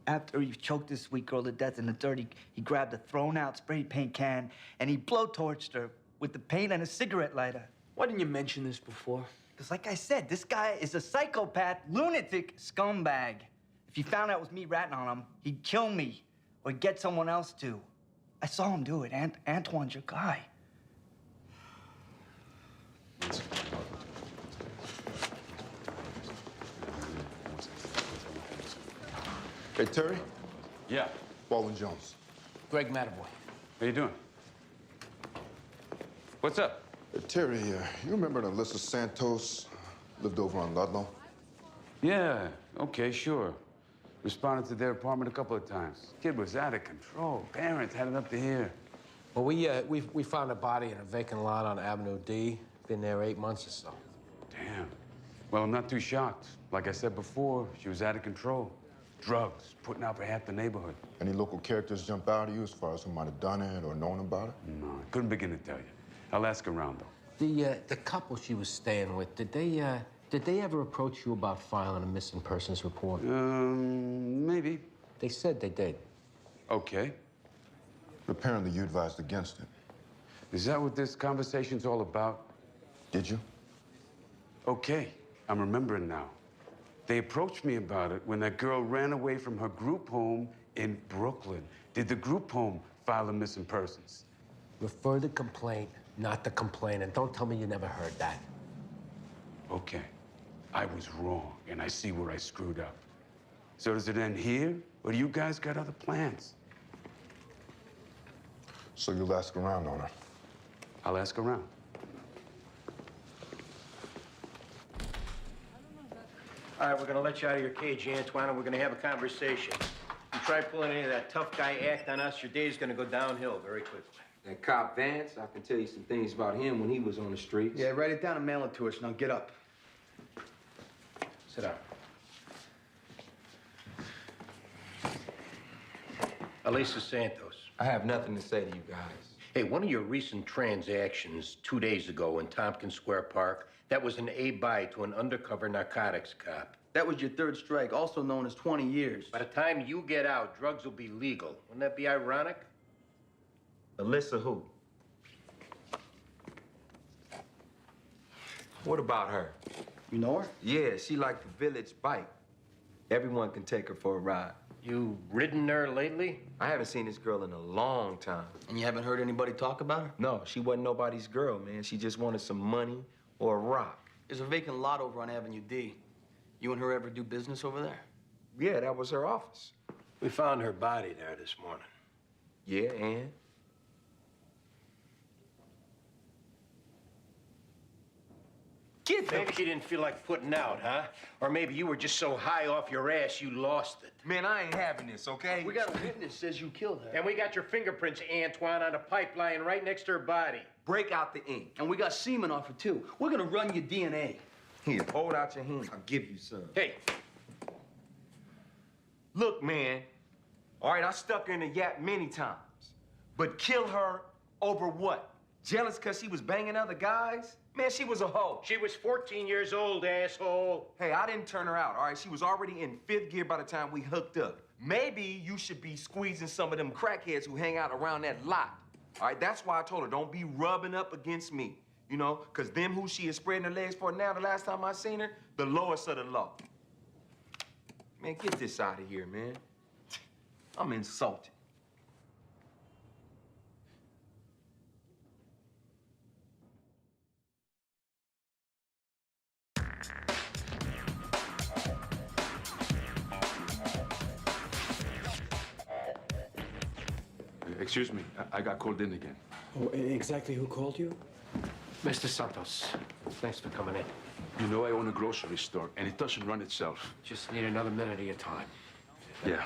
Speaker 13: After he choked this sweet girl to death in the dirt, he grabbed a thrown-out spray paint can and he blowtorched her with the paint and a cigarette lighter.
Speaker 6: Why didn't you mention this before?
Speaker 13: Because like I said, this guy is a psychopath, lunatic scumbag. If he found out it was me ratting on him, he'd kill me or get someone else to. I saw him do it. Antoine's your guy.
Speaker 9: Hey, Terry?
Speaker 19: Yeah.
Speaker 9: Baldwin Jones.
Speaker 11: Greg Mattaboy.
Speaker 19: How you doing? What's up?
Speaker 9: Hey, Terry, you remember that Alyssa Santos lived over on Ludlow?
Speaker 19: Yeah, okay, sure. Responded to their apartment a couple of times. Kid was out of control. Parents had it up to here.
Speaker 11: Well, we found a body in a vacant lot on Avenue D. Been there 8 months or so.
Speaker 19: Damn. Well, I'm not too shocked. Like I said before, she was out of control. Drugs, putting out for half the neighborhood.
Speaker 9: Any local characters jump out at you as far as who might have done it or known about it?
Speaker 19: No, I couldn't begin to tell you. I'll ask around, though.
Speaker 11: The couple she was staying with, did they ever approach you about filing a missing persons report?
Speaker 19: Maybe.
Speaker 11: They said they did.
Speaker 19: Okay.
Speaker 9: Apparently you advised against it.
Speaker 19: Is that what this conversation's all about?
Speaker 9: Did you?
Speaker 19: Okay, I'm remembering now. They approached me about it when that girl ran away from her group home in Brooklyn. Did the group home file a missing persons?
Speaker 11: Refer the complaint, not the complainant. Don't tell me you never heard that.
Speaker 19: Okay. I was wrong, and I see where I screwed up. So does it end here, or do you guys got other plans?
Speaker 9: So you'll ask around on her?
Speaker 19: I'll ask around.
Speaker 1: All right, we're gonna let you out of your cage, Antoine, and we're gonna have a conversation. You try pulling any of that tough guy act on us, your day's gonna go downhill very quickly.
Speaker 8: That cop Vance, I can tell you some things about him when he was on the streets.
Speaker 6: Yeah, write it down and mail it to us. Now get up.
Speaker 1: Sit down. Elisa Santos.
Speaker 8: I have nothing to say to you guys.
Speaker 1: Hey, one of your recent transactions 2 days ago in Tompkins Square Park, that was an A-buy to an undercover narcotics cop.
Speaker 6: That was your third strike, also known as 20 years.
Speaker 1: By the time you get out, drugs will be legal. Wouldn't that be ironic?
Speaker 8: Alyssa who? What about her?
Speaker 6: You know her?
Speaker 8: Yeah, she like the village bike. Everyone can take her for a ride.
Speaker 1: You ridden her lately?
Speaker 8: I haven't seen this girl in a long time.
Speaker 6: And you haven't heard anybody talk about her?
Speaker 8: No, she wasn't nobody's girl, man. She just wanted some money or a rock.
Speaker 6: There's a vacant lot over on Avenue D. You and her ever do business over there?
Speaker 8: Yeah, that was her office.
Speaker 1: We found her body there this morning.
Speaker 8: Yeah, and?
Speaker 1: Maybe she didn't feel like putting out, huh? Or maybe you were just so high off your ass you lost it.
Speaker 8: Man, I ain't having this, okay?
Speaker 6: We got a witness says you killed her.
Speaker 1: And we got your fingerprints, Antoine, on a pipeline right next to her body.
Speaker 8: Break out the ink.
Speaker 6: And we got semen off her, too. We're gonna run your DNA.
Speaker 8: Here, hold out your hand. I'll give you some.
Speaker 1: Hey.
Speaker 8: Look, man. All right, I stuck her in the yap many times. But kill her over what? Jealous because she was banging other guys? Man, she was a hoe.
Speaker 1: She was 14 years old, asshole.
Speaker 8: Hey, I didn't turn her out, all right? She was already in 5th gear by the time we hooked up. Maybe you should be squeezing some of them crackheads who hang out around that lot. All right, that's why I told her, don't be rubbing up against me. You know, because them who she is spreading her legs for now, the last time I seen her, the lowest of the low. Man, get this out of here, man. I'm insulted.
Speaker 19: Excuse me, I got called in again.
Speaker 11: Oh, exactly who called you? Mr. Santos, thanks for coming in.
Speaker 19: You know I own a grocery store, and it doesn't run itself.
Speaker 11: Just need another minute of your time.
Speaker 19: Yeah,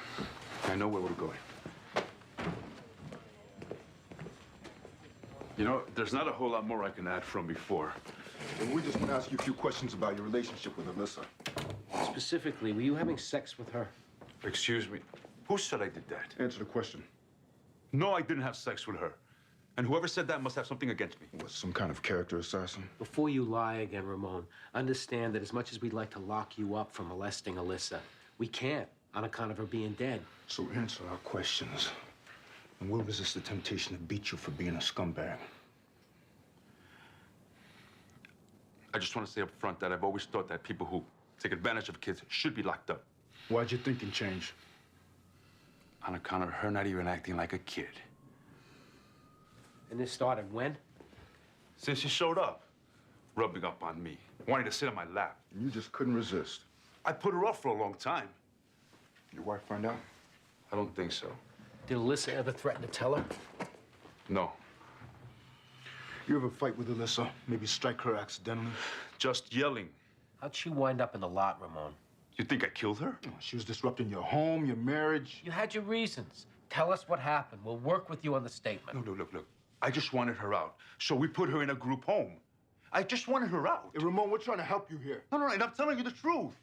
Speaker 19: I know where we're going. You know, there's not a whole lot more I can add from before.
Speaker 9: And we just want to ask you a few questions about your relationship with Alyssa.
Speaker 11: Specifically, were you having sex with her?
Speaker 19: Excuse me, who said I did that?
Speaker 9: Answer the question.
Speaker 19: No, I didn't have sex with her. And whoever said that must have something against me.
Speaker 9: Was some kind of character assassin?
Speaker 11: Before you lie again, Ramon, understand that as much as we'd like to lock you up for molesting Alyssa, we can't on account of her being dead.
Speaker 9: So answer our questions, and we'll resist the temptation to beat you for being a scumbag.
Speaker 19: I just want to say up front that I've always thought that people who take advantage of kids should be locked up.
Speaker 9: Why'd your thinking change?
Speaker 19: On account of her not even acting like a kid.
Speaker 11: And this started when?
Speaker 19: Since she showed up, rubbing up on me, wanting to sit on my lap.
Speaker 9: And you just couldn't resist.
Speaker 19: I put her off for a long time.
Speaker 9: Your wife find out?
Speaker 19: I don't think so.
Speaker 11: Did Alyssa ever threaten to tell her?
Speaker 19: No.
Speaker 9: You ever fight with Alyssa? Maybe strike her accidentally?
Speaker 19: Just yelling.
Speaker 11: How'd she wind up in the lot, Ramon?
Speaker 19: You think I killed her?
Speaker 9: Oh, she was disrupting your home, your marriage.
Speaker 11: You had your reasons. Tell us what happened. We'll work with you on the statement.
Speaker 19: No, look. I just wanted her out. So we put her in a group home. I just wanted her out.
Speaker 9: Hey, Ramon, we're trying to help you here.
Speaker 19: No, and I'm telling you the truth.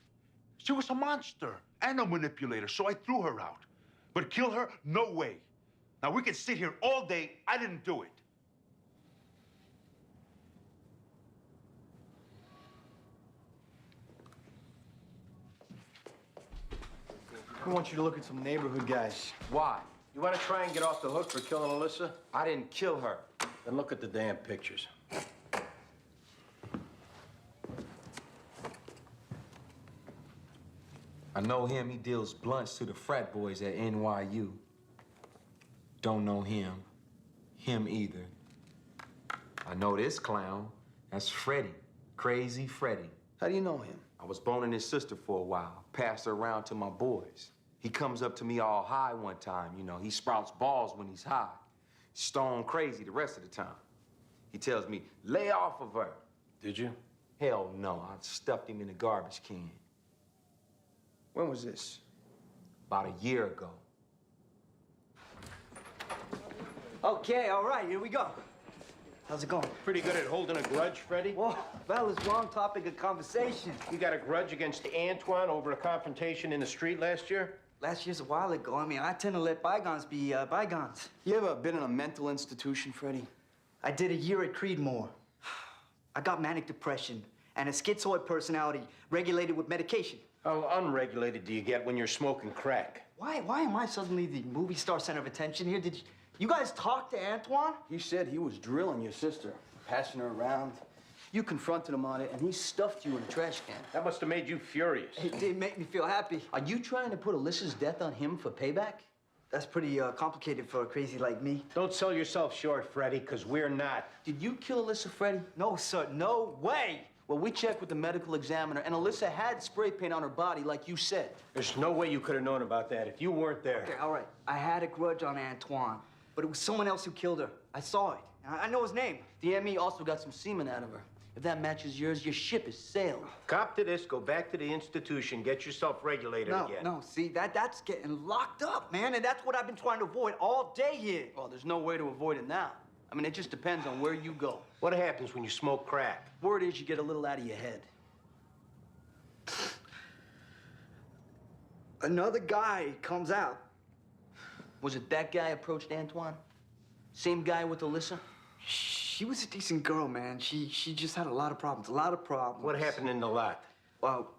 Speaker 19: She was a monster and a manipulator, so I threw her out. But kill her? No way. Now, we can sit here all day. I didn't do it.
Speaker 6: I want you to look at some neighborhood guys.
Speaker 8: Why?
Speaker 1: You want to try and get off the hook for killing Alyssa?
Speaker 8: I didn't kill her.
Speaker 1: Then look at the damn pictures.
Speaker 8: I know him. He deals blunts to the frat boys at NYU. Don't know him. Him either. I know this clown. That's Freddie. Crazy Freddie.
Speaker 6: How do you know him?
Speaker 8: I was boning his sister for a while. Passed her around to my boys. He comes up to me all high one time. You know, he sprouts balls when he's high. Stone crazy the rest of the time. He tells me, lay off of her.
Speaker 1: Did you?
Speaker 8: Hell no. I stuffed him in a garbage can.
Speaker 6: When was this?
Speaker 8: About a year ago.
Speaker 13: Okay, all right, here we go. How's it going?
Speaker 1: Pretty good at holding a grudge, Freddie?
Speaker 13: Whoa, fellas, wrong topic of conversation.
Speaker 1: You got a grudge against Antoine over a confrontation in the street last year?
Speaker 13: Last year's a while ago. I mean, I tend to let bygones be bygones.
Speaker 6: You ever been in a mental institution, Freddie?
Speaker 13: I did a year at Creedmoor. I got manic depression and a schizoid personality regulated with medication.
Speaker 1: How unregulated do you get when you're smoking crack?
Speaker 13: Why am I suddenly the movie star center of attention here? Did you guys talk to Antoine?
Speaker 6: He said he was drilling your sister, passing her around. You confronted him on it, and he stuffed you in a trash can.
Speaker 1: That must have made you furious.
Speaker 13: It did make me feel happy.
Speaker 6: Are you trying to put Alyssa's death on him for payback?
Speaker 13: That's pretty complicated for a crazy like me.
Speaker 1: Don't sell yourself short, Freddie, because we're not.
Speaker 6: Did you kill Alyssa, Freddie?
Speaker 13: No, sir, no way.
Speaker 6: Well, we checked with the medical examiner, and Alyssa had spray paint on her body, like you said.
Speaker 1: There's no way you could have known about that if you weren't there.
Speaker 13: Okay, all right. I had a grudge on Antoine, but it was someone else who killed her. I saw it. I know his name.
Speaker 6: The ME also got some semen out of her. If that matches yours, your ship is sailed.
Speaker 1: Cop to this, go back to the institution, get yourself regulated again.
Speaker 13: No, see, that's getting locked up, man, and that's what I've been trying to avoid all day here.
Speaker 6: Well, there's no way to avoid it now. I mean, it just depends on where you go.
Speaker 1: What happens when you smoke crack?
Speaker 6: Word is you get a little out of your head.
Speaker 13: Another guy comes out.
Speaker 6: Was it that guy approached Antoine? Same guy with Alyssa?
Speaker 13: She was a decent girl, man. She just had a lot of problems,
Speaker 1: What happened in the lot?
Speaker 13: Well,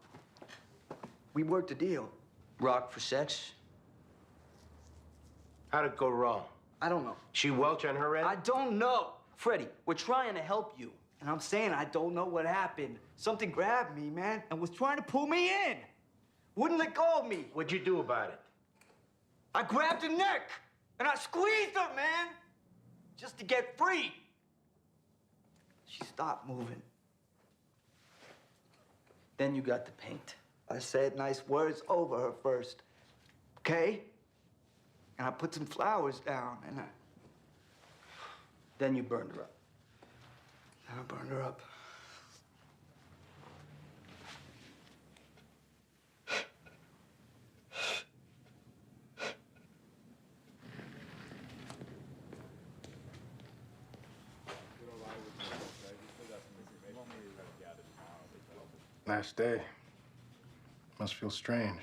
Speaker 13: we worked a deal.
Speaker 6: Rock for sex?
Speaker 1: How'd it go wrong?
Speaker 13: I don't know.
Speaker 1: She welch on her end?
Speaker 13: I don't know.
Speaker 6: Freddie, we're trying to help you.
Speaker 13: And I'm saying I don't know what happened. Something grabbed me, man, and was trying to pull me in. Wouldn't let go of me.
Speaker 1: What'd you do about it?
Speaker 13: I grabbed her neck, and I squeezed her, man, just to get free. She stopped moving.
Speaker 6: Then you got the paint.
Speaker 13: I said nice words over her first, okay? And I put some flowers down, and
Speaker 6: Then you burned her up.
Speaker 13: I burned her up.
Speaker 9: Last day. Must feel strange.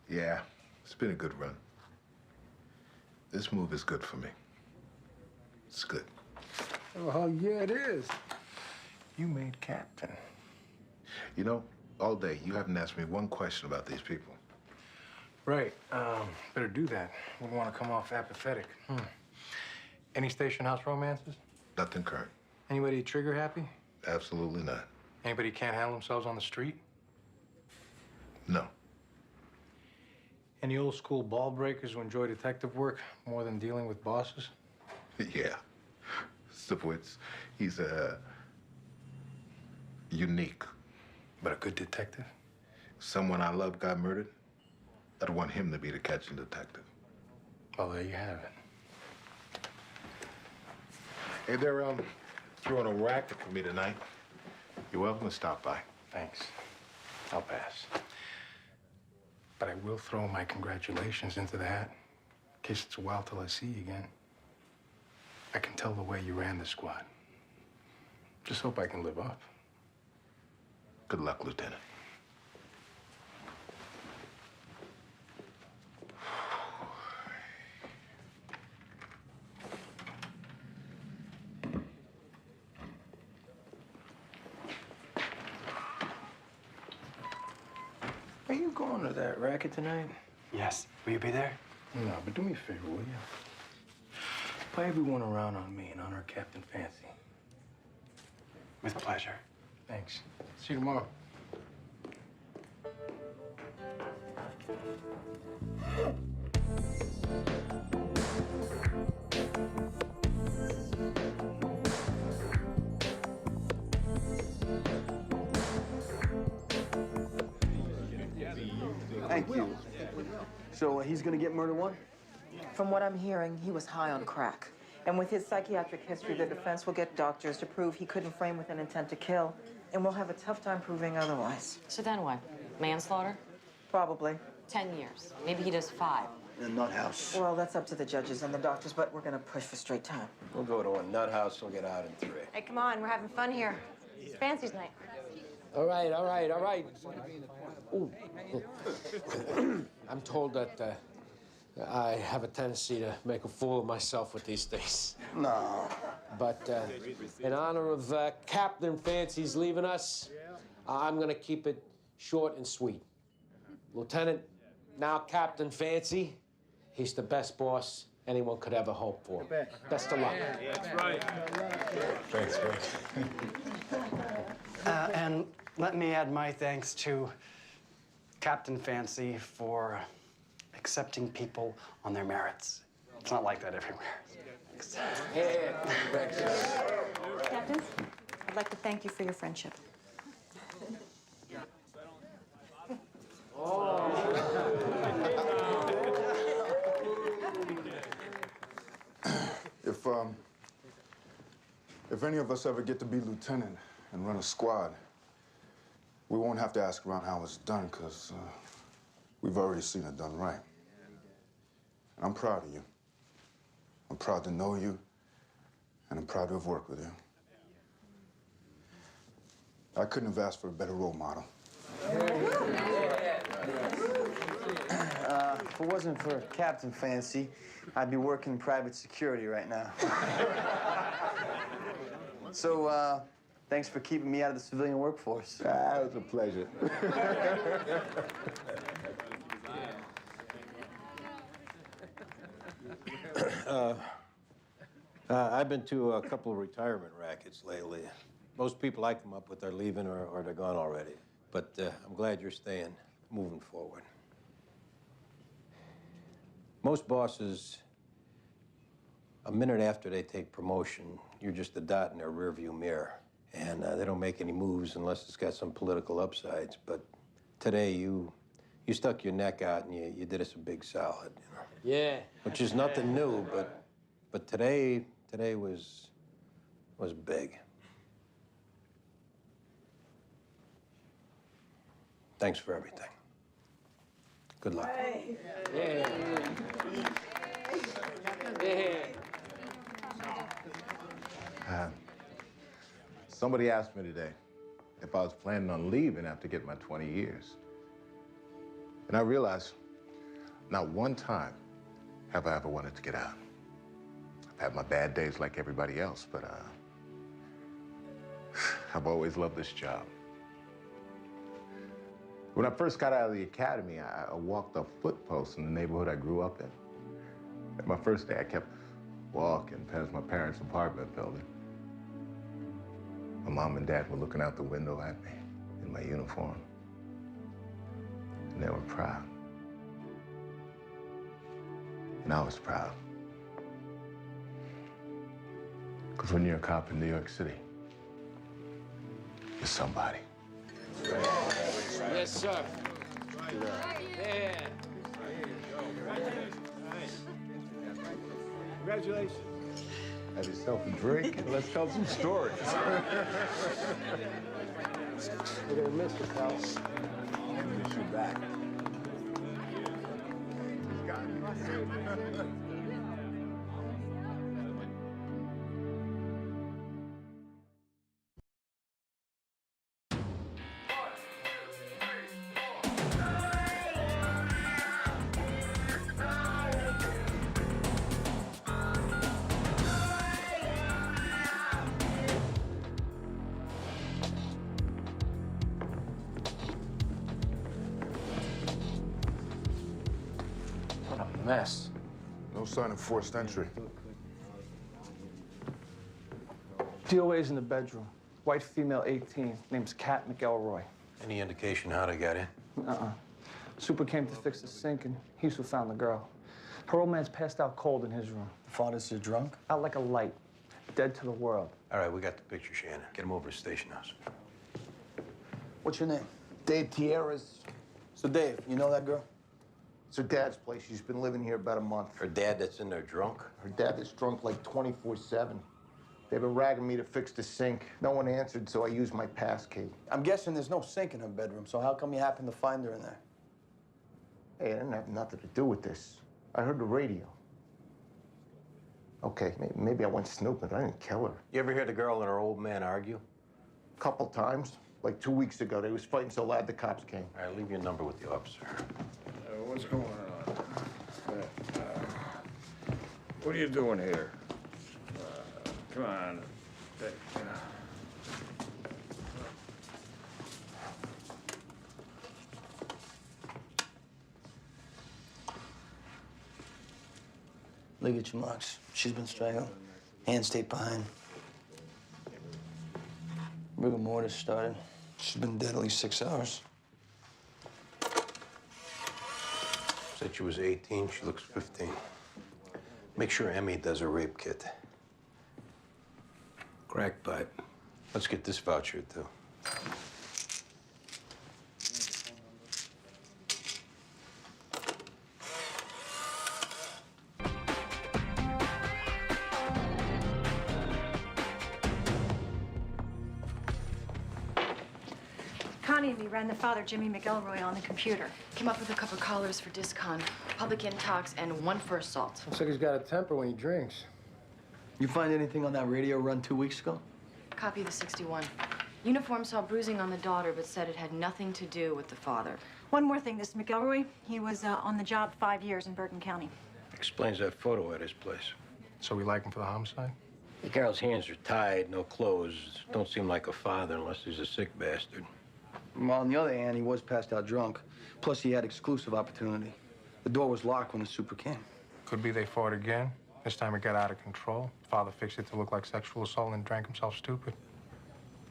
Speaker 9: Yeah, it's been a good run. This move is good for me. It's good. Oh, yeah, it is. You made captain. You know, all day, you haven't asked me one question about these people.
Speaker 16: Right. Better do that. Wouldn't want to come off apathetic. Any station house romances?
Speaker 9: Nothing current.
Speaker 16: Anybody trigger happy?
Speaker 9: Absolutely not.
Speaker 16: Anybody can't handle themselves on the street?
Speaker 9: No.
Speaker 16: Any old school ball breakers who enjoy detective work more than dealing with bosses?
Speaker 9: Yeah. Sipowicz, he's unique.
Speaker 16: But a good detective?
Speaker 9: Someone I love got murdered. I'd want him to be the catching detective.
Speaker 16: Well, there you have it.
Speaker 9: Hey, they're throwing a racket for me tonight. You're welcome to stop by.
Speaker 16: Thanks. I'll pass. But I will throw my congratulations into the hat. In case it's a while till I see you again. I can tell the way you ran the squad. Just hope I can live up.
Speaker 9: Good luck, Lieutenant.
Speaker 16: Are you going to that racket tonight?
Speaker 14: Yes. Will you be there?
Speaker 16: No, but do me a favor, will you? Play everyone around on me and honor Captain Fancy.
Speaker 14: With pleasure.
Speaker 16: Thanks. See you tomorrow.
Speaker 6: Thank you. So he's gonna get murder one?
Speaker 15: From what I'm hearing, he was high on crack. And with his psychiatric history, the defense will get doctors to prove he couldn't frame with an intent to kill, and we'll have a tough time proving otherwise.
Speaker 10: So then what? Manslaughter?
Speaker 15: Probably.
Speaker 10: 10 years. Maybe he does 5.
Speaker 6: In a nut house.
Speaker 15: Well, that's up to the judges and the doctors, but we're gonna push for straight time.
Speaker 1: We'll go to a nut house, we'll get out in 3.
Speaker 5: Hey, come on, we're having fun here. It's Fancy's night.
Speaker 11: All right, all right, all right. Ooh. I'm told that I have a tendency to make a fool of myself with these things.
Speaker 6: No.
Speaker 11: But in honor of Captain Fancy's leaving us, I'm gonna keep it short and sweet. Lieutenant, now Captain Fancy, he's the best boss anyone could ever hope for. Best of luck.
Speaker 16: That's right.
Speaker 9: Thanks,
Speaker 14: And let me add my thanks to Captain Fancy for accepting people on their merits. It's not like that everywhere.
Speaker 5: Captain, I'd like to thank you for your friendship.
Speaker 21: If any of us ever get to be lieutenant and run a squad, we won't have to ask around how it's done, because we've already seen it done right. And I'm proud of you. I'm proud to know you, and I'm proud to have worked with you. I couldn't have asked for a better role model.
Speaker 6: If it wasn't for Captain Fancy, I'd be working in private security right now. So, thanks for keeping me out of the civilian workforce.
Speaker 9: It was a pleasure.
Speaker 1: I've been to a couple of retirement rackets lately. Most people I come up with are leaving or they're gone already. But I'm glad you're staying, moving forward. Most bosses, a minute after they take promotion, you're just a dot in their rearview mirror. And they don't make any moves unless it's got some political upsides. But today, you stuck your neck out and you did us a big solid, you know?
Speaker 11: Yeah.
Speaker 1: Which is nothing new, but today was big. Thanks for everything. Good luck.
Speaker 11: Yeah.
Speaker 3: Somebody asked me today if I was planning on leaving after getting my 20 years. And I realized not one time have I ever wanted to get out. I've had my bad days like everybody else, but I've always loved this job. When I first got out of the academy, I walked a footpost in the neighborhood I grew up in. And my first day, I kept walking past my parents' apartment building. My mom and dad were looking out the window at me in my uniform. And they were proud. And I was proud. Because when you're a cop in New York City, you're somebody.
Speaker 11: Yes, sir. Yeah.
Speaker 16: Congratulations.
Speaker 3: Have yourself a drink and let's tell some stories.
Speaker 11: We're gonna miss you, pal.
Speaker 3: Miss you back.
Speaker 11: What a mess.
Speaker 21: No sign of forced entry.
Speaker 6: DOA's in the bedroom. White female, 18. Name's Kat McElroy.
Speaker 1: Any indication how they got in?
Speaker 6: Uh-uh. Super came to fix the sink, and he's who found the girl. Her old man's passed out cold in his room.
Speaker 12: The father's a drunk?
Speaker 6: Out like a light, dead to the world.
Speaker 12: All right, we got the picture, Shannon. Get him over to Station House.
Speaker 6: What's your name?
Speaker 4: Dave Tierras.
Speaker 6: So, Dave, you know that girl?
Speaker 4: It's her dad's place. She's been living here about a month.
Speaker 12: Her dad that's in there drunk?
Speaker 4: Her dad is drunk like 24/7. They've been ragging me to fix the sink. No one answered, so I used my pass key.
Speaker 6: I'm guessing there's no sink in her bedroom, so how come you happened to find her in there?
Speaker 4: Hey, it didn't have nothing to do with this. I heard the radio. Okay, maybe I went snooping, but I didn't kill her.
Speaker 12: You ever hear the girl and her old man argue?
Speaker 4: Couple times. Like 2 weeks ago, they was fighting so loud the cops came.
Speaker 12: All right, leave your number with the officer.
Speaker 17: What's going on? What are you doing here? Come on.
Speaker 13: Look at your marks. She's been strangled. Hands taped behind. Rigor mortis started. She's been dead at least 6 hours.
Speaker 12: Said she was 18, she looks 15. Make sure Emmy does a rape kit. Crack pipe. Let's get this voucher, too.
Speaker 5: Connie and me ran the father, Jimmy McElroy, on the computer.
Speaker 10: Came up with a couple callers for discon, public intox, and 1 for assault.
Speaker 1: Looks like he's got a temper when he drinks.
Speaker 6: You find anything on that radio run 2 weeks ago?
Speaker 10: Copy the 61. Uniform saw bruising on the daughter, but said it had nothing to do with the father.
Speaker 5: One more thing, this McElroy, he was on the job 5 years in Bergen County.
Speaker 12: Explains that photo at his place.
Speaker 16: So we like him for the homicide?
Speaker 12: The girl's hands are tied, no clothes. Don't seem like a father unless he's a sick bastard.
Speaker 6: Well, on the other hand, he was passed out drunk. Plus, he had exclusive opportunity. The door was locked when the super came.
Speaker 16: Could be they fought again. This time it got out of control. Father fixed it to look like sexual assault and drank himself stupid.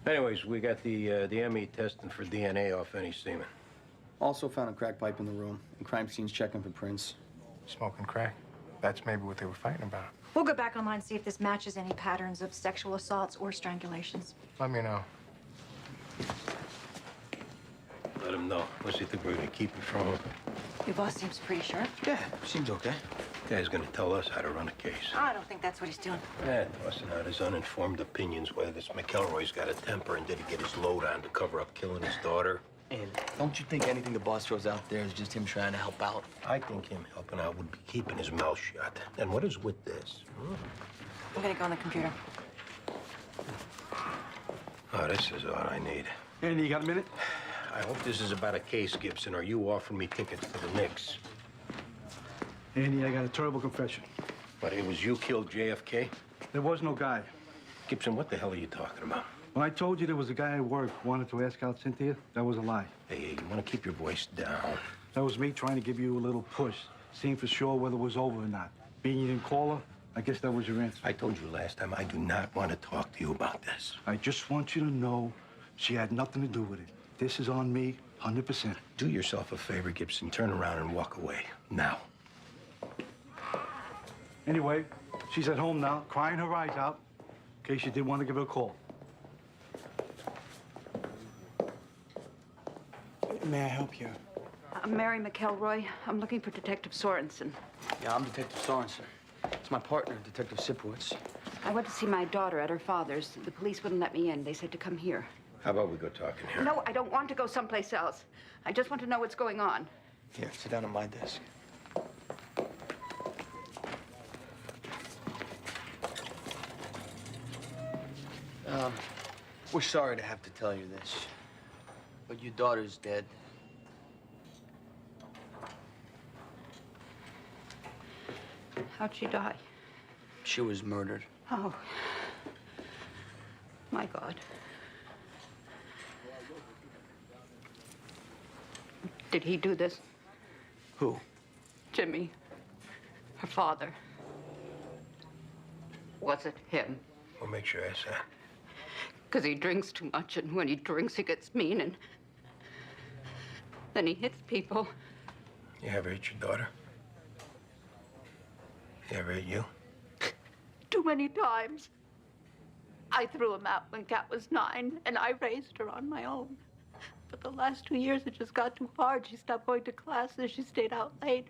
Speaker 12: Anyways, we got the ME testing for DNA off any semen.
Speaker 6: Also found a crack pipe in the room, and crime scenes checking for prints.
Speaker 16: Smoking crack. That's maybe what they were fighting about.
Speaker 5: We'll go back online and see if this matches any patterns of sexual assaults or strangulations.
Speaker 16: Let me know.
Speaker 12: Let him know. What's he think we're gonna keep it from him?
Speaker 5: Your boss seems pretty sure.
Speaker 6: Yeah, seems okay.
Speaker 12: Guy's gonna tell us how to run a case.
Speaker 5: I don't think that's what he's doing.
Speaker 12: Tossing out his uninformed opinions whether this McElroy's got a temper and did he get his load on to cover up killing his daughter.
Speaker 6: And don't you think anything the boss throws out there is just him trying to help out?
Speaker 12: I think him helping out would be keeping his mouth shut. And what is with this?
Speaker 5: I'm gonna go on the computer.
Speaker 12: Oh, this is all I need.
Speaker 22: Andy, you got a minute?
Speaker 12: I hope this is about a case, Gibson, or you offering me tickets to the Knicks.
Speaker 22: Andy, I got a terrible confession.
Speaker 12: But it was you killed JFK?
Speaker 22: There was no guy.
Speaker 12: Gibson, what the hell are you talking about?
Speaker 22: When I told you there was a guy at work who wanted to ask out Cynthia, that was a lie.
Speaker 12: Hey, you want to keep your voice down.
Speaker 22: That was me trying to give you a little push, seeing for sure whether it was over or not. Being you didn't call her, I guess that was your answer.
Speaker 12: I told you last time I do not want to talk to you about this.
Speaker 22: I just want you to know she had nothing to do with it. This is on me, 100%.
Speaker 12: Do yourself a favor, Gibson. Turn around and walk away. Now.
Speaker 22: Anyway, she's at home now, crying her eyes out, in case you did want to give her a call.
Speaker 13: May I help you?
Speaker 23: I'm Mary McElroy. I'm looking for Detective Sorensen.
Speaker 13: Yeah, I'm Detective Sorensen. It's my partner, Detective Sipowicz.
Speaker 23: I went to see my daughter at her father's. The police wouldn't let me in. They said to come here.
Speaker 12: How about we go talking here?
Speaker 23: No, I don't want to go someplace else. I just want to know what's going on.
Speaker 13: Here, sit down at my desk. We're sorry to have to tell you this, but your daughter's dead.
Speaker 23: How'd she die?
Speaker 13: She was murdered.
Speaker 23: Oh, my God. Did he do this?
Speaker 13: Who?
Speaker 23: Jimmy, her father. Was it him?
Speaker 12: We'll make sure that's that.
Speaker 23: Because he drinks too much, and when he drinks, he gets mean, and then he hits people.
Speaker 1: You ever hit your daughter? You ever hit you?
Speaker 23: Too many times. I threw him out when Kat was 9, and I raised her on my own. But the last 2 years, it just got too hard. She stopped going to classes. She stayed out late.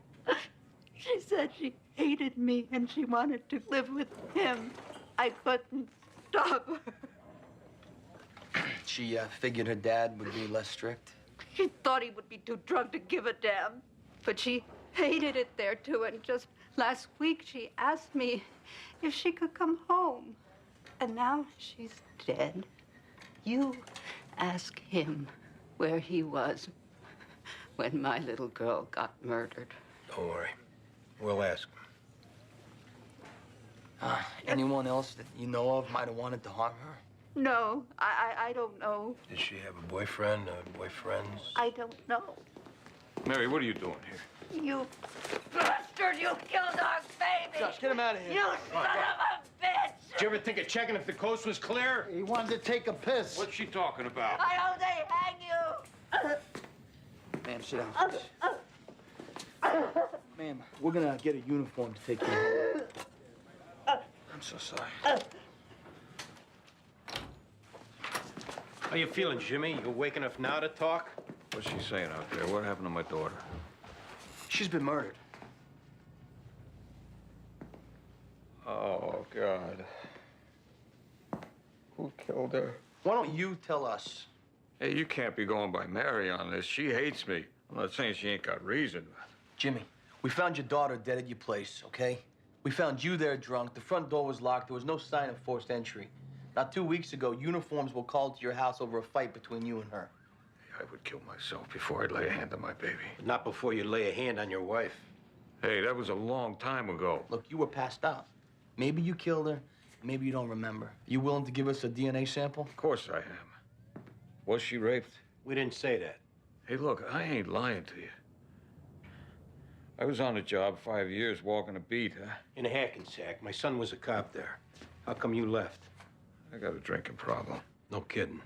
Speaker 23: She said she hated me, and she wanted to live with him. I couldn't stop her.
Speaker 6: She figured her dad would be less strict.
Speaker 23: She thought he would be too drunk to give a damn. But she hated it there, too. And just last week, she asked me if she could come home. And now she's dead. You ask him where he was when my little girl got murdered.
Speaker 1: Don't worry. We'll ask him.
Speaker 6: Anyone else that you know of might have wanted to harm her?
Speaker 23: No, I don't know.
Speaker 1: Does she have a boyfriend or boyfriends?
Speaker 23: I don't know.
Speaker 17: Mary, what are you doing here?
Speaker 23: You bastard! You killed our baby!
Speaker 6: Josh, get him out of here.
Speaker 23: You son of a bitch!
Speaker 1: Did you ever think of checking if the coast was clear?
Speaker 4: He wanted to take a piss.
Speaker 17: What's she talking about?
Speaker 23: I hope they hang you!
Speaker 6: Ma'am, sit down. Ma'am, we're gonna get a uniform to take you home. I'm so sorry.
Speaker 1: How you feeling, Jimmy? You awake enough now to talk?
Speaker 17: What's she saying out there? What happened to my daughter?
Speaker 6: She's been murdered.
Speaker 17: Oh, God. Who killed her?
Speaker 6: Why don't you tell us?
Speaker 17: Hey, you can't be going by Mary on this. She hates me. I'm not saying she ain't got reason.
Speaker 6: Jimmy, we found your daughter dead at your place, okay? We found you there drunk. The front door was locked. There was no sign of forced entry. Not 2 weeks ago, uniforms were called to your house over a fight between you and her.
Speaker 17: I would kill myself before I'd lay a hand on my baby.
Speaker 1: Not before you lay a hand on your wife.
Speaker 17: Hey, that was a long time ago.
Speaker 6: Look, you were passed out. Maybe you killed her. Maybe you don't remember. You willing to give us a DNA sample?
Speaker 17: Of course I am. Was she raped?
Speaker 1: We didn't say that.
Speaker 17: Hey, look, I ain't lying to you. I was on the job 5 years walking a beat, huh?
Speaker 1: In Hackensack. My son was a cop there. How come you left?
Speaker 17: I got a drinking problem.
Speaker 1: No kidding.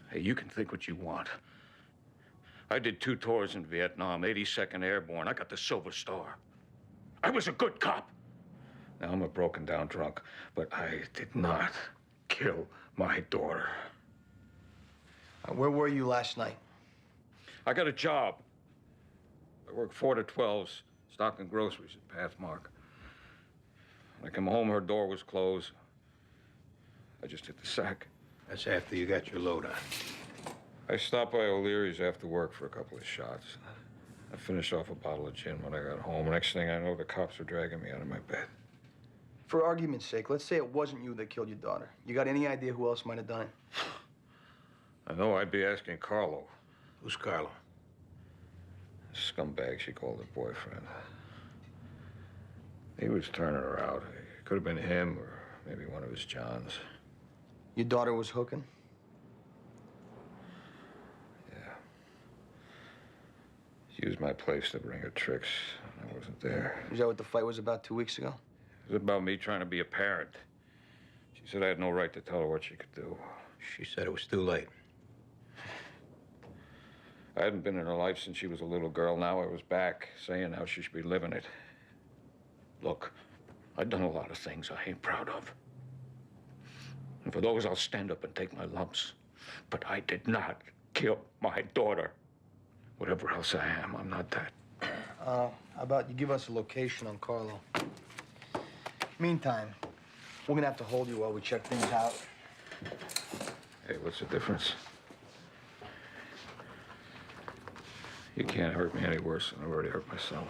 Speaker 17: Hey, you can think what you want. I did 2 tours in Vietnam, 82nd Airborne. I got the Silver Star. I was a good cop. Now I'm a broken down drunk, but I did not kill my daughter.
Speaker 6: Where were you last night?
Speaker 17: I got a job. I worked 4 to 12s, stocking groceries at Pathmark. When I came home, her door was closed. I just hit the sack.
Speaker 1: That's after you got your load on.
Speaker 17: I stopped by O'Leary's after work for a couple of shots. I finished off a bottle of gin when I got home. Next thing I know, the cops were dragging me out of my bed.
Speaker 6: For argument's sake, let's say it wasn't you that killed your daughter. You got any idea who else might have done it?
Speaker 17: I know I'd be asking Carlo.
Speaker 1: Who's Carlo?
Speaker 17: Scumbag she called her boyfriend. He was turning her out. It could have been him or maybe one of his Johns.
Speaker 6: Your daughter was hooking?
Speaker 17: Yeah. She used my place to bring her tricks. I wasn't there.
Speaker 6: Is that what the fight was about 2 weeks ago?
Speaker 17: It was about me trying to be a parent. She said I had no right to tell her what she could do.
Speaker 1: She said it was too late.
Speaker 17: I hadn't been in her life since she was a little girl. Now I was back, saying how she should be living it. Look, I've done a lot of things I ain't proud of. And for those, I'll stand up and take my lumps. But I did not kill my daughter. Whatever else I am, I'm not that.
Speaker 6: How about you give us a location on Carlo? Meantime, we're gonna have to hold you while we check things out.
Speaker 17: Hey, what's the difference? You can't hurt me any worse than I've already hurt myself.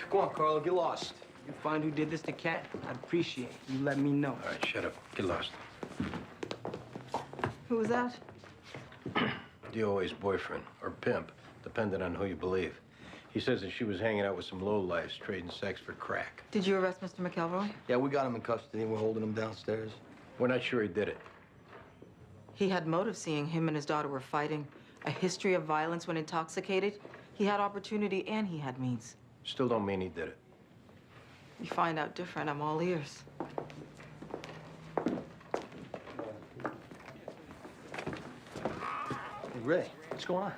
Speaker 6: Go on, Carlo, get lost. You find who did this to Kat, I'd appreciate it. You let me know.
Speaker 1: All right, shut up. Get lost.
Speaker 15: Who was that?
Speaker 1: DOA's boyfriend, or pimp, depending on who you believe. He says that she was hanging out with some lowlifes trading sex for crack.
Speaker 15: Did you arrest Mr. McElroy?
Speaker 6: Yeah, we got him in custody. We're holding him downstairs.
Speaker 1: We're not sure he did it.
Speaker 15: He had motive seeing him and his daughter were fighting. A history of violence when intoxicated. He had opportunity and he had means.
Speaker 1: Still don't mean he did it.
Speaker 15: You find out different, I'm all ears.
Speaker 6: Hey, Ray, what's going on?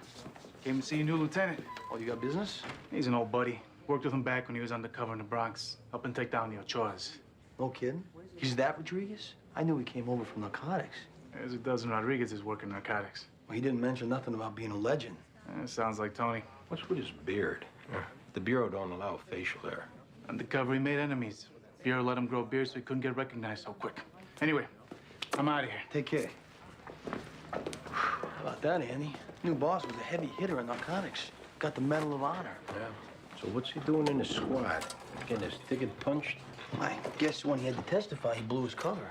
Speaker 22: Came to see your new lieutenant.
Speaker 6: Oh, you got business?
Speaker 22: He's an old buddy. Worked with him back when he was undercover in the Bronx, helping take down the Ochoas.
Speaker 6: No kidding? He's that Rodriguez? I knew he came over from narcotics.
Speaker 22: There's a dozen Rodriguez's working narcotics.
Speaker 6: Well, he didn't mention nothing about being a legend.
Speaker 22: Sounds like Tony.
Speaker 1: What's with his beard? The Bureau don't allow facial hair.
Speaker 22: Undercover, he made enemies. Bureau let him grow beard so he couldn't get recognized so quick. Anyway, I'm out of here.
Speaker 6: Take care. How about that, Andy? New boss was a heavy hitter in narcotics. Got the Medal of Honor.
Speaker 1: Yeah. So what's he doing in the squad? Getting his ticket punched?
Speaker 6: I guess when he had to testify, he blew his cover.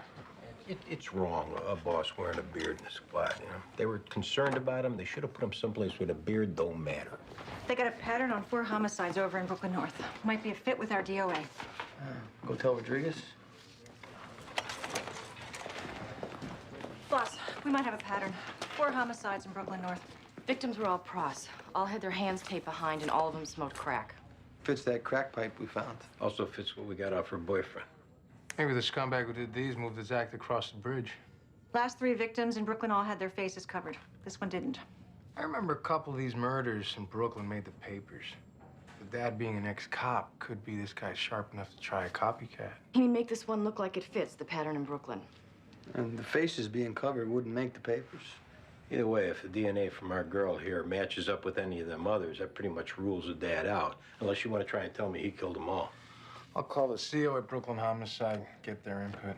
Speaker 1: It's wrong, a boss wearing a beard in the squad, you know? They were concerned about him. They should have put him someplace where the beard don't matter.
Speaker 5: They got a pattern on 4 homicides over in Brooklyn North. Might be a fit with our DOA.
Speaker 6: Go tell Rodriguez.
Speaker 5: Boss, we might have a pattern. 4 homicides in Brooklyn North.
Speaker 10: Victims were all pros. All had their hands taped behind, and all of them smoked crack.
Speaker 6: Fits that crack pipe we found.
Speaker 1: Also fits what we got off her boyfriend.
Speaker 9: Maybe the scumbag who did these moved his act across the bridge.
Speaker 5: Last 3 victims in Brooklyn all had their faces covered. This one didn't.
Speaker 9: I remember a couple of these murders in Brooklyn made the papers. The dad being an ex-cop could be this guy sharp enough to try a copycat.
Speaker 10: He make this one look like it fits the pattern in Brooklyn.
Speaker 6: And the faces being covered wouldn't make the papers.
Speaker 1: Either way, if the DNA from our girl here matches up with any of them others, that pretty much rules the dad out. Unless you want to try and tell me he killed them all.
Speaker 9: I'll call the CO at Brooklyn Homicide, get their input.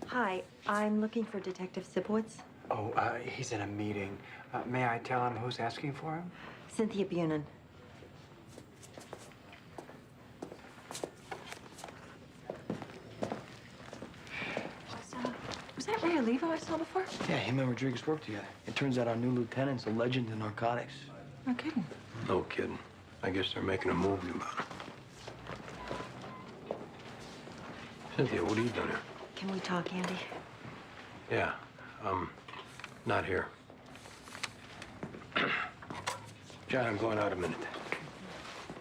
Speaker 5: Hi, I'm looking for Detective Sipowicz.
Speaker 14: Oh, he's in a meeting. May I tell him who's asking for him?
Speaker 5: Cynthia Bunin. Was that Ray Olivo I saw before?
Speaker 6: Yeah, him and Rodriguez worked together. It turns out our new lieutenant's a legend in narcotics.
Speaker 5: No kidding.
Speaker 1: No kidding. I guess they're making a movie about it. Cynthia, what are you doing here?
Speaker 5: Can we talk, Andy?
Speaker 1: Yeah, not here. John, I'm going out a minute.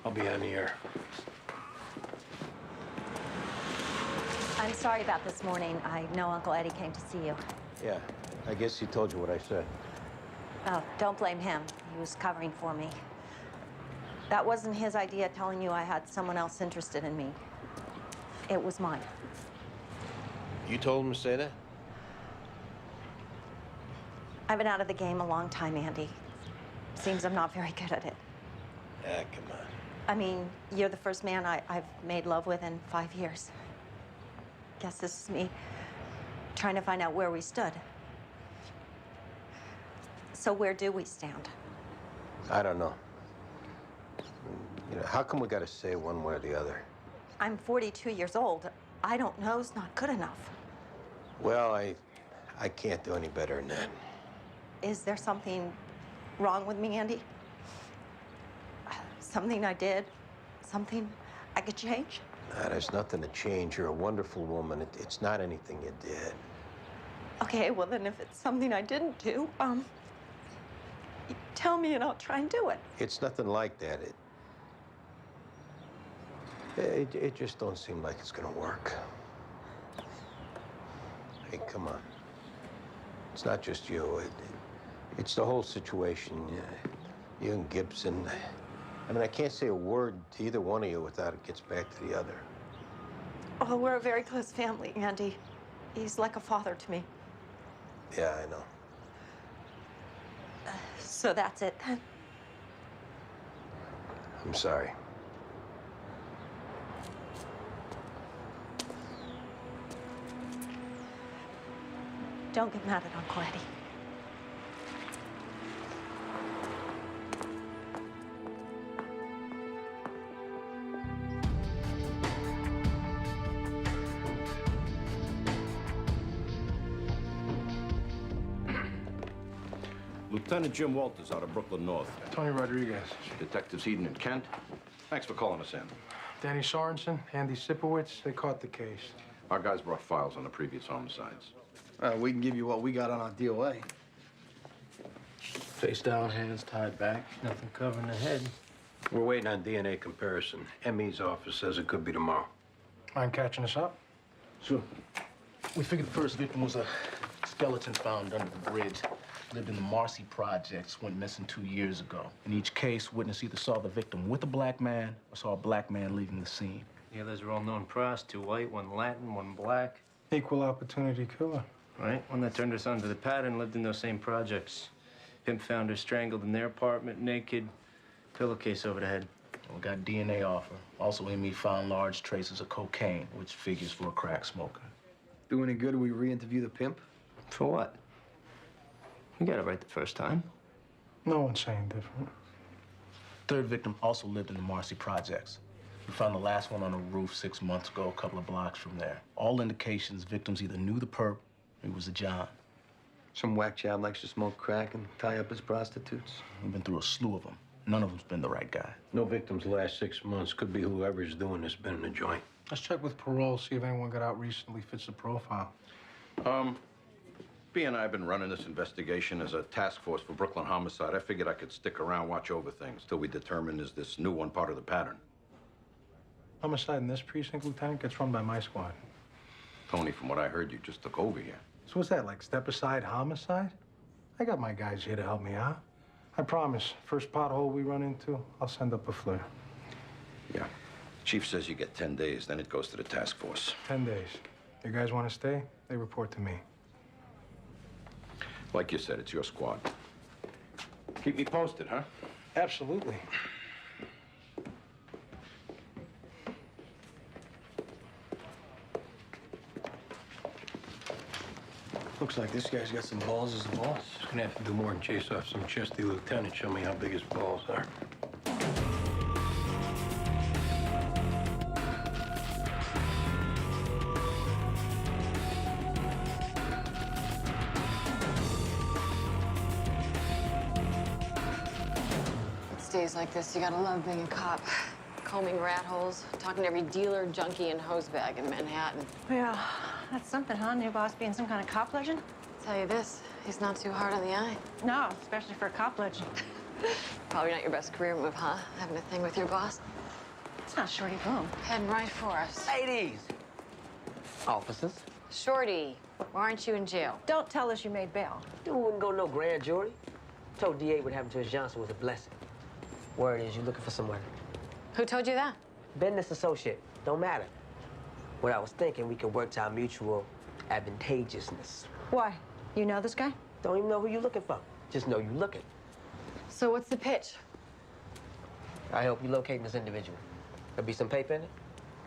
Speaker 1: I'll be on the air.
Speaker 7: I'm sorry about this morning. I know Uncle Eddie came to see you.
Speaker 1: Yeah, I guess he told you what I said.
Speaker 7: Oh, don't blame him. He was covering for me. That wasn't his idea, telling you I had someone else interested in me. It was mine.
Speaker 1: You told him to say that?
Speaker 7: I've been out of the game a long time, Andy. Seems I'm not very good at it.
Speaker 1: Ah, come on.
Speaker 7: I mean, you're the first man I've made love with in 5 years. Guess this is me trying to find out where we stood. So where do we stand?
Speaker 1: I don't know. You know, how come we got to say one way or the other?
Speaker 7: I'm 42 years old. I don't know's not good enough.
Speaker 1: Well, I can't do any better than that.
Speaker 7: Is there something wrong with me, Andy? Something I did? Something I could change?
Speaker 1: Nah, there's nothing to change. You're a wonderful woman. It's not anything you did.
Speaker 7: Okay, well then if it's something I didn't do, you tell me and I'll try and do it.
Speaker 1: It's nothing like that. It just don't seem like it's gonna work. Hey, come on. It's not just you. It's the whole situation. You and Gibson. I mean, I can't say a word to either one of you without it gets back to the other.
Speaker 7: Oh, we're a very close family, Andy. He's like a father to me.
Speaker 1: Yeah, I know.
Speaker 7: So that's it then?
Speaker 1: I'm sorry.
Speaker 7: Don't get mad at Uncle Eddie.
Speaker 18: Lieutenant Jim Walters out of Brooklyn North.
Speaker 16: Tony Rodriguez.
Speaker 18: Detectives Eden and Kent. Thanks for calling us in.
Speaker 16: Danny Sorensen, Andy Sipowicz, they caught the case.
Speaker 18: Our guys brought files on the previous homicides.
Speaker 6: We can give you what we got on our DOA.
Speaker 1: Face down, hands tied back, nothing covering the head. We're waiting on DNA comparison. ME's office says it could be tomorrow.
Speaker 22: Mind catching us up?
Speaker 2: Sure. We figured the first victim was a skeleton found under the bridge. Lived in the Marcy projects, went missing 2 years ago. In each case, witness either saw the victim with a black man or saw a black man leaving the scene.
Speaker 19: The others are all known pros, 2 white, 1 Latin, 1 black.
Speaker 22: Equal opportunity killer.
Speaker 19: Right? One that turned us onto the pattern lived in those same projects. Pimp found her strangled in their apartment, naked, pillowcase over the head.
Speaker 2: We got DNA off her. Also, ME found large traces of cocaine, which figures for a crack smoker.
Speaker 6: Do any good if we re-interview the pimp?
Speaker 19: For what? We got it right the first time.
Speaker 22: No one's saying different.
Speaker 2: Third victim also lived in the Marcy projects. We found the last one on a roof 6 months ago, a couple of blocks from there. All indications victims either knew the perp or he was a John.
Speaker 6: Some whack job likes to smoke crack and tie up his prostitutes.
Speaker 2: We've been through a slew of them. None of them's been the right guy.
Speaker 1: No victims last 6 months. Could be whoever's doing this been in the joint.
Speaker 22: Let's check with parole, see if anyone got out recently fits the profile.
Speaker 18: B and I have been running this investigation as a task force for Brooklyn homicide. I figured I could stick around, watch over things till we determine is this new one part of the pattern.
Speaker 22: Homicide in this precinct, Lieutenant, gets run by my squad.
Speaker 18: Tony, from what I heard, you just took over here.
Speaker 22: So what's that, like step-aside homicide? I got my guys here to help me out. I promise, first pothole we run into, I'll send up a flare.
Speaker 18: Yeah. Chief says you get 10 days, then it goes to the task force.
Speaker 22: 10 days. You guys want to stay? They report to me.
Speaker 18: Like you said, it's your squad. Keep me posted, huh?
Speaker 22: Absolutely.
Speaker 6: Looks like this guy's got some balls as a boss.
Speaker 1: He's gonna have to do more than chase off some chesty lieutenant. Show me how big his balls are.
Speaker 10: It's days like this, you gotta love being a cop. Combing rat holes, talking to every dealer, junkie, and hosebag in Manhattan.
Speaker 5: Yeah, that's something, huh? New boss being some kind of cop legend?
Speaker 10: Tell you this, he's not too hard on the eye.
Speaker 5: No, especially for a cop legend.
Speaker 10: Probably not your best career move, huh? Having a thing with your boss.
Speaker 5: It's not Shorty Boom.
Speaker 10: Heading right for us.
Speaker 12: Ladies! Officers.
Speaker 10: Shorty, why aren't you in jail?
Speaker 5: Don't tell us you made bail.
Speaker 12: Dude wouldn't go no grand jury. Told DA what happened to his Johnson was a blessing. Word is you looking for someone.
Speaker 10: Who told you that?
Speaker 12: Business associate. Don't matter. What I was thinking, we could work to our mutual advantageousness.
Speaker 5: Why? You know this guy?
Speaker 12: Don't even know who you're looking for. Just know you're looking.
Speaker 10: So what's the pitch?
Speaker 12: I help you locate this individual. There'll be some paper in it.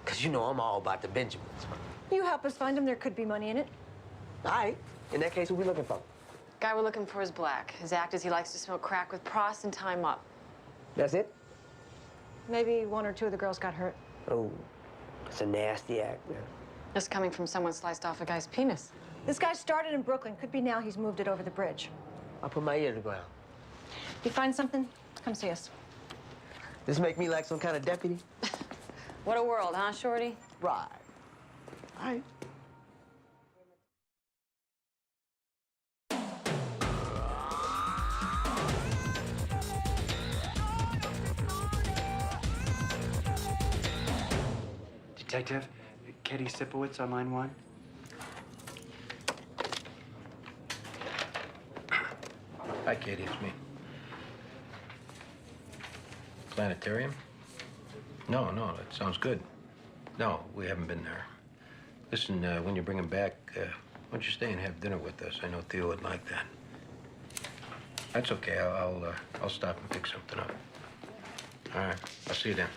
Speaker 12: Because you know I'm all about the Benjamins.
Speaker 5: You help us find him, there could be money in it.
Speaker 12: All right. In that case, who we looking for?
Speaker 10: Guy we're looking for is black. His act is he likes to smoke crack with pros and tie him up.
Speaker 12: That's it?
Speaker 5: Maybe 1 or 2 of the girls got hurt.
Speaker 12: Oh, it's a nasty act, man.
Speaker 10: This coming from someone sliced off a guy's penis.
Speaker 5: This guy started in Brooklyn. Could be now he's moved it over the bridge.
Speaker 12: I'll put my ear to the ground.
Speaker 5: If you find something, come see us.
Speaker 12: This make me like some kind of deputy?
Speaker 10: What a world, huh, Shorty?
Speaker 12: Right. All right.
Speaker 14: Detective, Katie Sipowicz on line 1.
Speaker 1: Hi, Katie, it's me. Planetarium? No, that sounds good. No, we haven't been there. Listen, when you bring him back, why don't you stay and have dinner with us? I know Theo would like that. That's okay. I'll stop and pick something up. All right. I'll see you then.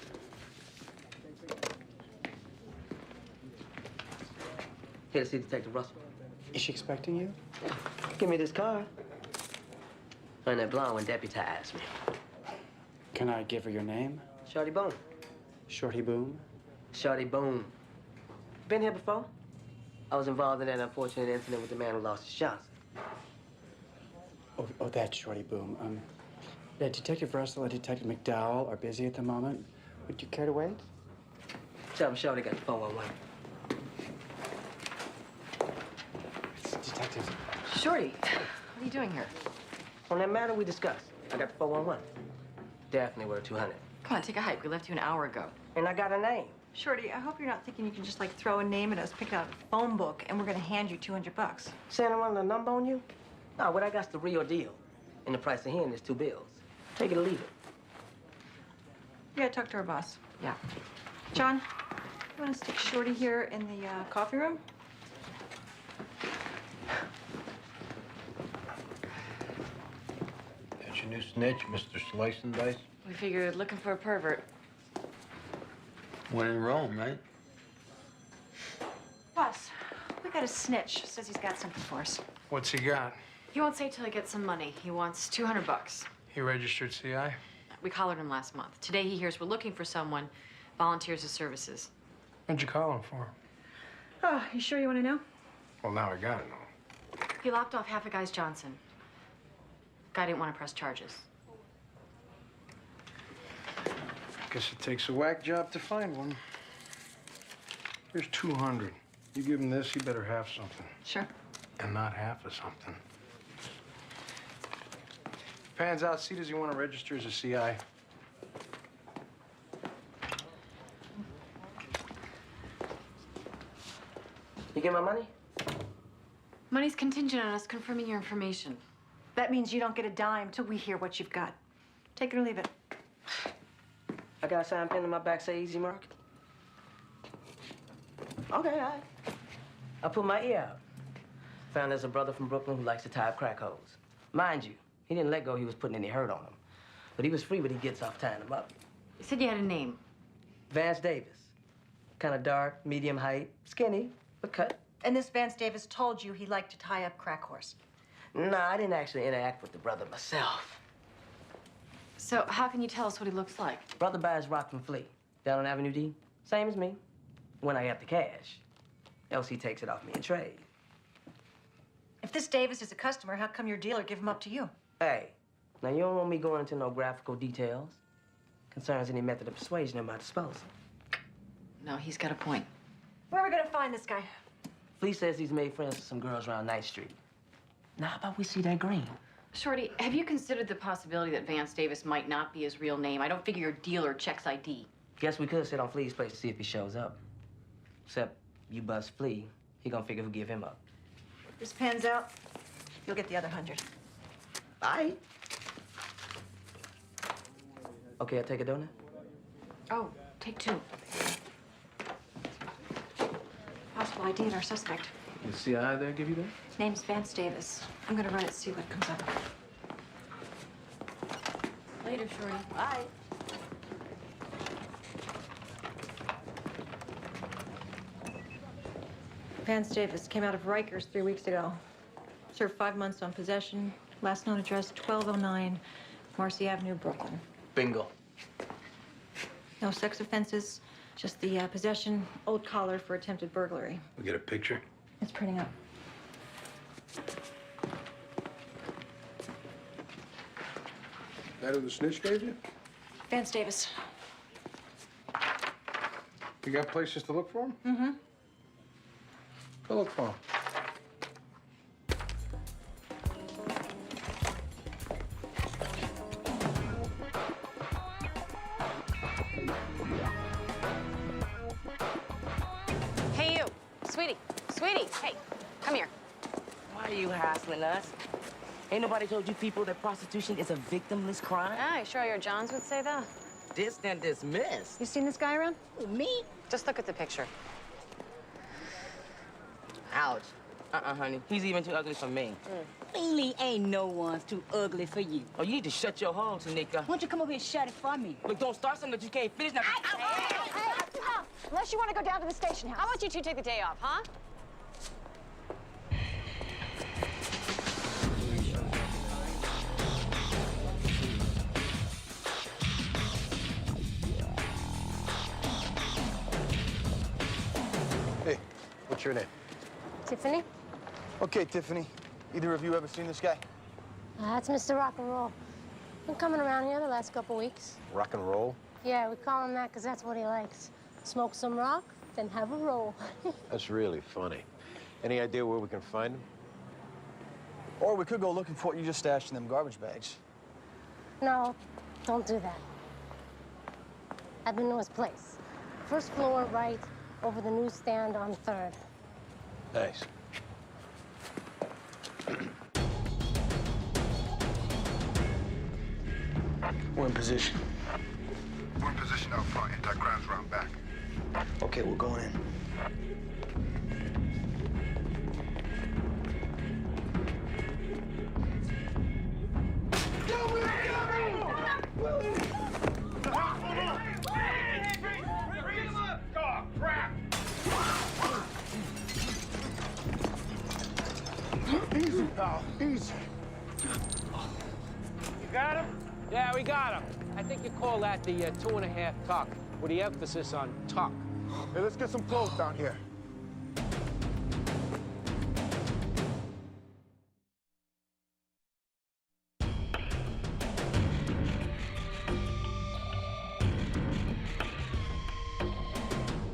Speaker 12: Here to see Detective Russell.
Speaker 14: Is she expecting you?
Speaker 12: Give me this card. And that blonde one deputized me.
Speaker 14: Can I give her your name?
Speaker 12: Shorty Boom.
Speaker 14: Shorty Boom?
Speaker 12: Shorty Boom. Been here before? I was involved in that unfortunate incident with the man who lost his Johnson.
Speaker 14: Oh, that's Shorty Boom. Yeah, Detective Russell and Detective McDowell are busy at the moment. Would you care to wait?
Speaker 12: Tell him Shorty got the 411.
Speaker 14: It's Detective
Speaker 10: Shorty, what are you doing here?
Speaker 3: On that matter we discussed, I got the 411. Definitely worth 200.
Speaker 10: Come on, take a hike. We left you an hour ago.
Speaker 3: And I got a name.
Speaker 5: Shorty, I hope you're not thinking you can just like throw a name at us, pick out a phone book, and we're gonna hand you 200 bucks.
Speaker 3: Saying I want a number on you? No, what I got's the real deal. And the price of hearing is 2 bills. Take it or leave it.
Speaker 5: Yeah, talk to our boss. Yeah. John, you wanna stick Shorty here in the coffee room?
Speaker 1: That's your new snitch, Mr. Slice and Dice?
Speaker 10: We figured looking for a pervert.
Speaker 12: When in Rome, right?
Speaker 5: Boss, we got a snitch. Says he's got something for us.
Speaker 16: What's he got?
Speaker 10: He won't say till he gets some money. He wants 200 bucks.
Speaker 16: He registered CI?
Speaker 10: We collared him last month. Today he hears we're looking for someone, volunteers his services.
Speaker 16: What'd you call him for?
Speaker 5: Oh, you sure you want to know?
Speaker 16: Well, now I gotta know.
Speaker 10: He lopped off half a guy's Johnson. Guy didn't want to press charges.
Speaker 16: Guess it takes a whack job to find one. Here's 200. You give him this, he better have something.
Speaker 5: Sure.
Speaker 16: And not half of something. Pans out, see, does he want to register as a CI?
Speaker 3: You get my money?
Speaker 10: Money's contingent on us confirming your information.
Speaker 5: That means you don't get a dime till we hear what you've got. Take it or leave it.
Speaker 3: I got a sign pinned on my back, say Easy Mark. Okay, all right. I put my ear out. Found there's a brother from Brooklyn who likes to tie up crack holes. Mind you, he didn't let go he was putting any hurt on him. But he was free when he gets off tying them up.
Speaker 10: You said you had a name.
Speaker 3: Vance Davis. Kind of dark, medium height, skinny, but cut.
Speaker 5: And this Vance Davis told you he liked to tie up crack horse.
Speaker 3: Nah, I didn't actually interact with the brother myself.
Speaker 10: So how can you tell us what he looks like?
Speaker 3: Brother buys rock from Flea, down on Avenue D. Same as me, when I have the cash. Else he takes it off me in trade.
Speaker 5: If this Davis is a customer, how come your dealer give him up to you?
Speaker 3: Hey, now you don't want me going into no graphical details. Concerns any method of persuasion at my disposal.
Speaker 10: No, he's got a point.
Speaker 5: Where are we gonna find this guy?
Speaker 3: Flea says he's made friends with some girls around 9th Street. Now, how about we see that green?
Speaker 10: Shorty, have you considered the possibility that Vance Davis might not be his real name? I don't figure your dealer checks ID.
Speaker 3: Guess we could sit on Flea's place to see if he shows up. Except you bust Flea, he gonna figure who give him up.
Speaker 5: If this pans out, you'll get the other 100.
Speaker 3: All right. Okay, I'll take a donut.
Speaker 10: Oh, take 2.
Speaker 5: Possible ID at our suspect.
Speaker 2: The CI there give you that?
Speaker 5: Name's Vance Davis. I'm gonna run it, see what comes up.
Speaker 10: Later, Shorty.
Speaker 3: Bye.
Speaker 5: Vance Davis came out of Rikers 3 weeks ago. Served 5 months on possession. Last known address, 1209 Marcy Avenue, Brooklyn.
Speaker 3: Bingo.
Speaker 5: No sex offenses, just the possession, old collar for attempted burglary.
Speaker 16: We get a picture?
Speaker 5: It's printing up.
Speaker 16: That who the snitch gave you?
Speaker 5: Vance Davis.
Speaker 16: You got places to look for him?
Speaker 5: Mm-hmm.
Speaker 16: Go look for him.
Speaker 8: Hey, you. Sweetie. Sweetie, hey, come here.
Speaker 3: Why are you hassling us? Ain't nobody told you people that prostitution is a victimless crime?
Speaker 8: Ah, you sure your Johns would say that?
Speaker 3: Distant dismissed.
Speaker 5: You seen this guy around?
Speaker 3: Me?
Speaker 8: Just look at the picture.
Speaker 3: Ouch. Honey. He's even too ugly for me.
Speaker 20: Really ain't no one's too ugly for you.
Speaker 3: Oh, you need to shut your hole, Tanika.
Speaker 20: Why don't you come over here and shut it for me?
Speaker 3: Look, don't start something that you can't finish now.
Speaker 8: Unless you want to go down to the station house. How about you two take the day off, huh?
Speaker 1: Hey, what's your name?
Speaker 24: Tiffany?
Speaker 6: Okay, Tiffany. Either of you ever seen this guy?
Speaker 24: That's Mr. Rock and Roll. Been coming around here the last couple weeks.
Speaker 1: Rock and roll?
Speaker 24: Yeah, we call him that because that's what he likes. Smoke some rock, then have a roll.
Speaker 1: That's really funny. Any idea where we can find him?
Speaker 6: Or we could go looking for what you just stashed in them garbage bags.
Speaker 24: No, don't do that. I've been to his place. First floor, right, over the newsstand on 3rd.
Speaker 1: Thanks.
Speaker 6: We're in position.
Speaker 9: We're in position out front, anti-crime's round back.
Speaker 6: Okay, we're going in.
Speaker 22: Easy, pal, easy.
Speaker 4: You got him? Yeah, we got him. I think you call that the 2.5 tuck, with the emphasis on tuck.
Speaker 22: Hey, let's get some clothes down here.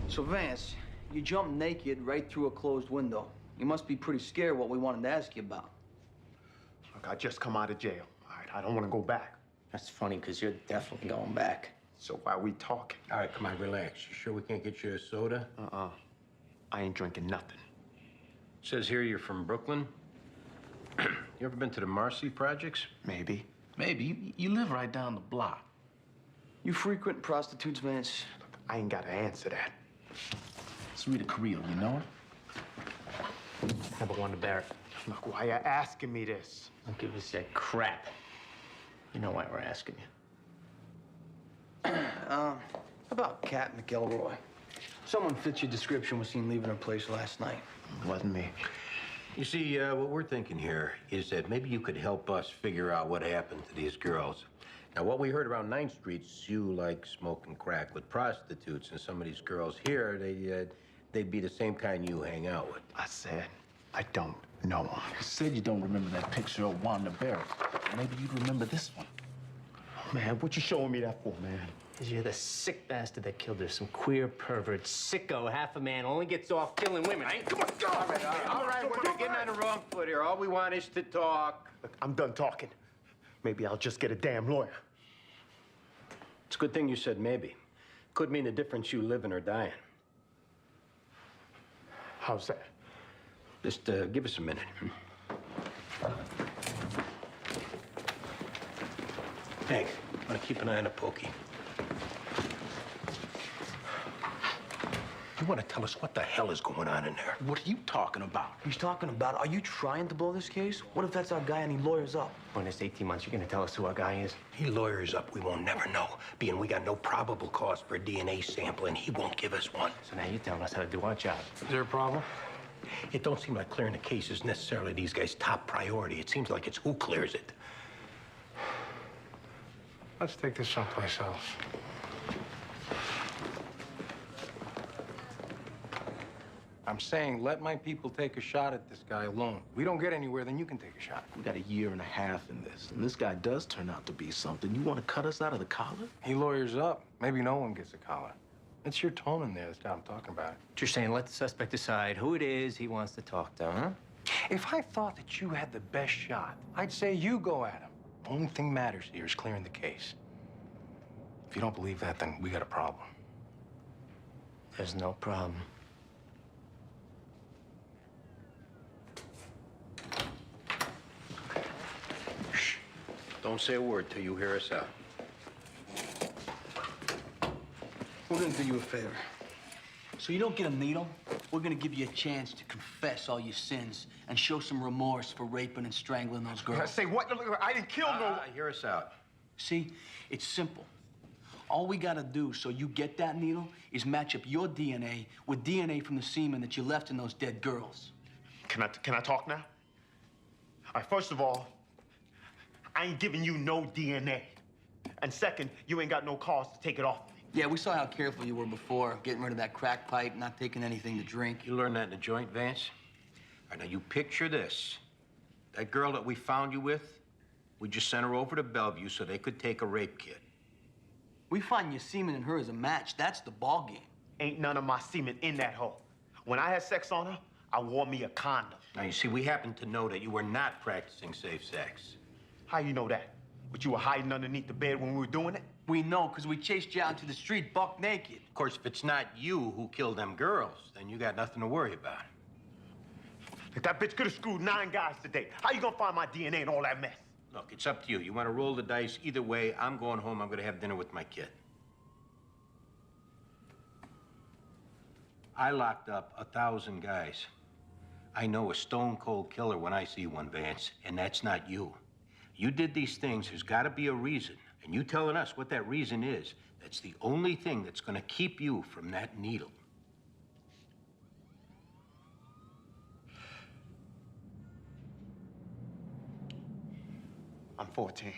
Speaker 6: So, Vance, you jumped naked right through a closed window. You must be pretty scared what we wanted to ask you about.
Speaker 2: Look, I just come out of jail. All right, I don't want to go back.
Speaker 3: That's funny, because you're definitely going back.
Speaker 2: So why are we talking?
Speaker 1: All right, come on, relax. You sure we can't get you a soda?
Speaker 2: I ain't drinking nothing.
Speaker 1: Says here you're from Brooklyn. You ever been to the Marcy projects?
Speaker 2: Maybe. Maybe. You live right down the block.
Speaker 6: You frequent prostitutes, Vance?
Speaker 2: I ain't got to answer that. It's Rita Carrillo, you know her?
Speaker 3: Number 1 to Barrett.
Speaker 2: Look, why you asking me this?
Speaker 3: Don't give us that crap. You know why we're asking you.
Speaker 6: About Kat McElroy. Someone fits your description was seen leaving her place last night.
Speaker 2: It wasn't me.
Speaker 1: You see, what we're thinking here is that maybe you could help us figure out what happened to these girls. Now, what we heard around 9th Street, you like smoking crack with prostitutes, and some of these girls here, they'd be the same kind you hang out with.
Speaker 2: I said, I don't know him. You said you don't remember that picture of Wanda Barrett. Maybe you'd remember this one. Man, what you showing me that for, man?
Speaker 3: Because you're the sick bastard that killed her. Some queer pervert, sicko, half a man, only gets off killing women. Come on, go!
Speaker 1: All right, we're getting on the wrong foot here. All we want is to talk.
Speaker 2: Look, I'm done talking. Maybe I'll just get a damn lawyer.
Speaker 1: It's a good thing you said maybe. Could mean the difference you living or dying.
Speaker 2: How's that?
Speaker 1: Just give us a minute. Hank, I want to keep an eye on the pokey. You want to tell us what the hell is going on in there?
Speaker 2: What are you talking about?
Speaker 6: He's talking about, are you trying to blow this case? What if that's our guy and he lawyers up?
Speaker 3: For the next 18 months, you're going to tell us who our guy is?
Speaker 1: He lawyers up, we won't never know. Being we got no probable cause for a DNA sample, and he won't give us one.
Speaker 3: So now you're telling us how to do our job.
Speaker 16: Is there a problem?
Speaker 1: It don't seem like clearing the case is necessarily these guys' top priority. It seems like it's who clears it.
Speaker 16: Let's take this someplace else. I'm saying let my people take a shot at this guy alone. We don't get anywhere, then you can take a shot.
Speaker 2: We got 1.5 years in this, and this guy does turn out to be something. You want to cut us out of the collar?
Speaker 16: He lawyers up. Maybe no one gets a collar. It's your tone in there that's what I'm talking about.
Speaker 3: You're saying let the suspect decide who it is he wants to talk to, huh?
Speaker 16: If I thought that you had the best shot, I'd say you go at him. The only thing matters here is clearing the case. If you don't believe that, then we got a problem.
Speaker 3: There's no problem.
Speaker 1: Shh. Don't say a word till you hear us out.
Speaker 6: We're gonna do you a favor. So you don't get a needle, we're gonna give you a chance to confess all your sins and show some remorse for raping and strangling those girls.
Speaker 2: Say what? I didn't kill no...
Speaker 1: Hear us out.
Speaker 6: See, it's simple. All we gotta do so you get that needle is match up your DNA with DNA from the semen that you left in those dead girls.
Speaker 2: Can I talk now? All right, first of all, I ain't giving you no DNA. And second, you ain't got no cause to take it off me.
Speaker 6: Yeah, we saw how careful you were before, getting rid of that crack pipe, not taking anything to drink.
Speaker 1: You learned that in the joint, Vance? All right, now you picture this. That girl that we found you with, we just sent her over to Bellevue so they could take a rape kit.
Speaker 6: We find your semen and her as a match. That's the ball game.
Speaker 2: Ain't none of my semen in that hole. When I had sex on her,
Speaker 11: I wore me a condom.
Speaker 1: Now, you see, we happen to know that you were not practicing safe sex.
Speaker 11: How you know that? But you were hiding underneath the bed when we were doing it?
Speaker 6: We know, because we chased you out into the street buck naked.
Speaker 1: Of course, if it's not you who killed them girls, then you got nothing to worry about.
Speaker 11: If that bitch could have screwed 9 guys today, how you gonna find my DNA and all that mess?
Speaker 1: Look, it's up to you. You want to roll the dice either way. I'm going home. I'm going to have dinner with my kid. I locked up 1,000 guys. I know a stone-cold killer when I see one, Vance, and that's not you. You did these things. There's got to be a reason. And you telling us what that reason is, that's the only thing that's going to keep you from that needle.
Speaker 11: I'm 14.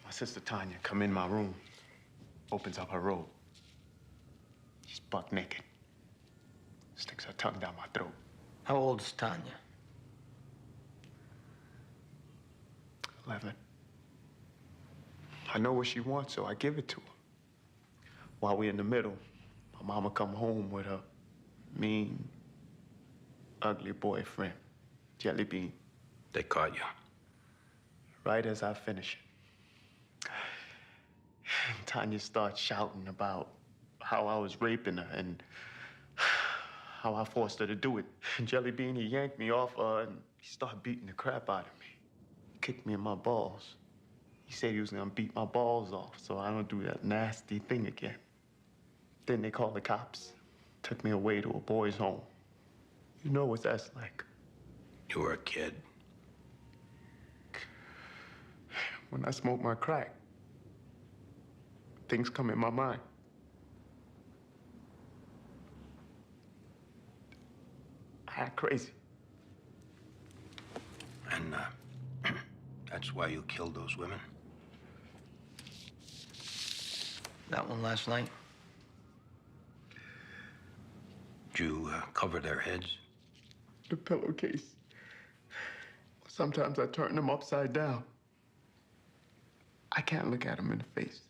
Speaker 11: My sister Tanya come in my room, opens up her robe. She's buck naked. Sticks her tongue down my throat.
Speaker 6: How old is Tanya?
Speaker 11: 11. I know what she wants, so I give it to her. While we're in the middle, my mama come home with her mean, ugly boyfriend, Jelly Bean.
Speaker 1: They caught you.
Speaker 11: Right as I finish it. Tanya starts shouting about how I was raping her and how I forced her to do it. Jelly Bean, he yanked me off her and he started beating the crap out of me. He kicked me in my balls. He said he was gonna beat my balls off so I don't do that nasty thing again. Then they called the cops, took me away to a boys' home. You know what that's like.
Speaker 1: You were a kid.
Speaker 11: When I smoke my crack, things come in my mind. I act crazy.
Speaker 1: And, that's why you killed those women?
Speaker 6: That one last night?
Speaker 1: Did you, cover their heads?
Speaker 11: The pillowcase. Sometimes I turn them upside down. I can't look at them in the face.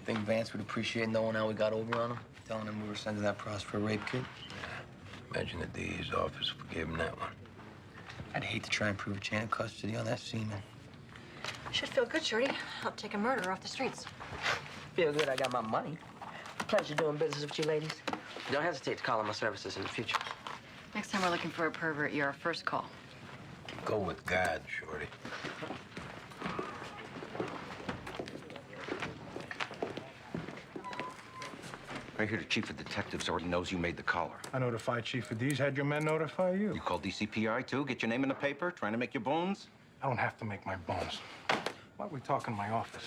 Speaker 6: Think Vance would appreciate knowing how we got over on him? Telling him we were sending that pros for a rape kit?
Speaker 1: Imagine the DA's office forgave him that one.
Speaker 6: I'd hate to try and prove a chain of custody on that seaman.
Speaker 5: Should feel good, Shorty. Help take a murderer off the streets.
Speaker 3: Feel good I got my money. Pleasure doing business with you ladies. Don't hesitate to call on my services in the future.
Speaker 10: Next time we're looking for a pervert, you're our first call.
Speaker 1: Go with God, Shorty.
Speaker 18: I hear the chief of detectives already knows you made the collar.
Speaker 13: I notified Chief of D's. Had your men notify you?
Speaker 18: You called DCPI too? Get your name in the paper? Trying to make your bones?
Speaker 13: I don't have to make my bones. Why don't we talk in my office?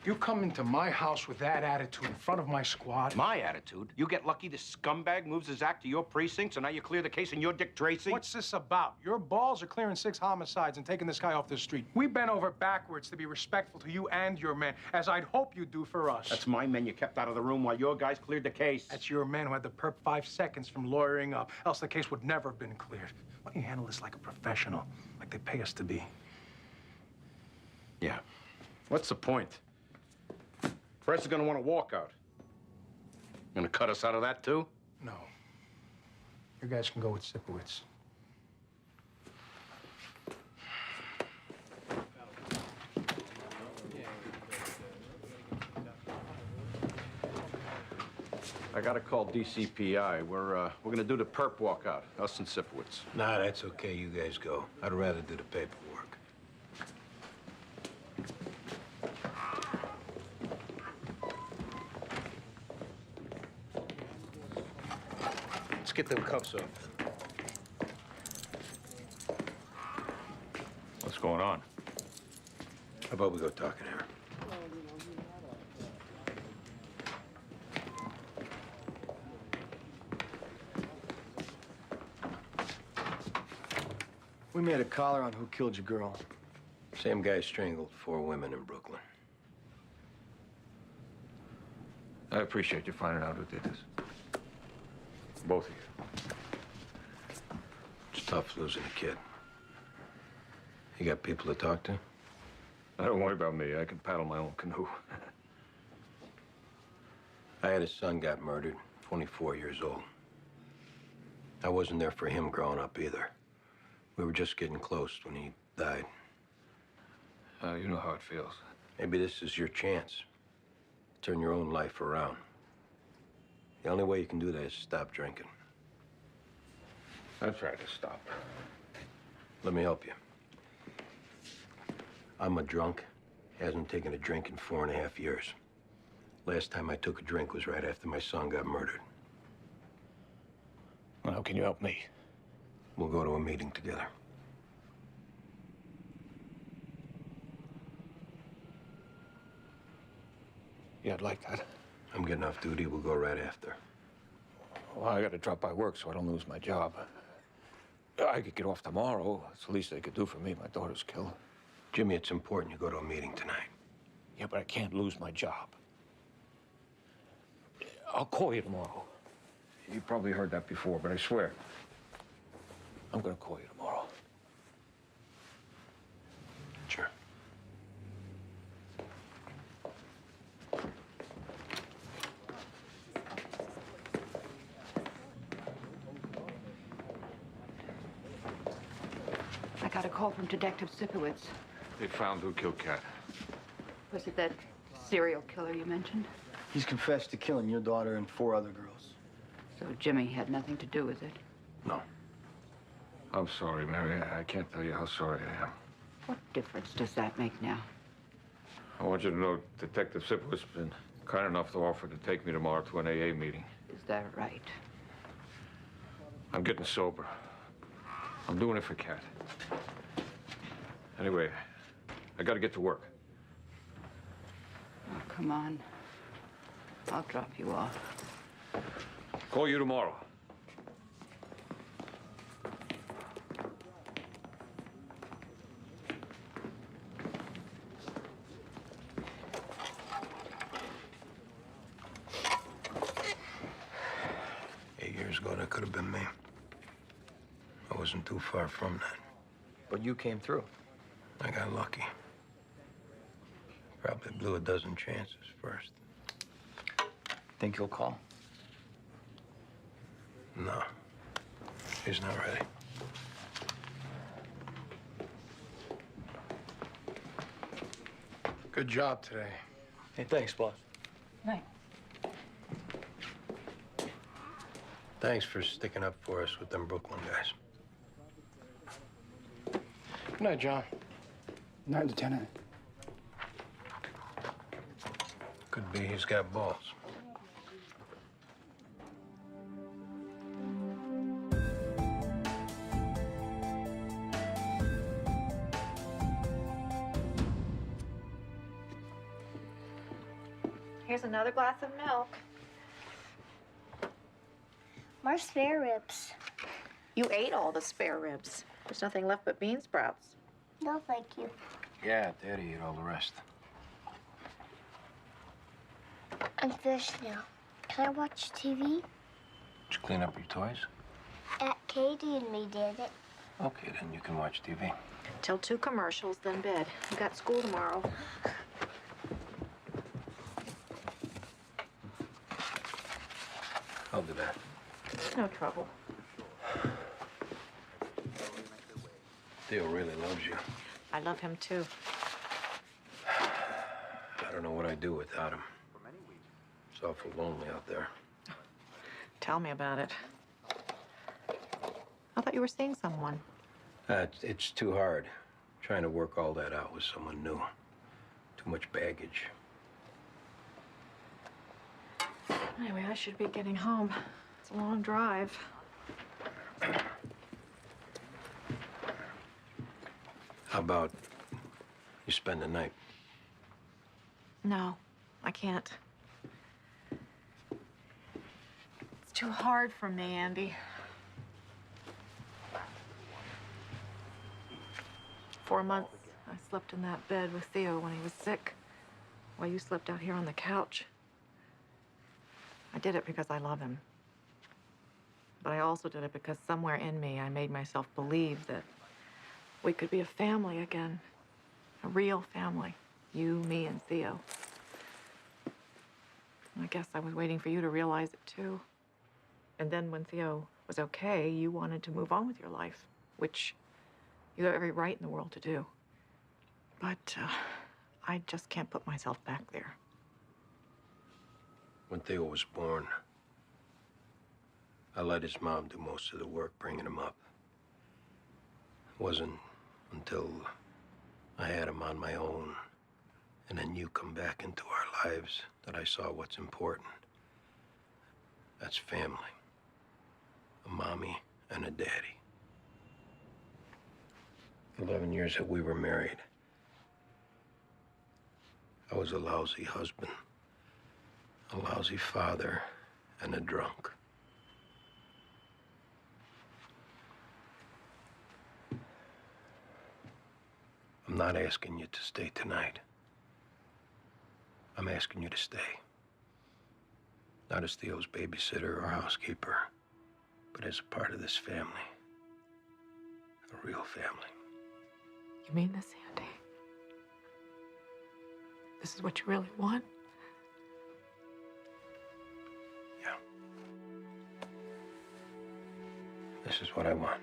Speaker 13: You come into my house with that attitude in front of my squad.
Speaker 18: My attitude? You get lucky this scumbag moves his act to your precinct, so now you clear the case and you're Dick Tracy?
Speaker 13: What's this about? Your balls are clearing 6 homicides and taking this guy off the street. We bent over backwards to be respectful to you and your men, as I'd hope you'd do for us.
Speaker 18: That's my men you kept out of the room while your guys cleared the case.
Speaker 13: That's your men who had the perp 5 seconds from lawyering up, else the case would never have been cleared. Why don't you handle this like a professional, like they pay us to be?
Speaker 18: Yeah. What's the point? Press is gonna want a walkout. Gonna cut us out of that, too?
Speaker 13: No. You guys can go with Sipowicz.
Speaker 18: I gotta call DCPI. We're gonna do the perp walkout, us and Sipowicz.
Speaker 1: Nah, that's okay. You guys go. I'd rather do the paperwork. Let's get them cuffs off.
Speaker 18: What's going on?
Speaker 1: How about we go talk in here?
Speaker 6: We made a collar on who killed your girl.
Speaker 1: Same guy strangled 4 women in Brooklyn.
Speaker 17: I appreciate you finding out who did this. Both of you.
Speaker 1: It's tough losing a kid. You got people to talk to?
Speaker 17: Don't worry about me. I can paddle my own canoe.
Speaker 1: I had a son got murdered, 24 years old. I wasn't there for him growing up either. We were just getting close when he died.
Speaker 17: You know how it feels.
Speaker 1: Maybe this is your chance. Turn your own life around. The only way you can do that is stop drinking.
Speaker 17: I tried to stop.
Speaker 1: Let me help you. I'm a drunk. Hasn't taken a drink in 4.5 years. Last time I took a drink was right after my son got murdered.
Speaker 17: Well, how can you help me?
Speaker 1: We'll go to a meeting together.
Speaker 17: Yeah, I'd like that.
Speaker 1: I'm getting off duty. We'll go right after.
Speaker 17: Well, I gotta drop by work so I don't lose my job. I could get off tomorrow. It's the least they could do for me. My daughter's killed.
Speaker 1: Jimmy, it's important you go to a meeting tonight.
Speaker 17: Yeah, but I can't lose my job. I'll call you tomorrow. You probably heard that before, but I swear, I'm gonna call you tomorrow.
Speaker 1: Sure.
Speaker 7: I got a call from Detective Sipowicz.
Speaker 17: They found who killed Kat.
Speaker 7: Was it that serial killer you mentioned?
Speaker 6: He's confessed to killing your daughter and 4 other girls.
Speaker 7: So Jimmy had nothing to do with it?
Speaker 1: No.
Speaker 17: I'm sorry, Mary. I can't tell you how sorry I am.
Speaker 7: What difference does that make now?
Speaker 17: I want you to know Detective Sipowicz has been kind enough to offer to take me tomorrow to an AA meeting.
Speaker 7: Is that right?
Speaker 17: I'm getting sober. I'm doing it for Kat. Anyway, I gotta get to work.
Speaker 7: Oh, come on. I'll drop you off.
Speaker 17: Call you tomorrow.
Speaker 1: Years ago, that could have been me. I wasn't too far from that.
Speaker 6: But you came through.
Speaker 1: I got lucky. Probably blew a dozen chances first.
Speaker 6: Think you'll call?
Speaker 1: No. He's not ready.
Speaker 2: Good job today.
Speaker 6: Hey, thanks, boss.
Speaker 7: Right.
Speaker 1: Thanks for sticking up for us with them Brooklyn guys.
Speaker 2: Good night, John.
Speaker 14: Night, Lieutenant.
Speaker 1: Could be he's got balls.
Speaker 5: Here's another glass of milk.
Speaker 15: More spare ribs.
Speaker 8: You ate all the spare ribs. There's nothing left but bean sprouts.
Speaker 15: No, thank you.
Speaker 1: Yeah, Daddy ate all the rest.
Speaker 15: I'm finished now. Can I watch TV?
Speaker 1: Did you clean up your toys?
Speaker 15: Katie and me did it.
Speaker 1: Okay, then you can watch TV.
Speaker 8: Till 2 commercials, then bed. You got school tomorrow.
Speaker 1: I'll do that.
Speaker 8: No trouble.
Speaker 1: Theo really loves you.
Speaker 8: I love him too.
Speaker 1: I don't know what I'd do without him. It's awful lonely out there.
Speaker 8: Tell me about it. I thought you were seeing someone.
Speaker 1: It's too hard. Trying to work all that out with someone new. Too much baggage.
Speaker 8: Anyway, I should be getting home. It's a long drive.
Speaker 1: How about you spend the night?
Speaker 8: No, I can't. It's too hard for me, Andy. 4 months, I slept in that bed with Theo when he was sick, while you slept out here on the couch. I did it because I love him. But I also did it because somewhere in me, I made myself believe that we could be a family again. A real family. You, me, and Theo. I guess I was waiting for you to realize it, too. And then when Theo was okay, you wanted to move on with your life, which you have every right in the world to do. But I just can't put myself back there.
Speaker 1: When Theo was born, I let his mom do most of the work bringing him up. It wasn't until I had him on my own, and then you come back into our lives, that I saw what's important. That's family. A mommy and a daddy. 11 years that we were married, I was a lousy husband, a lousy father, and a drunk. I'm not asking you to stay tonight. I'm asking you to stay. Not as Theo's babysitter or housekeeper, but as a part of this family. A real family.
Speaker 8: You mean this, Andy? This is what you really want?
Speaker 1: Yeah. This is what I want.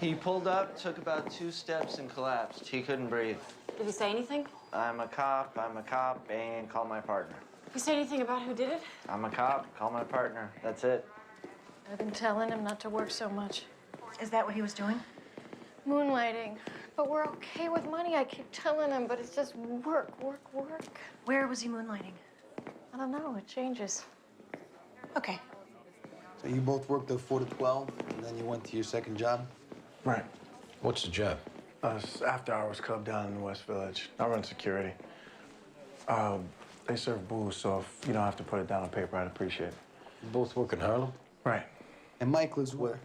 Speaker 12: He pulled up, took about 2 steps, and collapsed. He couldn't breathe.
Speaker 10: Did he say anything?
Speaker 12: I'm a cop, and call my partner.
Speaker 10: Did he say anything about who did it?
Speaker 12: I'm a cop, call my partner. That's it.
Speaker 8: I've been telling him not to work so much.
Speaker 5: Is that what he was doing?
Speaker 8: Moonlighting. But we're okay with money, I keep telling him, but it's just work.
Speaker 5: Where was he moonlighting?
Speaker 8: I don't know, it changes.
Speaker 5: Okay.
Speaker 6: So you both worked the 4 to 12, and then you went to your second job?
Speaker 11: Right.
Speaker 1: What's the job?
Speaker 11: It's after-hours club down in the West Village. I run security. They serve booze, so if you don't have to put it down on paper, I'd appreciate it.
Speaker 1: You both work in Harlem?
Speaker 11: Right.
Speaker 6: And Mike lives where?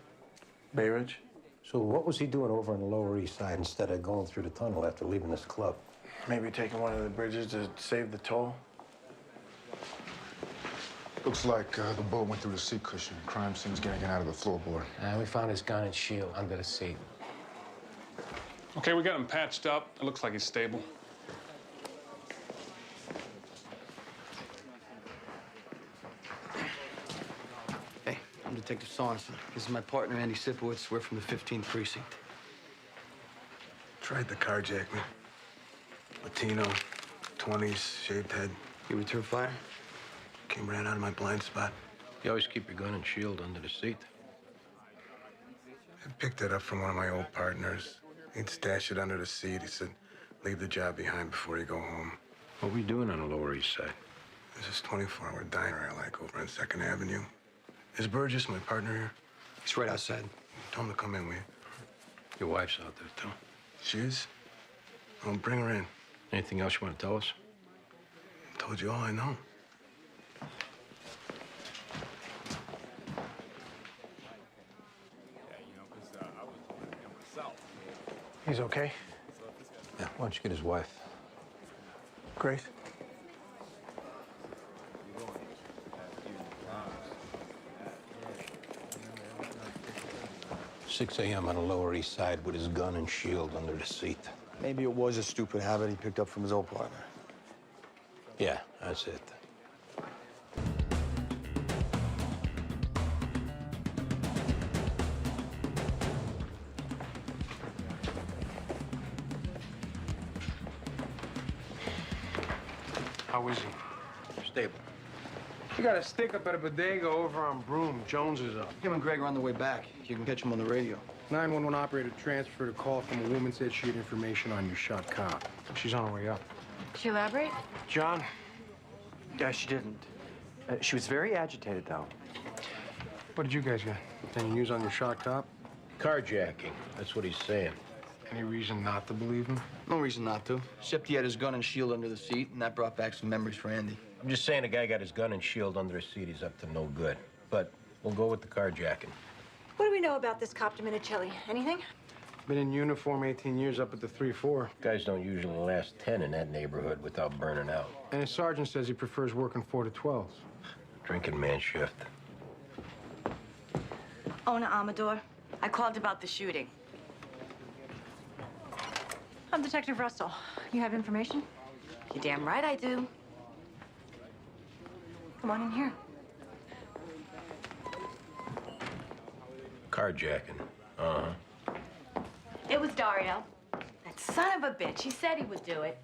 Speaker 11: Bay Ridge.
Speaker 1: So what was he doing over on the Lower East Side instead of going through the tunnel after leaving this club?
Speaker 11: Maybe taking one of the bridges to save the toll.
Speaker 9: Looks like the bullet went through the seat cushion. Crime scene's getting it out of the floorboard.
Speaker 4: We found his gun and shield under the seat.
Speaker 19: Okay, we got him patched up. It looks like he's stable.
Speaker 6: Hey, I'm Detective Sorensen. This is my partner, Andy Sipowicz. We're from the 15th Precinct.
Speaker 9: Tried to carjack me. Latino, 20s, shaved head.
Speaker 6: You return fire?
Speaker 9: Came right out of my blind spot.
Speaker 1: You always keep your gun and shield under the seat.
Speaker 9: I picked it up from one of my old partners. He'd stash it under the seat. He said, leave the job behind before you go home.
Speaker 1: What were you doing on the Lower East Side?
Speaker 9: There's this 24-hour diner I like over on 2nd Avenue. Is Burgess, my partner here?
Speaker 6: He's right outside.
Speaker 9: Tell him to come in, will you?
Speaker 1: Your wife's out there, too.
Speaker 9: She is? I'll bring her in.
Speaker 1: Anything else you want to tell us?
Speaker 9: I told you all I know.
Speaker 13: He's okay?
Speaker 1: Yeah, why don't you get his wife?
Speaker 13: Grace?
Speaker 1: 6 a.m. on the Lower East Side with his gun and shield under the seat.
Speaker 6: Maybe it was a stupid habit he picked up from his old partner.
Speaker 1: Yeah, that's it.
Speaker 13: How is he?
Speaker 1: Stable.
Speaker 13: You got a stick up at a bodega over on Broome. Jones is up.
Speaker 6: Him and Greg are on the way back. You can catch him on the radio.
Speaker 13: 911 operator transferred a call from a woman said she had information on your shot cop. She's on her way up.
Speaker 8: Did she elaborate?
Speaker 13: John?
Speaker 14: Yeah, she didn't. She was very agitated, though.
Speaker 13: What did you guys get? Any news on your shot cop?
Speaker 1: Carjacking. That's what he's saying.
Speaker 13: Any reason not to believe him?
Speaker 6: No reason not to. Except he had his gun and shield under the seat, and that brought back some memories for Andy.
Speaker 1: I'm just saying a guy got his gun and shield under his seat. He's up to no good. But we'll go with the carjacking.
Speaker 5: What do we know about this cop Dominicelli? Anything?
Speaker 13: Been in uniform 18 years up at the 3-4.
Speaker 1: Guys don't usually last 10 in that neighborhood without burning out.
Speaker 13: And his sergeant says he prefers working 4 to 12s.
Speaker 1: Drinking man shift.
Speaker 20: Owner Amador, I called about the shooting.
Speaker 5: I'm Detective Russell. You have information?
Speaker 20: You're damn right I do.
Speaker 5: Come on in here.
Speaker 1: Carjacking. Uh-huh.
Speaker 20: It was Dario. That son of a bitch. He said he would do it.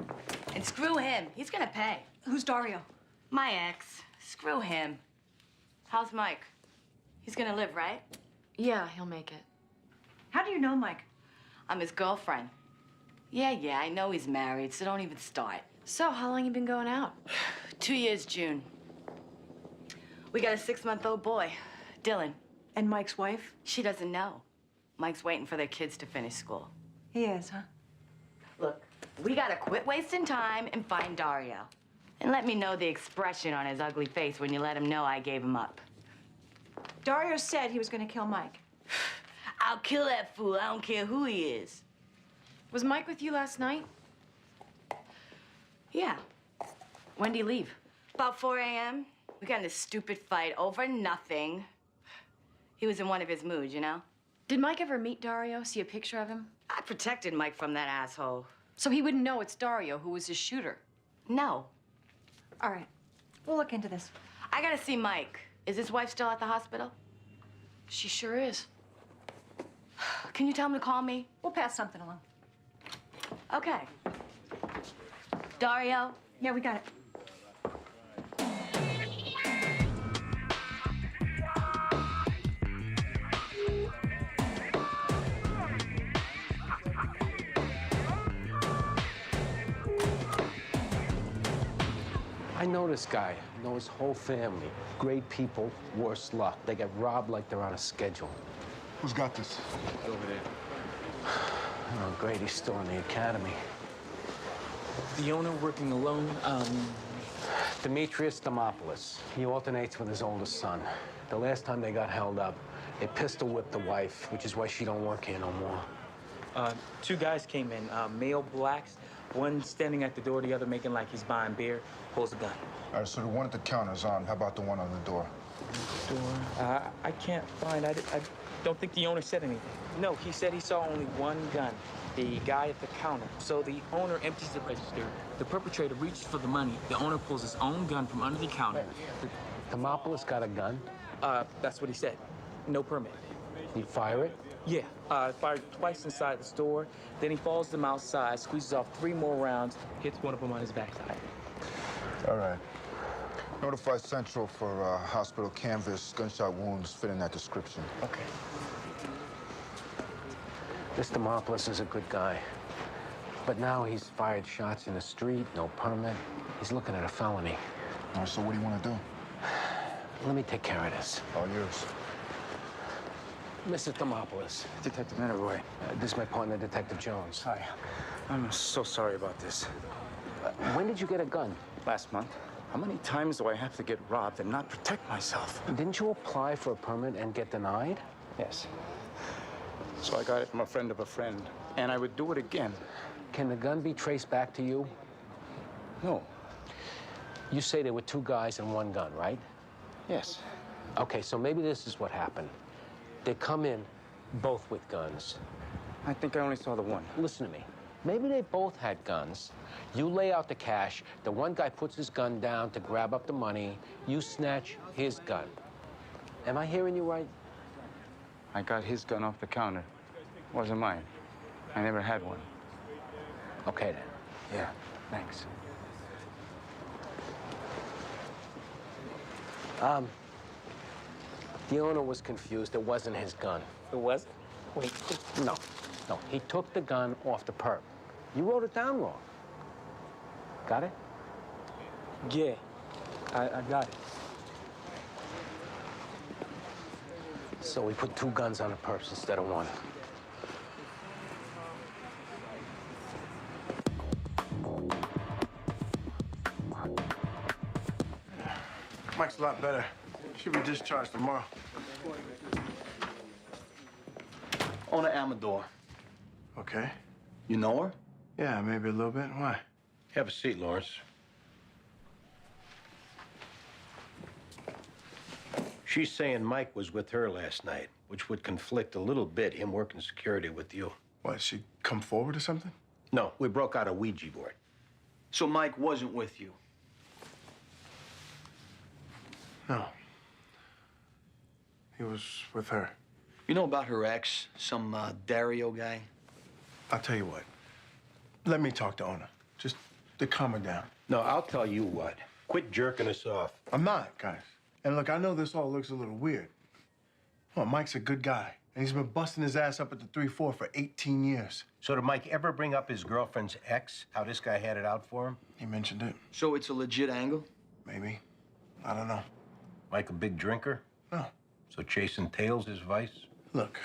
Speaker 20: And screw him. He's gonna pay.
Speaker 5: Who's Dario?
Speaker 20: My ex. Screw him. How's Mike? He's gonna live, right?
Speaker 10: Yeah, he'll make it.
Speaker 5: How do you know Mike?
Speaker 20: I'm his girlfriend. Yeah, I know he's married, so don't even start.
Speaker 10: So, how long you been going out?
Speaker 20: 2 years, June. We got a 6-month-old boy, Dylan.
Speaker 5: And Mike's wife?
Speaker 20: She doesn't know. Mike's waiting for their kids to finish school.
Speaker 5: He is, huh?
Speaker 20: Look, we gotta quit wasting time and find Dario. And let me know the expression on his ugly face when you let him know I gave him up.
Speaker 5: Dario said he was gonna kill Mike.
Speaker 20: I'll kill that fool. I don't care who he is.
Speaker 10: Was Mike with you last night?
Speaker 20: Yeah.
Speaker 10: When'd he leave?
Speaker 20: About 4 a.m. We got in this stupid fight over nothing. He was in one of his moods, you know?
Speaker 10: Did Mike ever meet Dario? See a picture of him?
Speaker 20: I protected Mike from that asshole.
Speaker 10: So he wouldn't know it's Dario who was his shooter?
Speaker 20: No.
Speaker 5: All right. We'll look into this.
Speaker 20: I gotta see Mike. Is his wife still at the hospital?
Speaker 10: She sure is.
Speaker 20: Can you tell him to call me?
Speaker 5: We'll pass something along.
Speaker 20: Okay. Dario?
Speaker 5: Yeah, we got it.
Speaker 4: I know this guy. I know his whole family. Great people, worse luck. They get robbed like they're on a schedule.
Speaker 9: Who's got this?
Speaker 4: Over there. Oh, Grady's still in the academy.
Speaker 16: The owner working alone,
Speaker 4: Demetrius Demopoulos. He alternates with his oldest son. The last time they got held up, they pistol whipped the wife, which is why she don't work here no more.
Speaker 21: 2 guys came in, male blacks. One standing at the door, the other making like he's buying beer, pulls a gun.
Speaker 9: All right, so the one at the counter's on. How about the one on the door?
Speaker 21: Door? I can't find. I don't think the owner said anything. No, he said he saw only one gun. The guy at the counter. So the owner empties the register. The perpetrator reaches for the money. The owner pulls his own gun from under the counter.
Speaker 4: Demopoulos got a gun?
Speaker 21: That's what he said. No permit.
Speaker 4: He fire it?
Speaker 21: Yeah, fired twice inside the store. Then he follows them outside, squeezes off 3 more rounds, hits one of them on his backside.
Speaker 9: All right. Notify Central for hospital canvas, gunshot wounds fitting that description.
Speaker 4: Okay. This Demopoulos is a good guy. But now he's fired shots in the street, no permit. He's looking at a felony.
Speaker 9: All right, so what do you want to do?
Speaker 4: Let me take care of this.
Speaker 9: All yours.
Speaker 4: Mrs. Demopoulos.
Speaker 21: Detective Manavoy.
Speaker 4: This is my partner, Detective Jones.
Speaker 21: Hi. I'm so sorry about this.
Speaker 4: When did you get a gun?
Speaker 21: Last month. How many times do I have to get robbed and not protect myself?
Speaker 4: Didn't you apply for a permit and get denied?
Speaker 21: Yes. So I got it from a friend of a friend, and I would do it again.
Speaker 4: Can the gun be traced back to you?
Speaker 21: No.
Speaker 4: You say there were 2 guys and 1 gun, right?
Speaker 21: Yes.
Speaker 4: Okay, so maybe this is what happened. They come in both with guns.
Speaker 21: I think I only saw the one.
Speaker 4: Listen to me. Maybe they both had guns. You lay out the cash. The one guy puts his gun down to grab up the money. You snatch his gun. Am I hearing you right?
Speaker 21: I got his gun off the counter. Wasn't mine. I never had one.
Speaker 4: Okay, then.
Speaker 21: Yeah, thanks.
Speaker 4: The owner was confused. It wasn't his gun.
Speaker 21: It wasn't? Wait.
Speaker 4: No. He took the gun off the perp. You wrote it down wrong. Got it?
Speaker 21: Yeah, I got it.
Speaker 4: So we put 2 guns on the perps instead of 1.
Speaker 9: Mike's a lot better. Should be discharged tomorrow.
Speaker 6: Owner Amador.
Speaker 9: Okay.
Speaker 6: You know her?
Speaker 9: Yeah, maybe a little bit. Why?
Speaker 1: Have a seat, Lawrence. She's saying Mike was with her last night, which would conflict a little bit, him working security with you.
Speaker 9: What, she come forward or something?
Speaker 1: No, we broke out a Ouija board.
Speaker 6: So Mike wasn't with you?
Speaker 9: No. He was with her.
Speaker 6: You know about her ex, some Dario guy?
Speaker 9: I'll tell you what. Let me talk to Ona. Just to calm her down.
Speaker 1: No, I'll tell you what. Quit jerking us off.
Speaker 9: I'm not, guys. And look, I know this all looks a little weird. Well, Mike's a good guy, and he's been busting his ass up at the 3-4 for 18 years.
Speaker 1: So did Mike ever bring up his girlfriend's ex? How this guy had it out for him?
Speaker 9: He mentioned it.
Speaker 6: So it's a legit angle?
Speaker 9: Maybe. I don't know.
Speaker 1: Mike a big drinker?
Speaker 9: No.
Speaker 1: So chasing tails is vice?
Speaker 9: Look,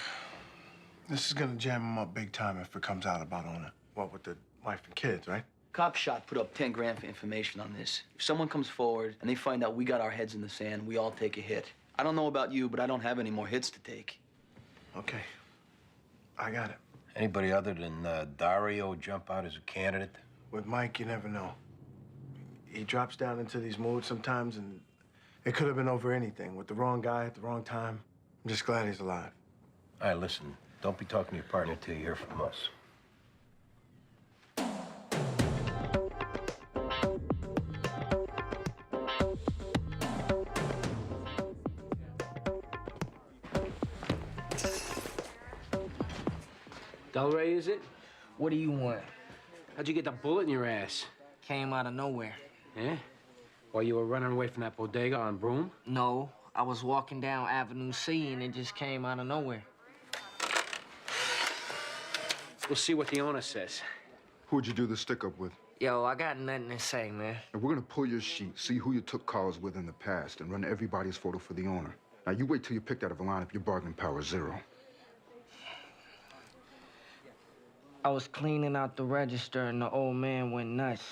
Speaker 9: this is gonna jam him up big time if it comes out about Ona. What, with the wife and kids, right?
Speaker 6: Cop shot put up 10 grand for information on this. If someone comes forward and they find out we got our heads in the sand, we all take a hit. I don't know about you, but I don't have any more hits to take.
Speaker 9: Okay. I got it.
Speaker 1: Anybody other than Dario jump out as a candidate?
Speaker 9: With Mike, you never know. He drops down into these moods sometimes, and it could have been over anything. With the wrong guy at the wrong time. I'm just glad he's alive.
Speaker 1: All right, listen. Don't be talking to your partner till you hear from us.
Speaker 4: Delray, is it?
Speaker 3: What do you want?
Speaker 4: How'd you get the bullet in your ass?
Speaker 3: Came out of nowhere.
Speaker 4: Eh? While you were running away from that bodega on Broome?
Speaker 3: No, I was walking down Avenue C and it just came out of nowhere.
Speaker 4: We'll see what the owner says.
Speaker 22: Who'd you do the stick-up with?
Speaker 3: Yo, I got nothing to say, man.
Speaker 22: And we're gonna pull your sheet, see who you took calls with in the past, and run everybody's photo for the owner. Now, you wait till you're picked out of a lineup, your bargaining power is 0.
Speaker 3: I was cleaning out the register and the old man went nuts.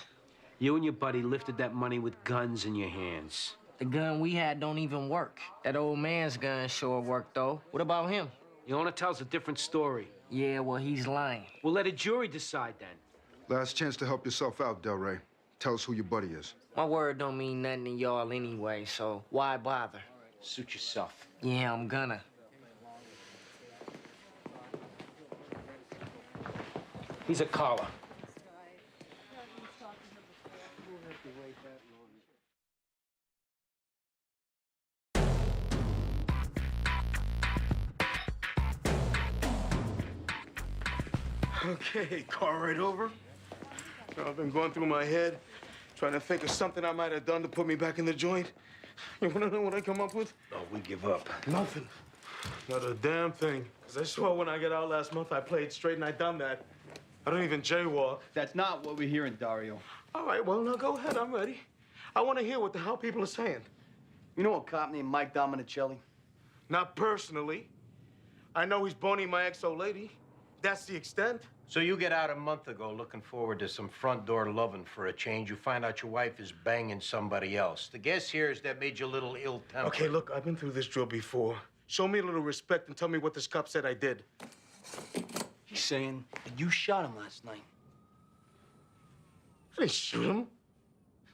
Speaker 4: You and your buddy lifted that money with guns in your hands.
Speaker 3: The gun we had don't even work. That old man's gun sure worked, though. What about him?
Speaker 4: The owner tells a different story.
Speaker 3: Yeah, well, he's lying.
Speaker 4: We'll let a jury decide then.
Speaker 22: Last chance to help yourself out, Delray. Tell us who your buddy is.
Speaker 3: My word don't mean nothing to y'all anyway, so why bother?
Speaker 4: Suit yourself.
Speaker 3: Yeah, I'm gonna.
Speaker 4: He's a caller.
Speaker 2: Okay, car right over. I've been going through my head, trying to think of something I might have done to put me back in the joint. You wanna know what I come up with?
Speaker 1: No, we give up.
Speaker 2: Nothing. Not a damn thing. Because I swore when I got out last month, I played straight and I done that. I don't even jaywalk.
Speaker 6: That's not what we're hearing, Dario.
Speaker 2: All right, well, now go ahead. I'm ready. I want to hear what the hell people are saying.
Speaker 6: You know a cop named Mike Dominicelli?
Speaker 2: Not personally. I know he's boning my ex-old lady. That's the extent.
Speaker 1: So you get out a month ago looking forward to some front door loving for a change. You find out your wife is banging somebody else. The guess here is that made you a little ill-tempered.
Speaker 2: Okay, look, I've been through this drill before. Show me a little respect and tell me what this cop said I did.
Speaker 6: He's saying that you shot him last night.
Speaker 2: I didn't shoot him.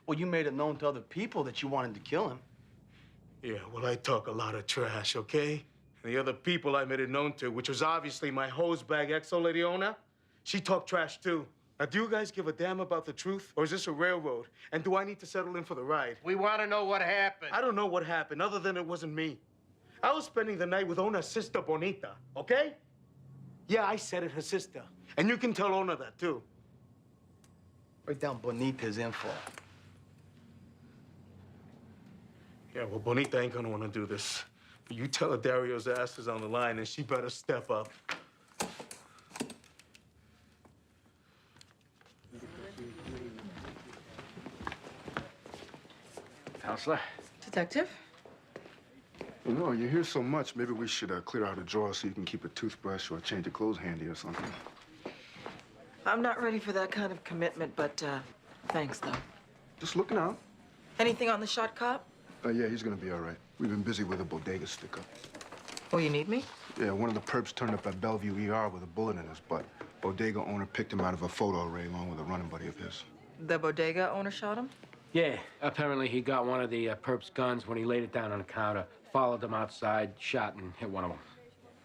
Speaker 6: Well, you made it known to other people that you wanted to kill him.
Speaker 2: Yeah, well, I talk a lot of trash, okay? And the other people I made it known to, which was obviously my hosebag ex-old lady owner, she talked trash too. Now, do you guys give a damn about the truth? Or is this a railroad? And do I need to settle in for the ride?
Speaker 1: We want to know what happened.
Speaker 2: I don't know what happened, other than it wasn't me. I was spending the night with Ona's sister, Bonita, okay? Yeah, I said it, her sister. And you can tell Ona that, too.
Speaker 6: Write down Bonita's info.
Speaker 2: Yeah, well, Bonita ain't gonna wanna do this. But you tell her Dario's ass is on the line, and she better step up.
Speaker 4: Counselor?
Speaker 23: Detective?
Speaker 22: You know, you hear so much, maybe we should clear out a drawer so you can keep a toothbrush or a change of clothes handy or something.
Speaker 8: I'm not ready for that kind of commitment, but thanks, though.
Speaker 22: Just looking out.
Speaker 8: Anything on the shot cop?
Speaker 22: Yeah, he's gonna be all right. We've been busy with a bodega stick-up.
Speaker 8: Oh, you need me?
Speaker 22: Yeah, one of the perps turned up at Bellevue ER with a bullet in his butt. Bodega owner picked him out of a photo array along with a running buddy of his.
Speaker 8: The bodega owner shot him?
Speaker 4: Yeah, apparently he got one of the perp's guns when he laid it down on the counter, followed them outside, shot, and hit one of them.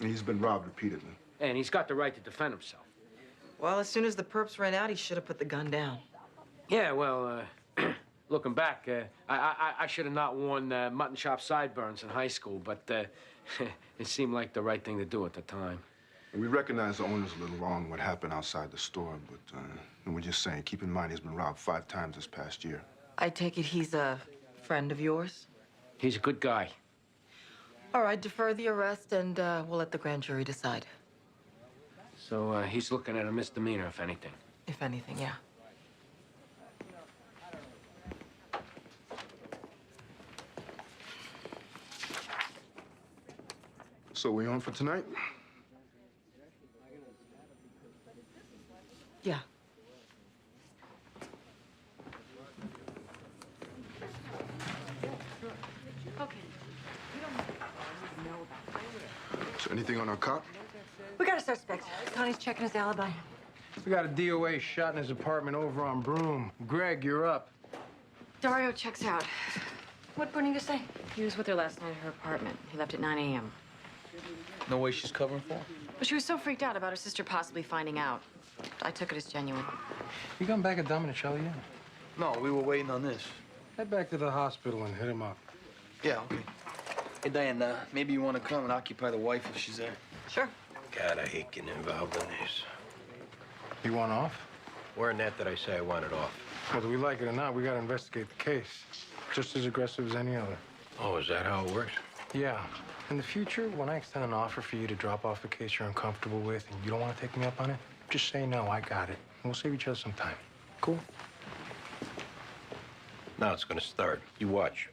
Speaker 22: He's been robbed repeatedly.
Speaker 4: And he's got the right to defend himself.
Speaker 8: Well, as soon as the perps ran out, he should have put the gun down.
Speaker 4: Yeah, well, looking back, I should have not worn mutton chop sideburns in high school, but it seemed like the right thing to do at the time.
Speaker 22: We recognize the owner's a little wrong what happened outside the store, but and we're just saying, keep in mind he's been robbed 5 times this past year.
Speaker 8: I take it he's a friend of yours?
Speaker 4: He's a good guy.
Speaker 8: All right, defer the arrest, and we'll let the grand jury decide.
Speaker 4: So he's looking at a misdemeanor, if anything.
Speaker 8: If anything, yeah.
Speaker 22: So we on for tonight?
Speaker 8: Yeah.
Speaker 10: Okay.
Speaker 22: So anything on our cop?
Speaker 5: We got a suspect. Connie's checking his alibi.
Speaker 13: We got a DOA shot in his apartment over on Broome. Greg, you're up.
Speaker 10: Dario checks out.
Speaker 5: What did you say?
Speaker 10: He was with her last night at her apartment. He left at 9 a.m.
Speaker 6: No way she's covering for him?
Speaker 10: But she was so freaked out about her sister possibly finding out. I took it as genuine.
Speaker 13: You come back at Dominicelli yet?
Speaker 6: No, we were waiting on this.
Speaker 13: Head back to the hospital and hit him up.
Speaker 6: Yeah, okay. Hey, Diane, maybe you want to come and occupy the wife if she's there.
Speaker 8: Sure.
Speaker 1: God, I hate getting involved in this.
Speaker 13: You want off?
Speaker 1: Where in that did I say I wanted off?
Speaker 13: Whether we like it or not, we gotta investigate the case. Just as aggressive as any other.
Speaker 1: Oh, is that how it works?
Speaker 13: Yeah. In the future, when I extend an offer for you to drop off a case you're uncomfortable with and you don't want to take me up on it, just say no, I got it. And we'll save each other some time. Cool?
Speaker 1: Now it's gonna start. You watch.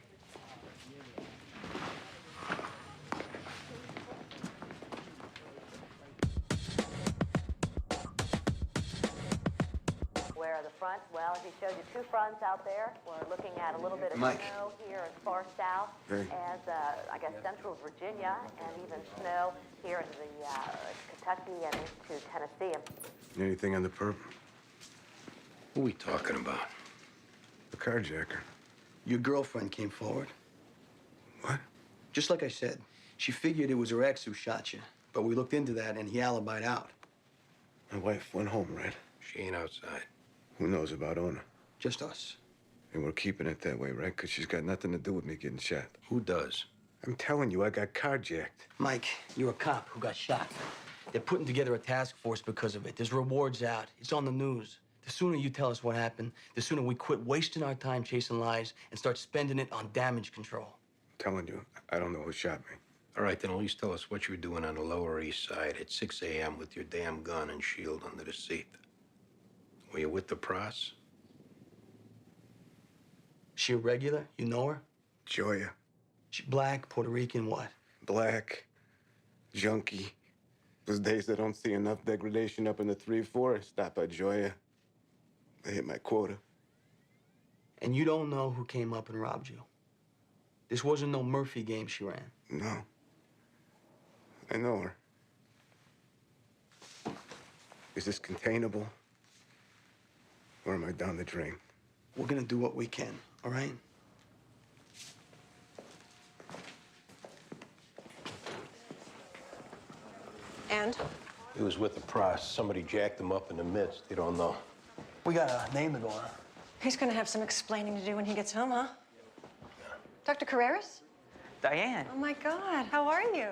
Speaker 17: Where are the fronts? Well, he showed you 2 fronts out there. We're looking at a little bit of
Speaker 22: Mike.
Speaker 17: snow here as far south
Speaker 22: Hey.
Speaker 17: as, I guess, central Virginia, and even snow here in the Kentucky and into Tennessee.
Speaker 22: Anything on the perp?
Speaker 1: Who are we talking about?
Speaker 22: The carjacker.
Speaker 6: Your girlfriend came forward.
Speaker 22: What?
Speaker 6: Just like I said, she figured it was her ex who shot you. But we looked into that, and he alibied out.
Speaker 22: My wife went home, right?
Speaker 1: She ain't outside.
Speaker 22: Who knows about Ona?
Speaker 6: Just us.
Speaker 22: And we're keeping it that way, right? Because she's got nothing to do with me getting shot.
Speaker 1: Who does?
Speaker 22: I'm telling you, I got carjacked.
Speaker 6: Mike, you're a cop who got shot. They're putting together a task force because of it. There's rewards out. It's on the news. The sooner you tell us what happened, the sooner we quit wasting our time chasing lies and start spending it on damage control.
Speaker 22: I'm telling you, I don't know who shot me.
Speaker 1: All right, then at least tell us what you were doing on the Lower East Side at 6 a.m. with your damn gun and shield under the seat. Were you with the pros?
Speaker 6: She a regular? You know her?
Speaker 22: Joya.
Speaker 6: She black, Puerto Rican, what?
Speaker 22: Black. Junkie. Those days I don't see enough degradation up in the 3-4, stop by Joya. I hit my quota.
Speaker 6: And you don't know who came up and robbed you? This wasn't no Murphy game she ran.
Speaker 22: No. I know her. Is this containable? Or am I down the drain?
Speaker 6: We're gonna do what we can, all right?
Speaker 5: And?
Speaker 1: He was with the pros. Somebody jacked him up in the midst. You don't know.
Speaker 6: We got a name to go on.
Speaker 5: He's gonna have some explaining to do when he gets home, huh? Dr. Carreras?
Speaker 21: Diane.
Speaker 5: Oh, my God. How are you?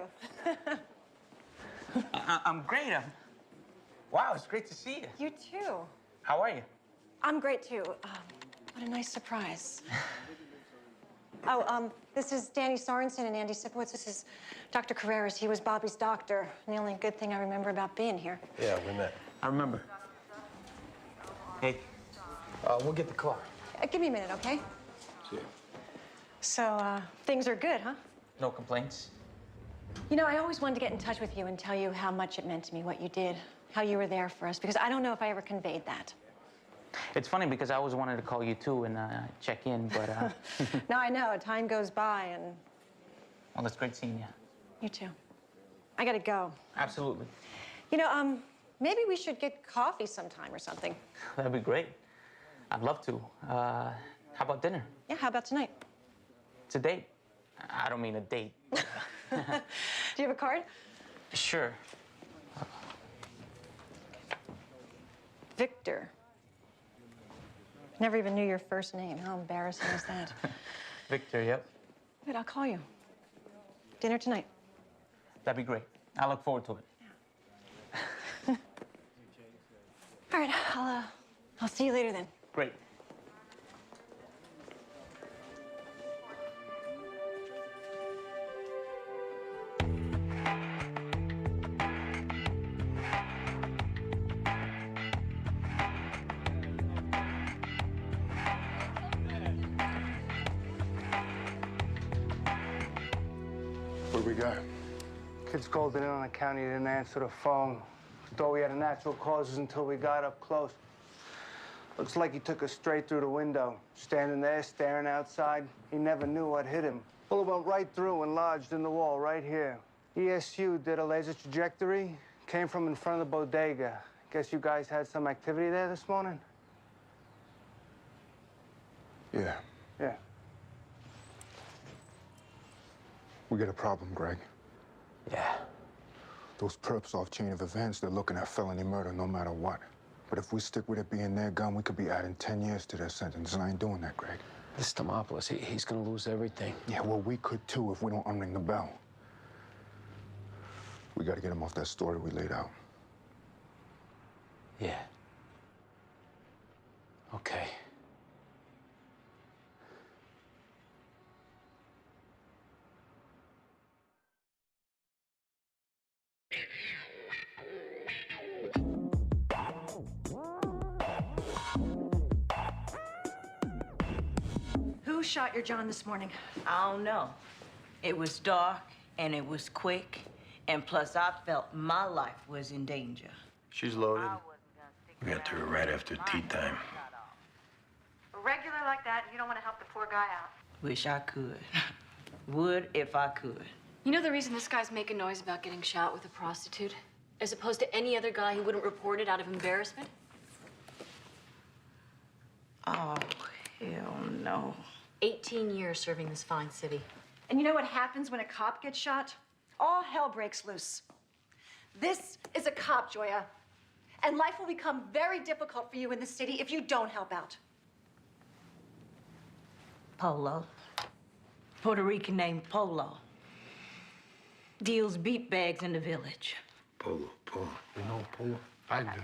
Speaker 21: I'm great. Wow, it's great to see you.
Speaker 5: You too.
Speaker 21: How are you?
Speaker 5: I'm great, too. What a nice surprise. This is Danny Sorensen and Andy Sipowicz. This is Dr. Carreras. He was Bobby's doctor. And the only good thing I remember about being here.
Speaker 1: Yeah, we met.
Speaker 21: I remember. Hey, we'll get the car.
Speaker 5: Give me a minute, okay?
Speaker 1: See ya.
Speaker 5: So, things are good, huh?
Speaker 21: No complaints?
Speaker 5: You know, I always wanted to get in touch with you and tell you how much it meant to me, what you did, how you were there for us, because I don't know if I ever conveyed that.
Speaker 21: It's funny because I always wanted to call you too and check in, but
Speaker 5: No, I know. Time goes by and...
Speaker 21: well, it's great seeing you.
Speaker 5: You too. I gotta go.
Speaker 21: Absolutely.
Speaker 5: You know, maybe we should get coffee sometime or something.
Speaker 21: That'd be great. I'd love to. How about dinner?
Speaker 5: Yeah, how about tonight?
Speaker 21: It's a date. I don't mean a date.
Speaker 5: Do you have a card?
Speaker 21: Sure.
Speaker 5: Victor. Never even knew your first name. How embarrassing is that?
Speaker 21: Victor, yep.
Speaker 5: Good, I'll call you. Dinner tonight.
Speaker 21: That'd be great. I look forward to it.
Speaker 5: All right, I'll see you later then.
Speaker 21: Great.
Speaker 9: What do we got?
Speaker 7: Kids called it in on the county, didn't answer the phone. Thought we had a natural causes until we got up close. Looks like he took us straight through the window. Standing there, staring outside, he never knew what hit him. Bullet went right through and lodged in the wall right here. ESU did a laser trajectory, came from in front of the bodega. Guess you guys had some activity there this morning?
Speaker 9: Yeah.
Speaker 7: Yeah.
Speaker 9: We got a problem, Greg.
Speaker 4: Yeah.
Speaker 9: Those perps off chain of events, they're looking at felony murder no matter what. But if we stick with it being their gun, we could be adding 10 years to their sentence, and I ain't doing that, Greg.
Speaker 4: This Demopoulos, he's gonna lose everything.
Speaker 9: Yeah, well, we could too if we don't unring the bell. We gotta get him off that story we laid out.
Speaker 4: Yeah. Okay.
Speaker 5: Who shot your John this morning?
Speaker 20: I don't know. It was dark and it was quick, and plus I felt my life was in danger.
Speaker 1: She's loaded. We got to her right after tea time.
Speaker 5: Regular like that, you don't want to help the poor guy out.
Speaker 20: Wish I could. Would if I could.
Speaker 10: You know the reason this guy's making noise about getting shot with a prostitute, as opposed to any other guy who wouldn't report it out of embarrassment?
Speaker 20: Oh, hell no.
Speaker 10: 18 years serving this fine city.
Speaker 5: And you know what happens when a cop gets shot? All hell breaks loose. This is a cop, Joya. And life will become very difficult for you in the city if you don't help out.
Speaker 20: Polo. Puerto Rican named Polo. Deals beat bags in the village.
Speaker 1: Polo.
Speaker 13: You know Polo? I do.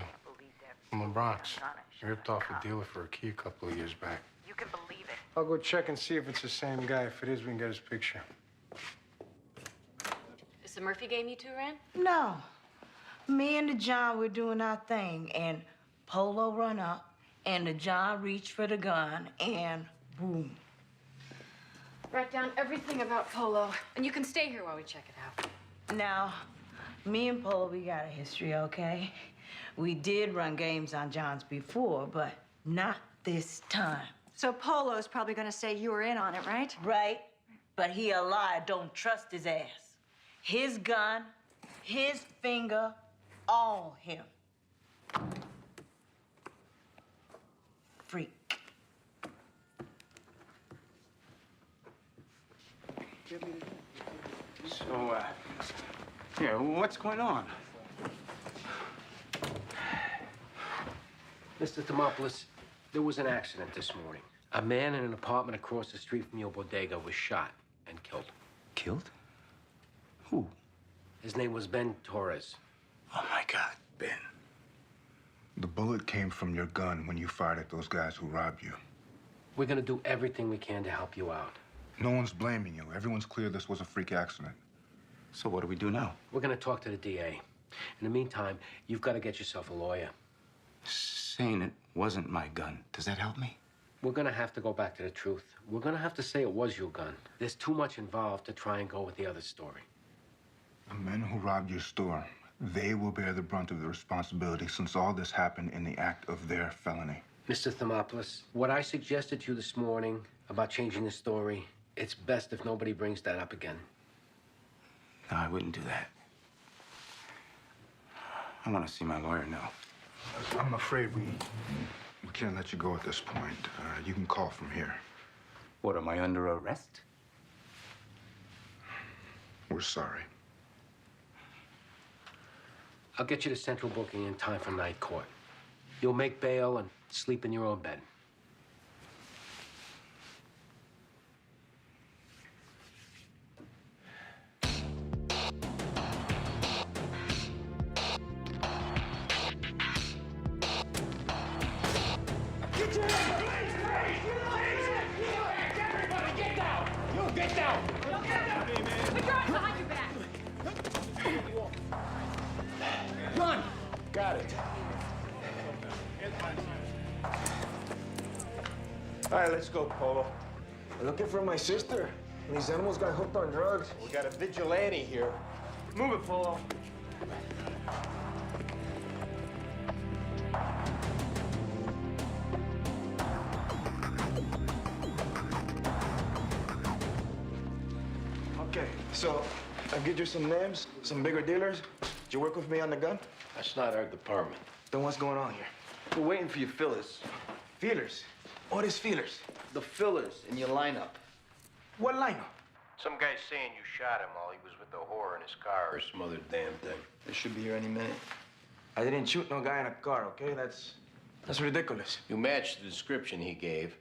Speaker 13: From the Bronx. He ripped off a dealer for a key a couple of years back.
Speaker 17: You can believe it.
Speaker 13: I'll go check and see if it's the same guy. If it is, we can get his picture.
Speaker 10: Is the Murphy game you two ran?
Speaker 20: No. Me and the John were doing our thing, and Polo run up, and the John reached for the gun, and boom.
Speaker 10: Write down everything about Polo, and you can stay here while we check it out.
Speaker 20: Now, me and Polo, we got a history, okay? We did run games on Johns before, but not this time.
Speaker 5: So Polo's probably going to say you were in on it, right?
Speaker 20: Right, but he a liar, don't trust his ass. His gun, his finger, all him. Freak.
Speaker 18: So, yeah, what's going on?
Speaker 4: Mr. Demopoulos, there was an accident this morning. A man in an apartment across the street from your bodega was shot and killed.
Speaker 18: Killed? Who?
Speaker 4: His name was Ben Torres.
Speaker 18: Oh, my God, Ben.
Speaker 9: The bullet came from your gun when you fired at those guys who robbed you.
Speaker 4: We're gonna do everything we can to help you out.
Speaker 9: No one's blaming you. Everyone's clear this was a freak accident.
Speaker 18: So what do we do now?
Speaker 4: We're gonna talk to the DA. In the meantime, you've got to get yourself a lawyer.
Speaker 18: Saying it wasn't my gun, does that help me?
Speaker 4: We're gonna have to go back to the truth. We're gonna have to say it was your gun. There's too much involved to try and go with the other story.
Speaker 9: The men who robbed your store, they will bear the brunt of the responsibility since all this happened in the act of their felony.
Speaker 4: Mr. Thermopolis, what I suggested to you this morning about changing the story, it's best if nobody brings that up again.
Speaker 11: No, I wouldn't do that. I want to see my lawyer now.
Speaker 9: I'm afraid we can't let you go at this point. You can call from here.
Speaker 11: What, am I under arrest?
Speaker 9: We're sorry.
Speaker 4: I'll get you to central booking in time for night court. You'll make bail and sleep in your own bed.
Speaker 12: Get your hands up! Please! Everybody, get down! You get down!
Speaker 10: Put your arms behind your back.
Speaker 12: Run!
Speaker 11: Got it.
Speaker 15: All right, let's go, Polo. I'm looking for my sister. These animals got hooked on drugs.
Speaker 1: We got a vigilante here.
Speaker 15: Move it, Polo. Okay, so I'll get you some names, some bigger dealers. Did you work with me on the gun?
Speaker 1: That's not our department.
Speaker 15: Then what's going on here?
Speaker 6: We're waiting for your fillers.
Speaker 15: Feelers? What is feelers?
Speaker 6: The fillers in your lineup.
Speaker 15: What lineup?
Speaker 1: Some guy's saying you shot him while he was with the whore in his car or some other damn thing.
Speaker 6: They should be here any minute.
Speaker 15: I didn't shoot no guy in a car, okay? That's ridiculous.
Speaker 1: You matched the description he gave.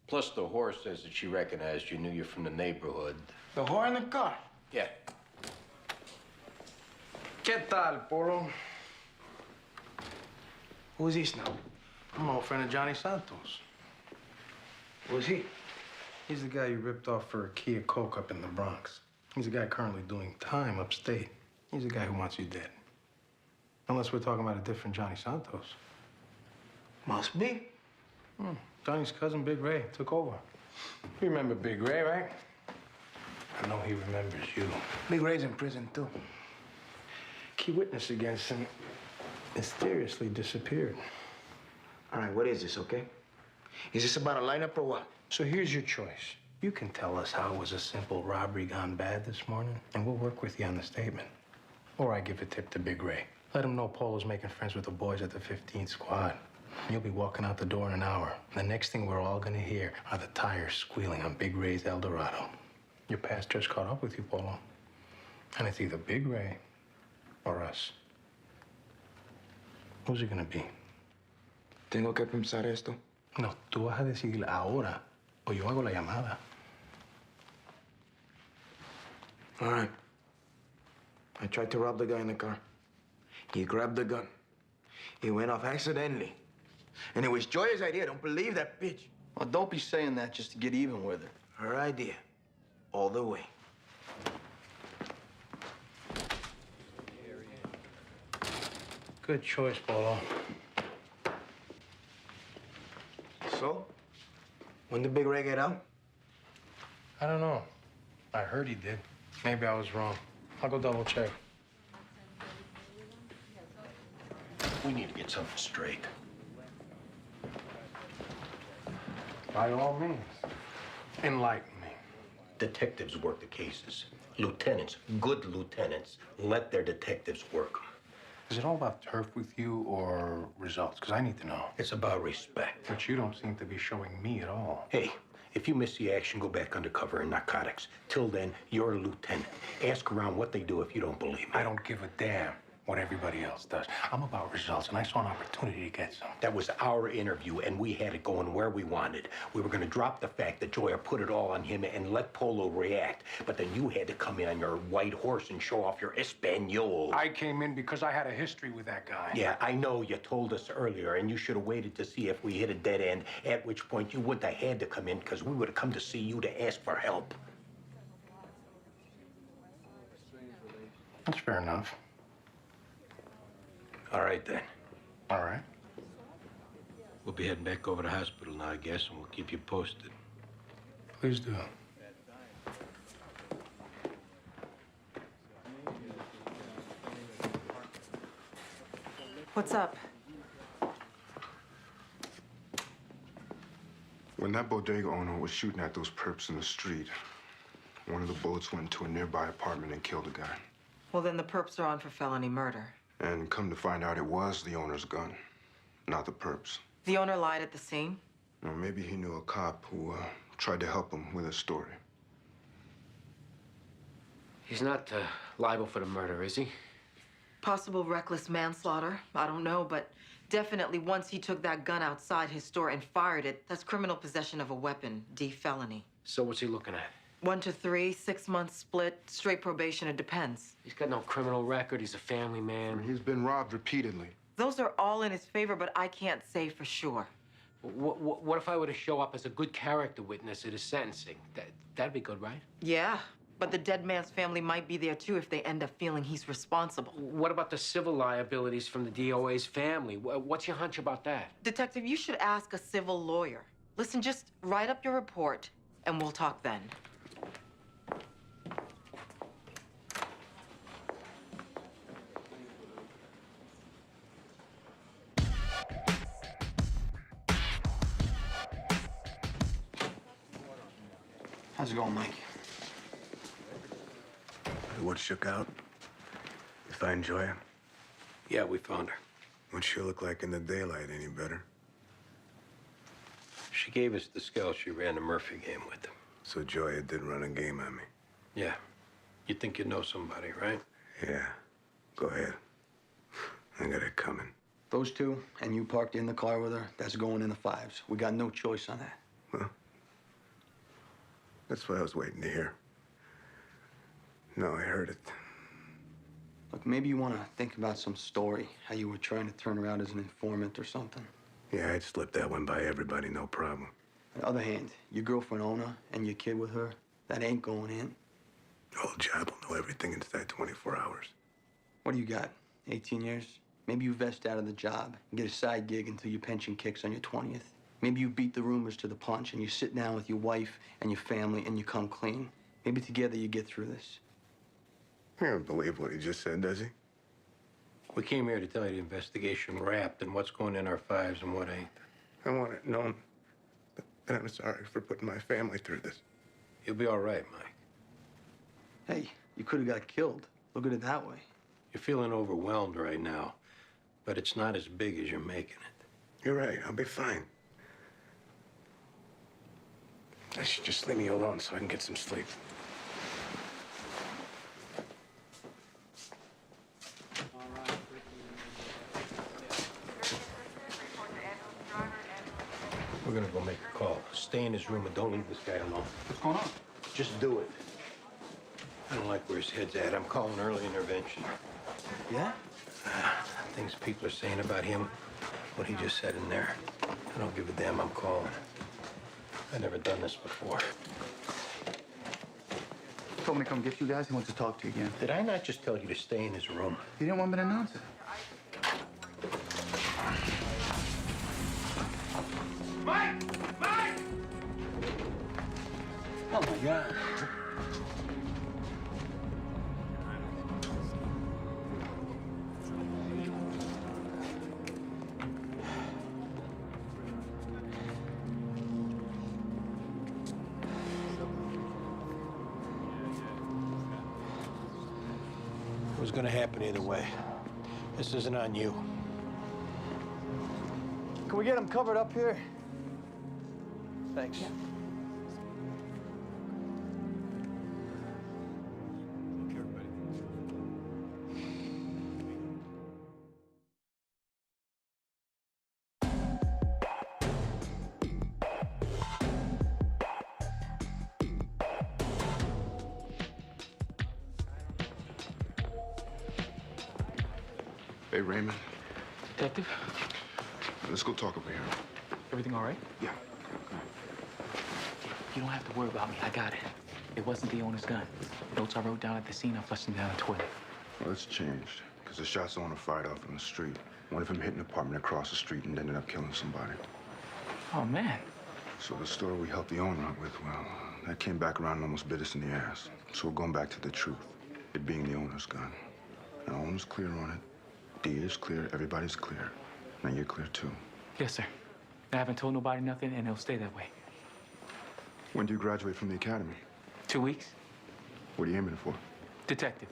Speaker 1: Plus, the whore says that she recognized you, knew you from the neighborhood.
Speaker 15: The whore in the car?
Speaker 1: Yeah.
Speaker 15: ¿Qué tal, Polo? Who's this now?
Speaker 13: I'm an old friend of Johnny Santos.
Speaker 15: Who's he?
Speaker 13: He's the guy you ripped off for a Kia Coke up in the Bronx. He's the guy currently doing time upstate. He's the guy who wants you dead. Unless we're talking about a different Johnny Santos.
Speaker 15: Must be.
Speaker 13: Johnny's cousin, Big Ray, took over. You remember Big Ray, right? I know he remembers you.
Speaker 15: Big Ray's in prison, too.
Speaker 13: Key witness against him mysteriously disappeared.
Speaker 15: All right, what is this, okay? Is this about a lineup or what?
Speaker 13: So here's your choice. You can tell us how it was a simple robbery gone bad this morning, and we'll work with you on the statement. Or I give a tip to Big Ray. Let him know Polo's making friends with the boys at the 15th Squad. You'll be walking out the door in an hour. The next thing we're all gonna hear are the tires squealing on Big Ray's Eldorado. Your past just caught up with you, Polo. And it's either Big Ray or us. Who's it gonna be?
Speaker 15: Tengo que pensar esto.
Speaker 13: No, tú vas a decidir ahora o yo hago la llamada.
Speaker 15: All right. I tried to rob the guy in the car. He grabbed the gun. He went off accidentally. And it was Joya's idea. Don't believe that bitch.
Speaker 6: Well, don't be saying that just to get even with her.
Speaker 15: Her idea. All the way.
Speaker 13: Good choice, Polo.
Speaker 15: So? When did Big Ray get out?
Speaker 13: I don't know. I heard he did. Maybe I was wrong. I'll go double check.
Speaker 1: We need to get something straight.
Speaker 13: By all means. Enlighten me.
Speaker 1: Detectives work the cases. Lieutenants, good lieutenants, let their detectives work 'em.
Speaker 13: Is it all about turf with you or results? Because I need to know.
Speaker 1: It's about respect.
Speaker 13: But you don't seem to be showing me at all.
Speaker 1: Hey, if you miss the action, go back undercover in narcotics. Till then, you're a lieutenant. Ask around what they do if you don't believe me.
Speaker 13: I don't give a damn what everybody else does. I'm about results, and I saw an opportunity to get some.
Speaker 1: That was our interview, and we had it going where we wanted. We were going to drop the fact that Joya put it all on him and let Polo react. But then you had to come in on your white horse and show off your Espanol.
Speaker 13: I came in because I had a history with that guy.
Speaker 1: Yeah, I know you told us earlier, and you should have waited to see if we hit a dead end, at which point you wouldn't have had to come in, because we would have come to see you to ask for help.
Speaker 13: That's fair enough.
Speaker 1: All right, then.
Speaker 13: All right.
Speaker 1: We'll be heading back over to the hospital now, I guess, and we'll keep you posted.
Speaker 13: Please do.
Speaker 8: What's up?
Speaker 22: When that bodega owner was shooting at those perps in the street, one of the bullets went into a nearby apartment and killed a guy.
Speaker 8: Well, then the perps are on for felony murder.
Speaker 22: And come to find out, it was the owner's gun, not the perps.
Speaker 8: The owner lied at the scene?
Speaker 22: Or maybe he knew a cop who tried to help him with his story.
Speaker 4: He's not liable for the murder, is he?
Speaker 8: Possible reckless manslaughter. I don't know, but definitely once he took that gun outside his store and fired it, that's criminal possession of a weapon, D felony.
Speaker 4: So what's he looking at?
Speaker 8: 1 to 3, 6 months split, straight probation, it depends.
Speaker 4: He's got no criminal record. He's a family man.
Speaker 22: He's been robbed repeatedly.
Speaker 8: Those are all in his favor, but I can't say for sure.
Speaker 4: What if I were to show up as a good character witness at his sentencing? That'd be good, right?
Speaker 8: Yeah, but the dead man's family might be there too if they end up feeling he's responsible.
Speaker 4: What about the civil liabilities from the DOA's family? What's your hunch about that?
Speaker 8: Detective, you should ask a civil lawyer. Listen, just write up your report and we'll talk then.
Speaker 6: How's it going, Mike?
Speaker 22: What shook out? You find Joya?
Speaker 1: Yeah, we found her.
Speaker 22: What'd she look like in the daylight? Any better?
Speaker 1: She gave us the skull she ran the Murphy game with.
Speaker 22: So Joya did run a game on me.
Speaker 1: Yeah. You think you know somebody, right?
Speaker 22: Yeah. Go ahead. I got it coming.
Speaker 6: Those two, and you parked in the car with her, that's going in the 5s. We got no choice on that.
Speaker 22: Well, that's what I was waiting to hear. No, I heard it.
Speaker 6: Look, maybe you want to think about some story, how you were trying to turn around as an informant or something.
Speaker 22: Yeah, I'd slip that one by everybody, no problem.
Speaker 6: On the other hand, your girlfriend Ona and your kid with her, that ain't going in.
Speaker 22: Old job will know everything inside 24 hours.
Speaker 6: What do you got, 18 years? Maybe you vest out of the job and get a side gig until your pension kicks on your 20th. Maybe you beat the rumors to the punch and you sit down with your wife and your family and you come clean. Maybe together you get through this.
Speaker 22: He don't believe what he just said, does he?
Speaker 1: We came here to tell you the investigation wrapped and what's going in our 5s and what ain't.
Speaker 22: I want it known that I'm sorry for putting my family through this.
Speaker 1: You'll be all right, Mike.
Speaker 6: Hey, you could have got killed. Look at it that way.
Speaker 1: You're feeling overwhelmed right now, but it's not as big as you're making it.
Speaker 22: You're right. I'll be fine. I should just leave me alone so I can get some sleep.
Speaker 1: We're gonna go make a call. Stay in his room and don't leave this guy alone.
Speaker 6: What's going on?
Speaker 1: Just do it. I don't like where his head's at. I'm calling early intervention.
Speaker 6: Yeah?
Speaker 1: Things people are saying about him, what he just said in there. I don't give a damn. I'm calling. I've never done this before.
Speaker 6: He told me to come get you guys. He wants to talk to you again.
Speaker 1: Did I not just tell you to stay in his room?
Speaker 6: He didn't want me to announce it.
Speaker 12: Mike! Mike!
Speaker 6: Oh, my God.
Speaker 1: It was gonna happen either way. This isn't on you.
Speaker 6: Can we get him covered up here? Thanks.
Speaker 22: Hey, Raymond.
Speaker 21: Detective,
Speaker 22: Let's go talk over here.
Speaker 21: everything all right?
Speaker 22: Yeah.
Speaker 21: You don't have to worry about me. I got it. It wasn't the owner's gun. Notes I wrote down at the scene, I flushed them down the toilet.
Speaker 22: Well, it's changed, because the shots the owner fired off in the street. One of them hit an apartment across the street and ended up killing somebody.
Speaker 16: Oh, man.
Speaker 22: So the store we helped the owner out with, well, that came back around and almost bit us in the ass. So we're going back to the truth, it being the owner's gun. Now, owner's clear on it. D is clear, everybody's clear. Now you're clear too.
Speaker 16: Yes, sir. I haven't told nobody nothing, and it'll stay that way.
Speaker 22: When do you graduate from the academy?
Speaker 16: 2 weeks.
Speaker 22: What are you aiming for?
Speaker 16: Detective.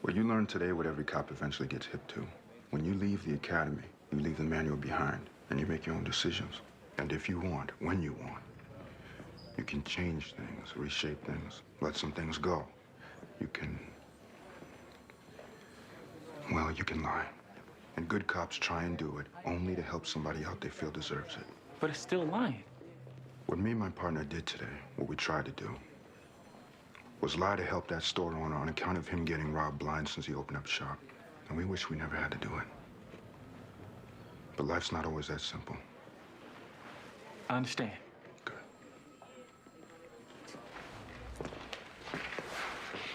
Speaker 22: Well, you learn today what every cop eventually gets hip to. When you leave the academy, you leave the manual behind, and you make your own decisions. And if you want, when you want, you can change things, reshape things, let some things go. You can, well, you can lie. And good cops try and do it only to help somebody out they feel deserves it.
Speaker 16: But it's still lying.
Speaker 22: What me and my partner did today, what we tried to do, was lie to help that store owner on account of him getting robbed blind since he opened up shop. And we wish we never had to do it. But life's not always that simple.
Speaker 16: I understand.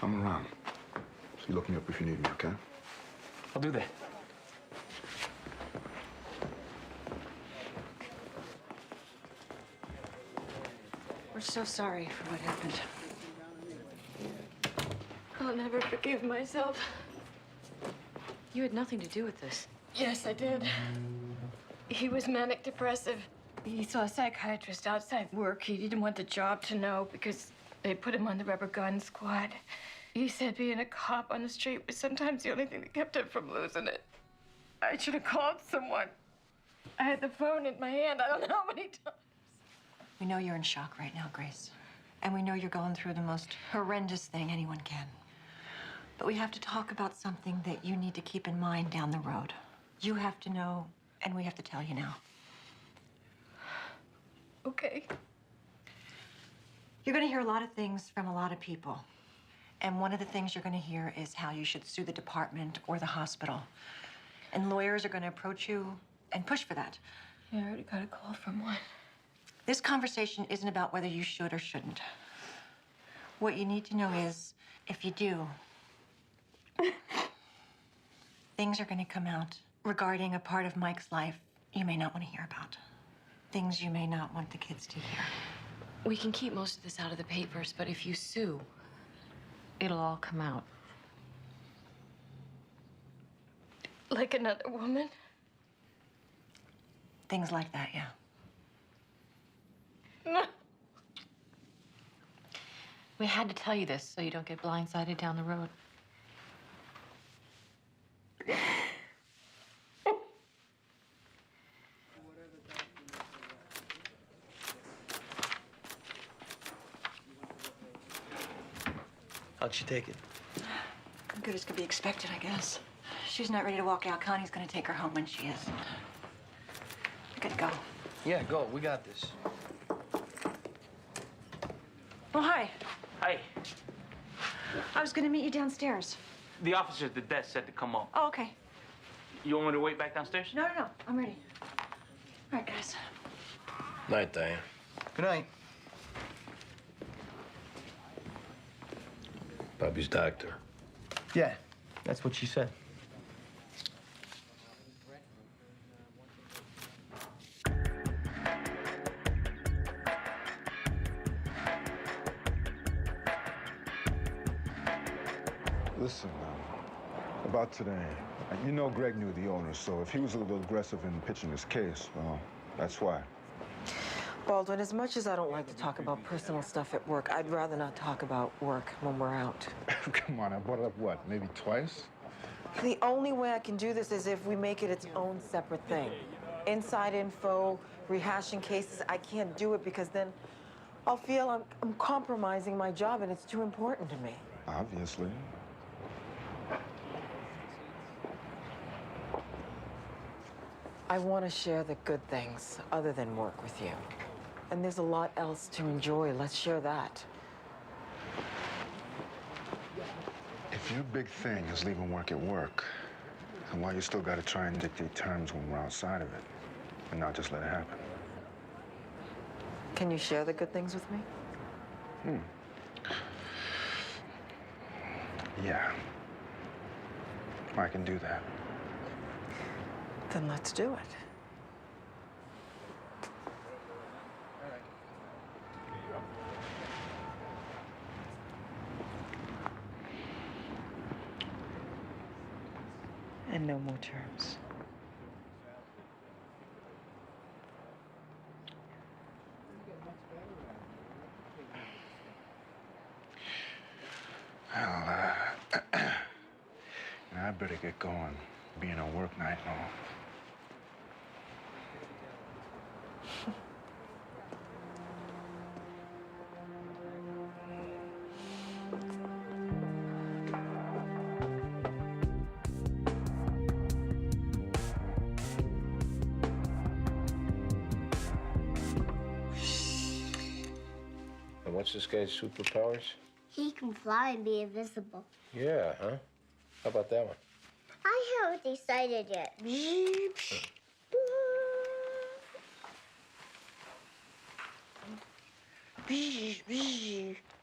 Speaker 22: I'm around. So you look me up if you need me, okay?
Speaker 16: I'll do that.
Speaker 5: We're so sorry for what happened.
Speaker 10: I'll never forgive myself. You had nothing to do with this.
Speaker 8: Yes, I did. He was manic depressive. He saw a psychiatrist outside work. He didn't want the job to know because they put him on the rubber gun squad. He said being a cop on the street was sometimes the only thing that kept him from losing it. I should have called someone. I had the phone in my hand. I don't know how many times.
Speaker 5: We know you're in shock right now, Grace. And we know you're going through the most horrendous thing anyone can. But we have to talk about something that you need to keep in mind down the road. You have to know, and we have to tell you now.
Speaker 8: Okay.
Speaker 5: You're gonna hear a lot of things from a lot of people. And one of the things you're gonna hear is how you should sue the department or the hospital. And lawyers are gonna approach you and push for that.
Speaker 8: Yeah, I already got a call from one.
Speaker 5: This conversation isn't about whether you should or shouldn't. What you need to know is, if you do, things are gonna come out regarding a part of Mike's life you may not want to hear about. Things you may not want the kids to hear.
Speaker 10: We can keep most of this out of the papers, but if you sue, it'll all come out.
Speaker 8: Like another woman?
Speaker 5: Things like that, yeah.
Speaker 8: No.
Speaker 10: We had to tell you this so you don't get blindsided down the road.
Speaker 6: How'd she take it?
Speaker 5: Good as could be expected, I guess. She's not ready to walk out. Connie's gonna take her home when she is. Good to go.
Speaker 6: Yeah, go. We got this.
Speaker 5: Oh, hi.
Speaker 21: Hi.
Speaker 5: I was gonna meet you downstairs.
Speaker 21: The officer at the desk said to come up.
Speaker 5: Oh, okay.
Speaker 21: You want me to wait back downstairs?
Speaker 5: No, no, no. I'm ready. All right, guys.
Speaker 1: Night, Diane.
Speaker 6: Good night.
Speaker 1: Bobby's doctor.
Speaker 6: Yeah, that's what she said.
Speaker 22: Listen, about today, you know Greg knew the owner, so if he was a little aggressive in pitching his case, well, that's why.
Speaker 14: Baldwin, as much as I don't like to talk about personal stuff at work, I'd rather not talk about work when we're out.
Speaker 9: Come on, I brought it up, what, maybe twice?
Speaker 14: The only way I can do this is if we make it its own separate thing. Inside info, rehashing cases, I can't do it because then I'll feel I'm compromising my job and it's too important to me.
Speaker 22: Obviously.
Speaker 14: I want to share the good things other than work with you. And there's a lot else to enjoy. Let's share that.
Speaker 22: If your big thing is leaving work at work, then why you still gotta try and dictate terms when we're outside of it and not just let it happen?
Speaker 14: Can you share the good things with me?
Speaker 22: Yeah. I can do that.
Speaker 14: Then let's do it. and no more terms.
Speaker 22: Well, I better get going. Being a work night and all.
Speaker 1: And what's this guy's superpowers?
Speaker 3: He can fly and be invisible.
Speaker 1: Yeah, huh? How about that one?
Speaker 3: I haven't decided yet.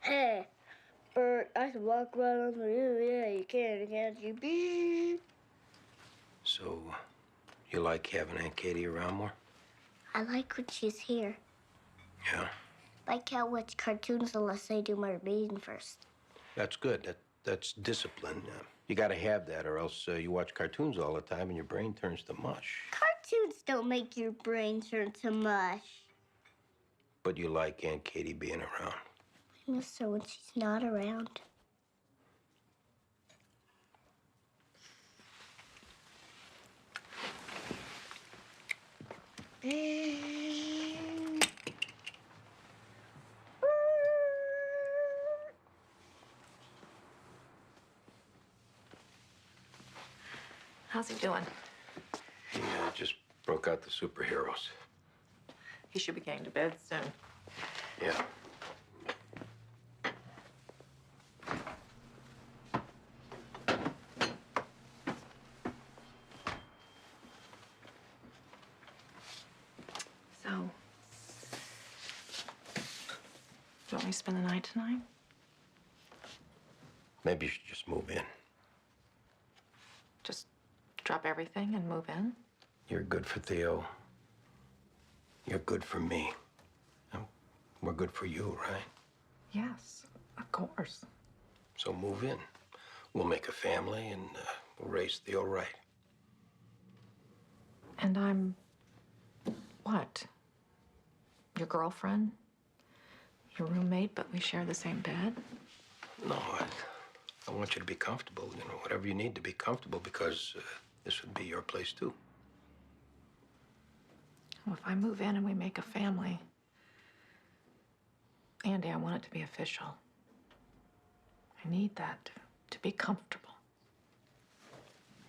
Speaker 3: Hey, Bert, I can walk right under you. Yeah, you can, can't you?
Speaker 1: So, you like having Aunt Katie around more?
Speaker 3: I like when she's here.
Speaker 1: Yeah,
Speaker 3: I can't watch cartoons unless I do my reading first.
Speaker 1: that's good. That's discipline. You gotta have that, or else you watch cartoons all the time and your brain turns to mush.
Speaker 3: Cartoons don't make your brain turn to mush.
Speaker 1: But you like Aunt Katie being around.
Speaker 3: I miss her when she's not around.
Speaker 8: How's he doing?
Speaker 1: He just broke out the superheroes.
Speaker 8: He should be getting to bed soon.
Speaker 1: Yeah.
Speaker 8: So, do you want me to spend the night tonight?
Speaker 1: Maybe you should just move in.
Speaker 8: Just drop everything and move in?
Speaker 1: You're good for Theo. You're good for me. And we're good for you, right?
Speaker 8: Yes, of course.
Speaker 1: So move in. We'll make a family and we'll raise Theo right.
Speaker 8: And I'm what? Your girlfriend? Your roommate, but we share the same bed?
Speaker 1: No, I want you to be comfortable, whatever you need to be comfortable, because this would be your place too.
Speaker 8: Well, if I move in and we make a family, Andy, I want it to be official. I need that to be comfortable.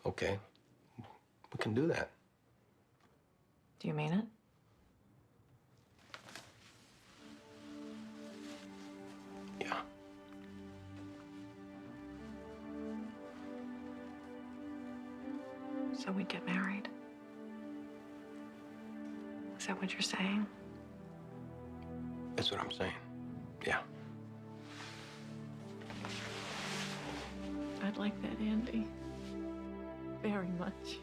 Speaker 1: Okay, we can do that.
Speaker 8: Do you mean it?
Speaker 1: Yeah.
Speaker 8: So we'd get married? Is that what you're saying?
Speaker 1: That's what I'm saying. Yeah.
Speaker 8: I'd like that, Andy. Very much.